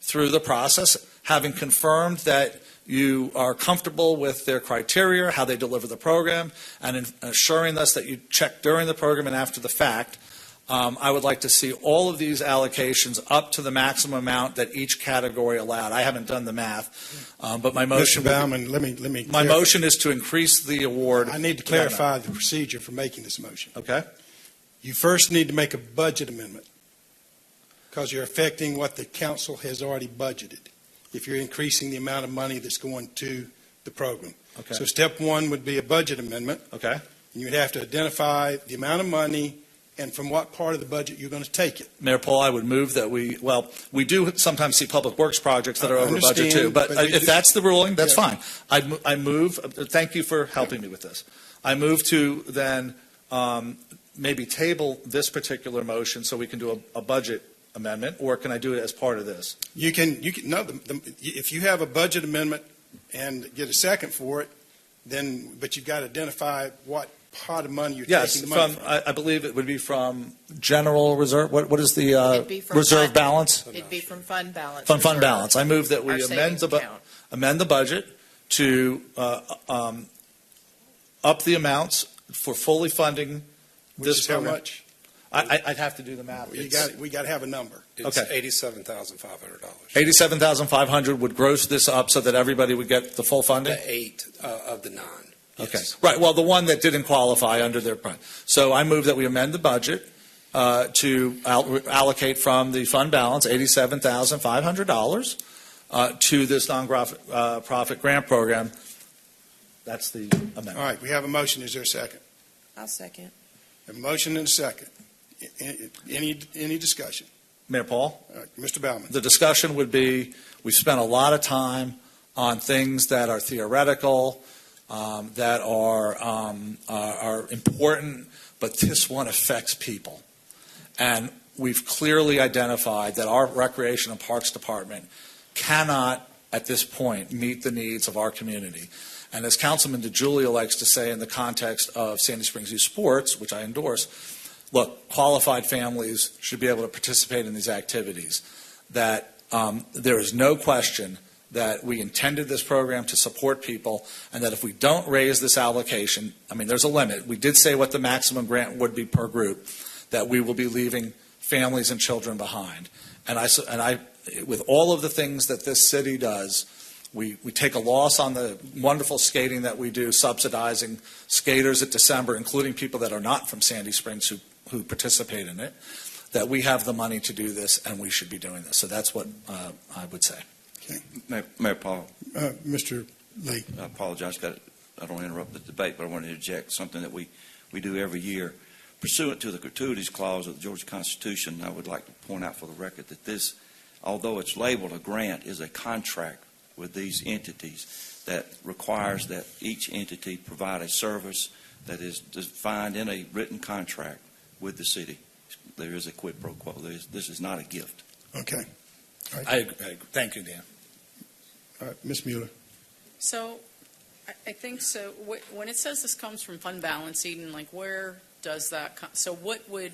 Speaker 11: through the process, having confirmed that you are comfortable with their criteria, how they deliver the program, and assuring us that you check during the program and after the fact, I would like to see all of these allocations up to the maximum amount that each category allowed. I haven't done the math, but my motion.
Speaker 1: Mr. Baumann, let me.
Speaker 11: My motion is to increase the award.
Speaker 1: I need to clarify the procedure for making this motion.
Speaker 11: Okay.
Speaker 1: You first need to make a budget amendment, because you're affecting what the council has already budgeted. If you're increasing the amount of money that's going to the program.
Speaker 11: Okay.
Speaker 1: So step one would be a budget amendment.
Speaker 11: Okay.
Speaker 1: And you would have to identify the amount of money and from what part of the budget you're going to take it.
Speaker 11: Mayor Paul, I would move that we do sometimes see public works projects that are over budget too, but if that's the ruling, that's fine. I move, thank you for helping me with this. I move to then maybe table this particular motion so we can do a budget amendment, or can I do it as part of this?
Speaker 1: You can no, if you have a budget amendment and get a second for it, but you've got to identify what pot of money you're taking the money from.
Speaker 11: I believe it would be from general reserve. What is the
Speaker 16: reserve
Speaker 11: balance?
Speaker 16: It'd be from fund balance.
Speaker 11: From fund balance. I move that we amend the budget to up the amounts for fully funding this program.
Speaker 1: How much?
Speaker 11: I'd have to do the math.
Speaker 1: We got to have a number.
Speaker 17: It's $87,500.
Speaker 11: $87,500 would gross this up so that everybody would get the full funding?
Speaker 17: The 8 of the 9.
Speaker 11: Okay.
Speaker 17: Yes.
Speaker 11: Right. Well, the one that didn't qualify under their plan. So I move that we amend the budget to allocate from the fund balance $87,500 to this nonprofit grant program. That's the amendment.
Speaker 1: All right. We have a motion. Is there a second?
Speaker 16: I'll second.
Speaker 1: A motion and a second. Any discussion?
Speaker 11: Mayor Paul?
Speaker 1: All right, Mr. Baumann.
Speaker 11: The discussion would be, we've spent a lot of time on things that are theoretical, that are important, but this one affects people. And we've clearly identified that our Recreation and Parks Department cannot, at this point, meet the needs of our community. And as Councilman DeGiulio likes to say in the context of Sandy Springs Youth Sports, which I endorse, look, qualified families should be able to participate in these activities. That there is no question that we intended this program to support people, and that if we don't raise this allocation, I mean, there's a limit. We did say what the maximum grant would be per group, that we will be leaving families and children behind. And I, with all of the things that this city does, we take a loss on the wonderful skating that we do, subsidizing skaters at December, including people that are not from Sandy Springs who participate in it, that we have the money to do this and we should be doing this. So that's what I would say.
Speaker 9: Mayor Paul.
Speaker 1: Mr. Lee.
Speaker 9: I apologize. I don't want to interrupt the debate, but I want to interject something that we do every year. Pursuant to the gratuities clause of the Georgia Constitution, I would like to point out for the record that this, although it's labeled a grant, is a contract with these entities that requires that each entity provide a service that is defined in a written contract with the city. There is a quid pro quo. This is not a gift.
Speaker 1: Okay. All right.
Speaker 11: I agree. Thank you, Dan.
Speaker 1: All right, Ms. Mueller.
Speaker 6: So I think so. When it says this comes from fund balance, Eden, like where does that come? So what would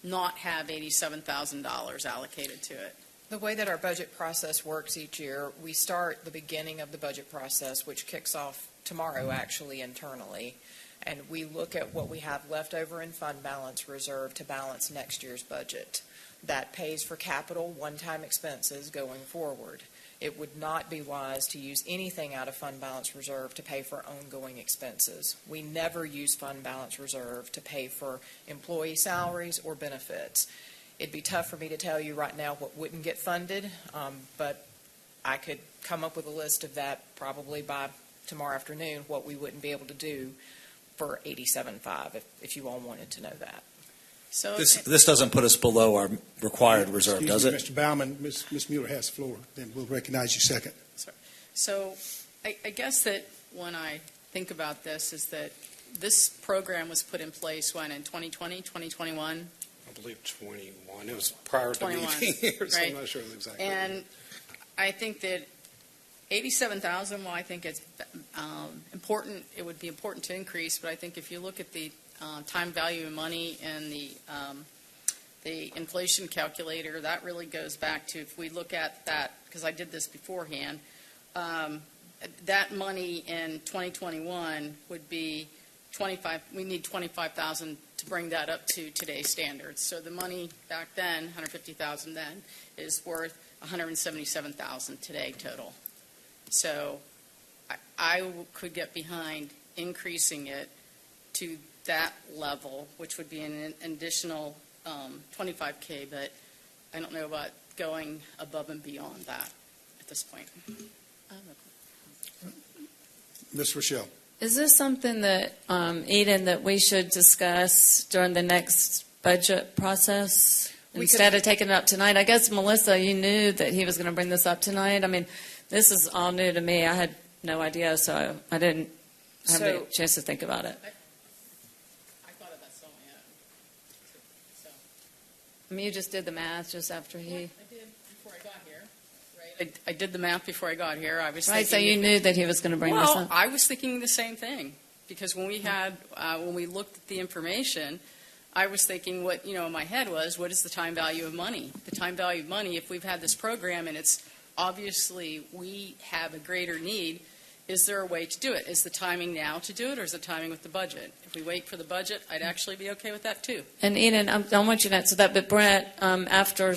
Speaker 6: not have $87,000 allocated to it?
Speaker 16: The way that our budget process works each year, we start the beginning of the budget process, which kicks off tomorrow actually internally, and we look at what we have left over in fund balance reserve to balance next year's budget. That pays for capital one-time expenses going forward. It would not be wise to use anything out of fund balance reserve to pay for ongoing expenses. We never use fund balance reserve to pay for employee salaries or benefits. It'd be tough for me to tell you right now what wouldn't get funded, but I could come up with a list of that probably by tomorrow afternoon, what we wouldn't be able to do for $87,500 if you all wanted to know that.
Speaker 6: So
Speaker 11: This doesn't put us below our required reserve, does it?
Speaker 1: Mr. Baumann, Ms. Mueller has the floor. Then we'll recognize you second.
Speaker 6: So I guess that when I think about this is that this program was put in place when, in 2020, 2021?
Speaker 17: I believe 21. It was prior to me
Speaker 6: 21,
Speaker 17: being here, so
Speaker 6: right.
Speaker 17: I'm not sure exactly.
Speaker 6: And I think that 87,000, well, I think it's important. It would be important to increase, but I think if you look at the time value of money and the inflation calculator, that really goes back to, if we look at that, because I did this beforehand, that money in 2021 would be we need 25,000 to bring that up to today's standards. So the money back then, 150,000 then, is worth 177,000 today total. So I could get behind increasing it to that level, which would be an additional $25K, but I don't know about going above and beyond that at this point.
Speaker 1: Ms. Rochelle.
Speaker 7: Is this something that, Eden, that we should discuss during the next budget process instead of taking it up tonight? I guess, Melissa, you knew that he was going to bring this up tonight. I mean, this is all new to me. I had no idea, so I didn't have a chance to think about it.
Speaker 6: I thought of that so much. So.
Speaker 7: I mean, you just did the math just after he...
Speaker 6: I did before I got here. Right? I did the math before I got here. I was
Speaker 7: Right, so
Speaker 6: thinking,
Speaker 7: you knew that he was going to bring this up.
Speaker 6: Well, I was thinking the same thing, because when we looked at the information, I was thinking what, in my head was, what is the time value of money? The time value of money, if we've had this program and it's obviously we have a greater need, is there a way to do it? Is the timing now to do it, or is the timing with the budget? If we wait for the budget, I'd actually be okay with that too.
Speaker 7: And Eden, I don't want you to answer that, but Brent, after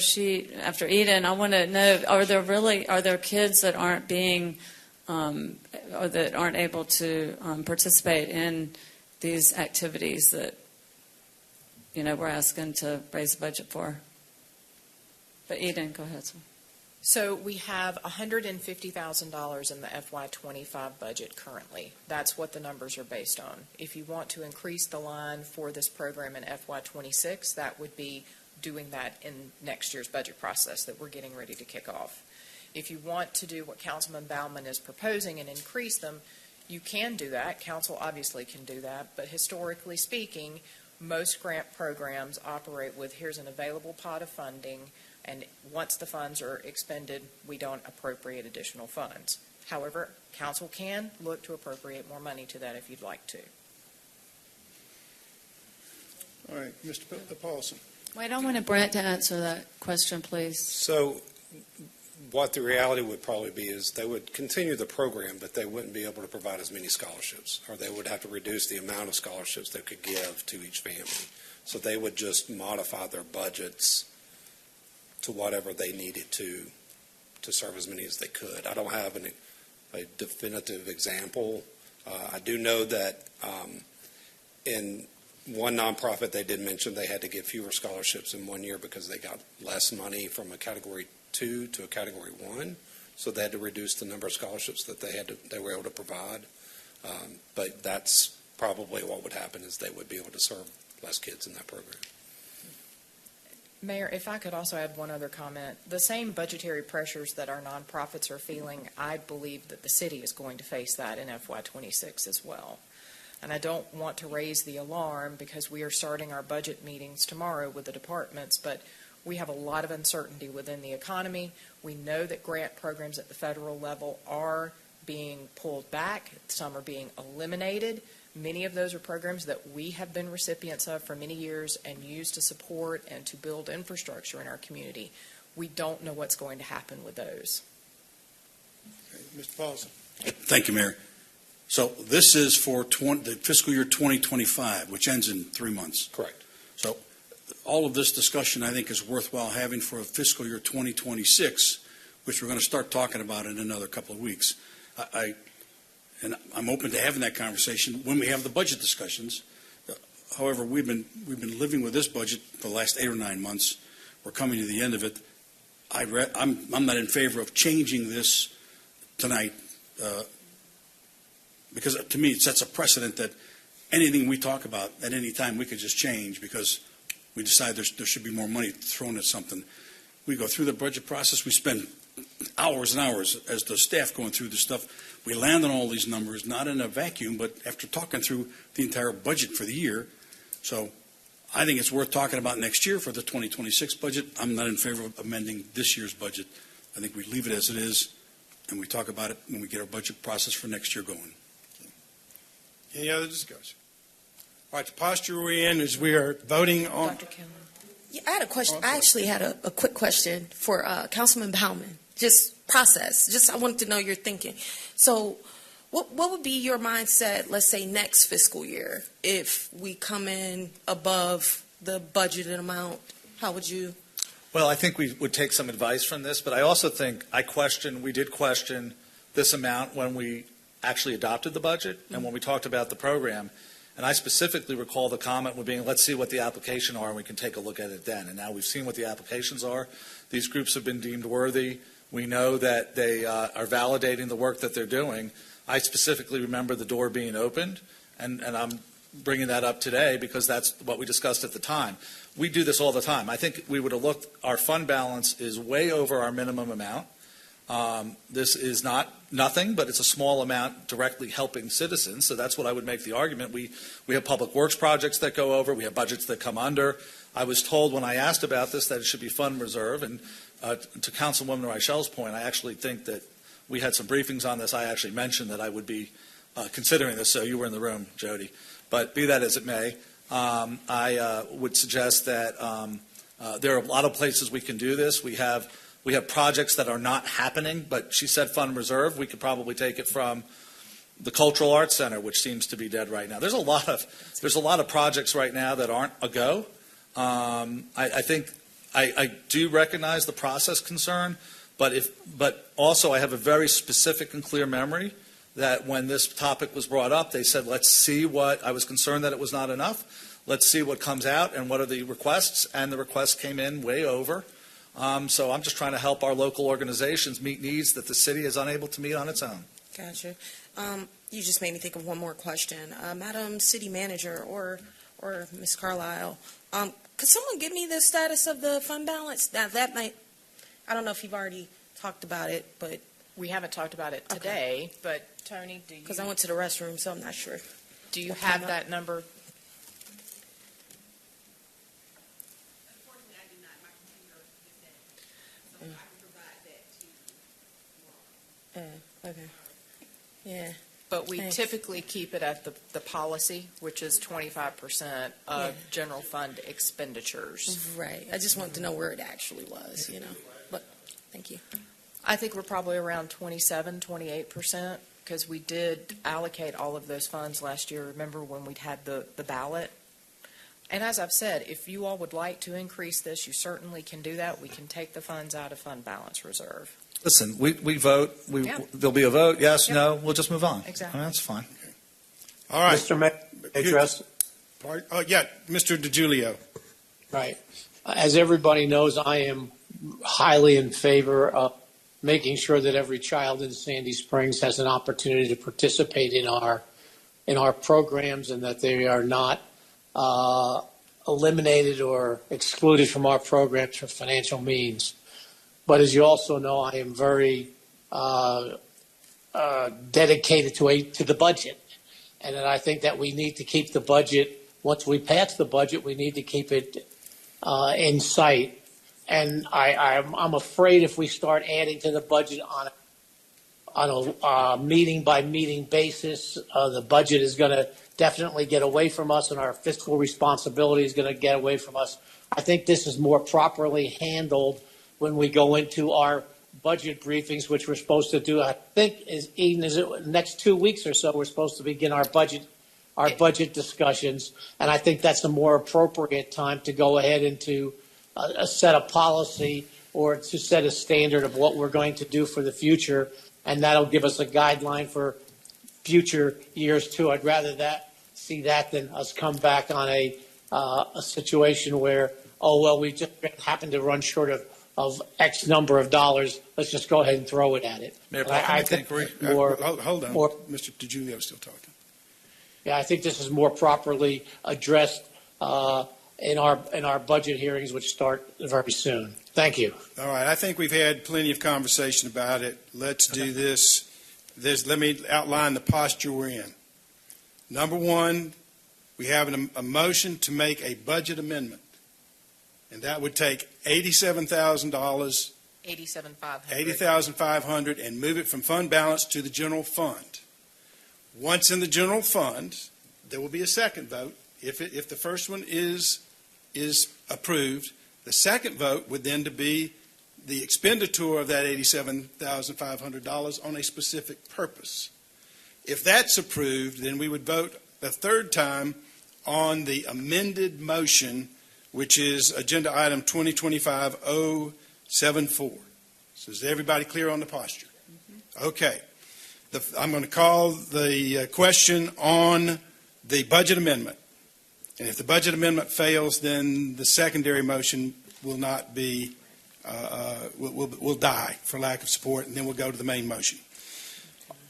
Speaker 7: Eden, I want to know: are there kids that aren't being, or that aren't able to participate in these activities that, we're asking to raise the budget for? But Eden, go ahead.
Speaker 16: So we have $150,000 in the FY25 budget currently. That's what the numbers are based on. If you want to increase the line for this program in FY26, that would be doing that in next year's budget process that we're getting ready to kick off. If you want to do what Councilman Baumann is proposing and increase them, you can do that. Council obviously can do that. But historically speaking, most grant programs operate with, here's an available pot of funding, and once the funds are expended, we don't appropriate additional funds. However, council can look to appropriate more money to that if you'd like to.
Speaker 1: All right, Mr. Paulson.
Speaker 7: Wait, I want Brent to answer that question, please.
Speaker 17: So what the reality would probably be is they would continue the program, but they wouldn't be able to provide as many scholarships, or they would have to reduce the amount of scholarships they could give to each family. So they would just modify their budgets to whatever they needed to serve as many as they could. I don't have a definitive example. I do know that in one nonprofit, they did mention they had to give fewer scholarships in 1 year because they got less money from a Category 2 to a Category 1. So they had to reduce the number of scholarships that they were able to provide. But that's probably what would happen, is they would be able to serve less kids in that program.
Speaker 16: Mayor, if I could also add one other comment. The same budgetary pressures that our nonprofits are feeling, I believe that the city is going to face that in FY26 as well. And I don't want to raise the alarm because we are starting our budget meetings tomorrow with the departments, but we have a lot of uncertainty within the economy. We know that grant programs at the federal level are being pulled back. Some are being eliminated. Many of those are programs that we have been recipients of for many years and used to support and to build infrastructure in our community. We don't know what's going to happen with those.
Speaker 1: Okay, Mr. Paulson.
Speaker 5: Thank you, Mayor. So this is for the fiscal year 2025, which ends in 3 months.
Speaker 17: Correct.
Speaker 5: So all of this discussion, I think, is worthwhile having for fiscal year 2026, which we're going to start talking about in another couple of weeks. And I'm open to having that conversation when we have the budget discussions. However, we've been living with this budget for the last 8 or 9 months. We're coming to the end of it. I'm not in favor of changing this tonight because to me it sets a precedent that anything we talk about at any time we could just change because we decide there should be more money thrown at something. We go through the budget process. We spend hours and hours as the staff going through the stuff. We land on all these numbers, not in a vacuum, but after talking through the entire budget for the year. So I think it's worth talking about next year for the 2026 budget. I'm not in favor of amending this year's budget. I think we leave it as it is, and we talk about it when we get our budget process for next year going.
Speaker 1: Any other discussion? All right, the posture we're in is we are voting on.
Speaker 12: Dr. Kelly. Yeah, I had a question. I actually had a quick question for Councilman Bauman. Just process. I wanted to know your thinking. So what would be your mindset, let's say, next fiscal year, if we come in above the budgeted amount? How would you?
Speaker 11: Well, I think we would take some advice from this, but I also think we did question this amount when we actually adopted the budget and when we talked about the program. And I specifically recall the comment with being, let's see what the application are and we can take a look at it then. And now we've seen what the applications are. These groups have been deemed worthy. We know that they are validating the work that they're doing. I specifically remember the door being opened, and I'm bringing that up today because that's what we discussed at the time. We do this all the time. I think we would have looked, our fund balance is way over our minimum amount. This is not nothing, but it's a small amount directly helping citizens, so that's what I would make the argument. We have public works projects that go over. We have budgets that come under. I was told when I asked about this that it should be fund reserve, and to Councilwoman Reichel's point, I actually think that we had some briefings on this. I actually mentioned that I would be considering this, so you were in the room, Jody. But be that as it may, I would suggest that there are a lot of places we can do this. We have projects that are not happening, but she said fund reserve. We could probably take it from the Cultural Arts Center, which seems to be dead right now. There's a lot of projects right now that aren't a go. I think I do recognize the process concern, but also I have a very specific and clear memory that when this topic was brought up, they said, let's see I was concerned that it was not enough. Let's see what comes out and what are the requests, and the requests came in way over. So I'm just trying to help our local organizations meet needs that the city is unable to meet on its own.
Speaker 12: Gotcha. You just made me think of one more question. Madam City Manager or Ms. Carlisle, could someone give me the status of the fund balance? Now, that might, I don't know if you've already talked about it, but.
Speaker 16: We haven't talked about it today, but Tony, do you?
Speaker 12: Because I went to the restroom, so I'm not sure.
Speaker 16: Do you have that number?
Speaker 18: Unfortunately, I do not. My computer is dead, so I can provide that to you tomorrow.
Speaker 12: Okay. Yeah.
Speaker 16: But we typically keep it at the policy, which is 25% of general fund expenditures.
Speaker 12: Right. I just wanted to know where it actually was, But thank you.
Speaker 16: I think we're probably around 27, 28%, because we did allocate all of those funds last year. Remember when we'd had the ballot? And as I've said, if you all would like to increase this, you certainly can do that. We can take the funds out of fund balance reserve.
Speaker 11: Listen, we vote.
Speaker 16: Yeah.
Speaker 11: There'll be a vote. Yes,
Speaker 16: Yep.
Speaker 11: no. We'll just move on.
Speaker 16: Exactly.
Speaker 11: That's fine.
Speaker 1: All right.
Speaker 13: Mr. Mayor, address.
Speaker 1: Yeah, Mr. DiGiulio.
Speaker 13: Right. As everybody knows, I am highly in favor of making sure that every child in Sandy Springs has an opportunity to participate in our programs, and that they are not eliminated or excluded from our programs for financial means. But as you also know, I am very dedicated to the budget, and that I think that we need to keep the budget. Once we pass the budget, we need to keep it in sight. And I'm afraid if we start adding to the budget on a meeting by meeting basis, the budget is going to definitely get away from us, and our fiscal responsibility is going to get away from us. I think this is more properly handled when we go into our budget briefings, which we're supposed to do. I think is it next 2 weeks or so, we're supposed to begin our budget discussions, and I think that's a more appropriate time to go ahead and to set a policy or to set a standard of what we're going to do for the future, and that'll give us a guideline for future years too. I'd rather see that than us come back on a situation where, oh well, we just happen to run short of X number of dollars. Let's just go ahead and throw it at it.
Speaker 1: Mayor,
Speaker 13: I think more.
Speaker 1: Hold on. Mr. DiGiulio is still talking.
Speaker 13: Yeah, I think this is more properly addressed in our budget hearings, which start very soon. Thank you.
Speaker 1: All right. I think we've had plenty of conversation about it. Let's do this. Let me outline the posture we're in. Number one, we have a motion to make a budget amendment, and that would take $87,000, $80,500, and move it from fund balance to the general fund. Once in the general fund, there will be a second vote. If the first one is approved, the second vote would then to be the expenditure of that $87,500 on a specific purpose. If that's approved, then we would vote a third time on the amended motion, which is agenda item 2025-074. So is everybody clear on the posture? Mm-hmm. Okay. I'm going to call the question on the budget amendment. And if the budget amendment fails, then the secondary motion will not be, will die for lack of support, and then we'll go to the main motion.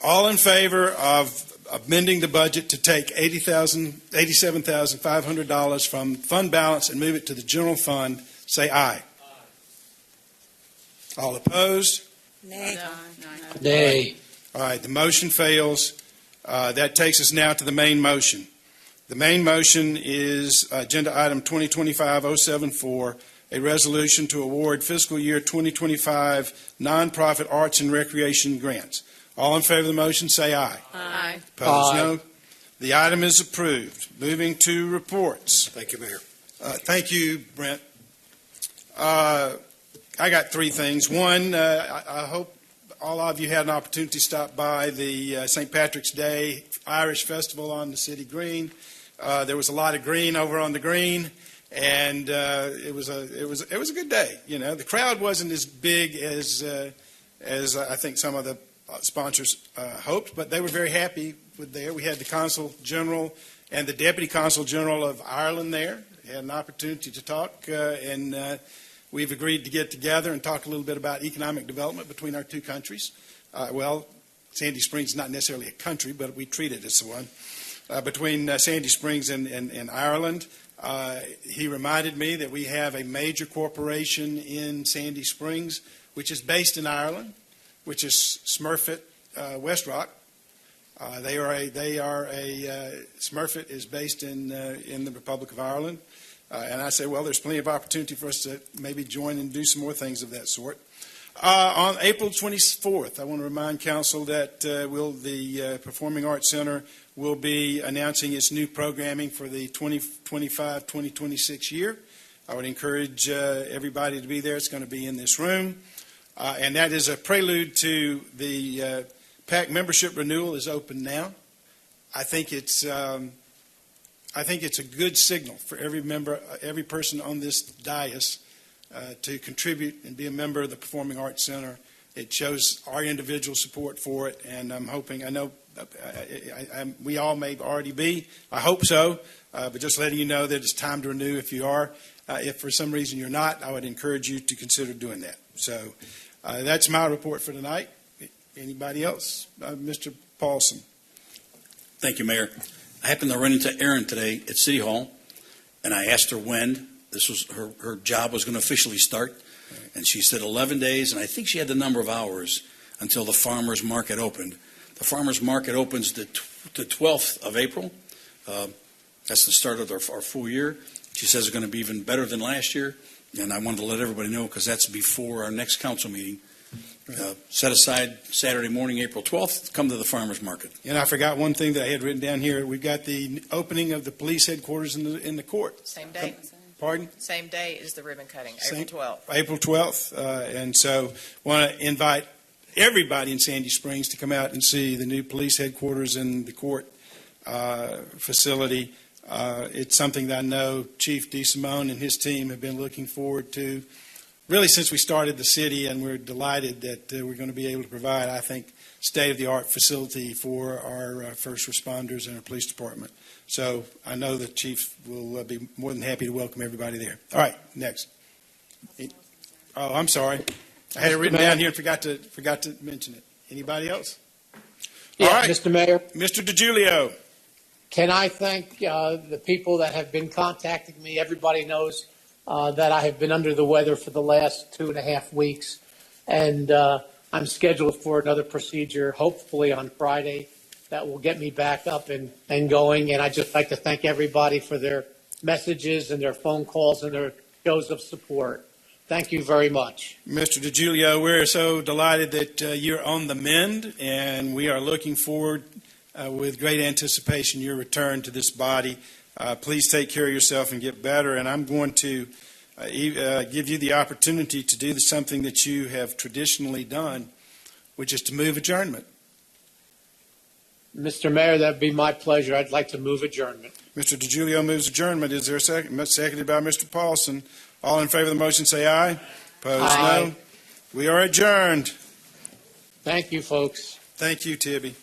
Speaker 1: All in favor of amending the budget to take $87,500 from fund balance and move it to the general fund, say aye. Aye. All opposed?
Speaker 12: Nay.
Speaker 13: Nay.
Speaker 1: All right, the motion fails. That takes us now to the main motion. The main motion is agenda item 2025-074, a resolution to award fiscal year 2025 nonprofit arts and recreation grants. All in favor of the motion, say aye.
Speaker 6: Aye.
Speaker 1: Opposed, no. The item is approved. Moving to reports.
Speaker 17: Thank you, Mayor.
Speaker 1: Thank you, Brent. I got three things. One, I hope all of you had an opportunity to stop by the St. Patrick's Day Irish Festival on the city green. There was a lot of green over on the green, and it was a good day. You know, the crowd wasn't as big as I think some of the sponsors hoped, but they were very happy with there. We had the Consul General and the Deputy Consul General of Ireland there. Had an opportunity to talk, and we've agreed to get together and talk a little bit about economic development between our two countries. Well, Sandy Springs is not necessarily a country, but we treat it as one. Between Sandy Springs and Ireland, he reminded me that we have a major corporation in Sandy Springs, which is based in Ireland, which is Smurfit Westrock. Smurfit is based in the Republic of Ireland. And I say, well, there's plenty of opportunity for us to maybe join and do some more things of that sort. On April 24th, I want to remind Council that the Performing Arts Center will be announcing its new programming for the 2025-2026 year. I would encourage everybody to be there. It's going to be in this room. And that is a prelude to the PAC membership renewal is open now. I think it's a good signal for every member, every person on this dais to contribute and be a member of the Performing Arts Center. It shows our individual support for it, and I'm hoping, I know we all may already be, I hope so, but just letting you know that it's time to renew if you are. If for some reason you're not, I would encourage you to consider doing that. So that's my report for tonight. Anybody else? Mr. Paulson.
Speaker 5: Thank you, Mayor. I happened to run into Erin today at City Hall, and I asked her when this was her job was going to officially start, and she said 11 days, and I think she had the number of hours until the farmers market opened. The farmers market opens the 12th of April. That's the start of our full year. She says it's going to be even better than last year, and I wanted to let everybody know because that's before our next council meeting. Set aside Saturday morning, April 12th, come to the farmers market.
Speaker 1: And I forgot one thing that I had written down here. We've got the opening of the police headquarters in the court.
Speaker 16: Same day.
Speaker 1: Pardon?
Speaker 16: Same day is the ribbon cutting,
Speaker 1: Same-
Speaker 16: April 12th.
Speaker 1: April 12th. And so want to invite everybody in Sandy Springs to come out and see the new police headquarters and the court facility. It's something that I know Chief DeSimone and his team have been looking forward to really since we started the city, and we're delighted that we're going to be able to provide, I think, state-of-the-art facility for our first responders and our police department. So I know the chief will be more than happy to welcome everybody there. All right, next. Oh, I'm sorry. I had it written down here and forgot to mention it. Anybody else?
Speaker 13: Yeah,
Speaker 1: All right.
Speaker 13: Mr. Mayor,
Speaker 1: Mr. DiGiulio.
Speaker 13: can I thank the people that have been contacting me? Everybody knows that I have been under the weather for the last 2.5 weeks, and I'm scheduled for another procedure, hopefully on Friday, that will get me back up and going. And I'd just like to thank everybody for their messages and their phone calls and their shows of support. Thank you very much.
Speaker 1: Mr. DiGiulio, we're so delighted that you're on the mend, and we are looking forward with great anticipation your return to this body. Please take care of yourself and get better. And I'm going to give you the opportunity to do something that you have traditionally done, which is to move adjournment.
Speaker 13: Mr. Mayor, that'd be my pleasure. I'd like to move adjournment.
Speaker 1: Mr. DiGiulio moves adjournment. Is there a second? Seconded by Mr. Paulson. All in favor of the motion say aye. Opposed,
Speaker 13: Aye.
Speaker 1: no. We are adjourned.
Speaker 13: Thank you, folks.
Speaker 1: Thank you, Tibby.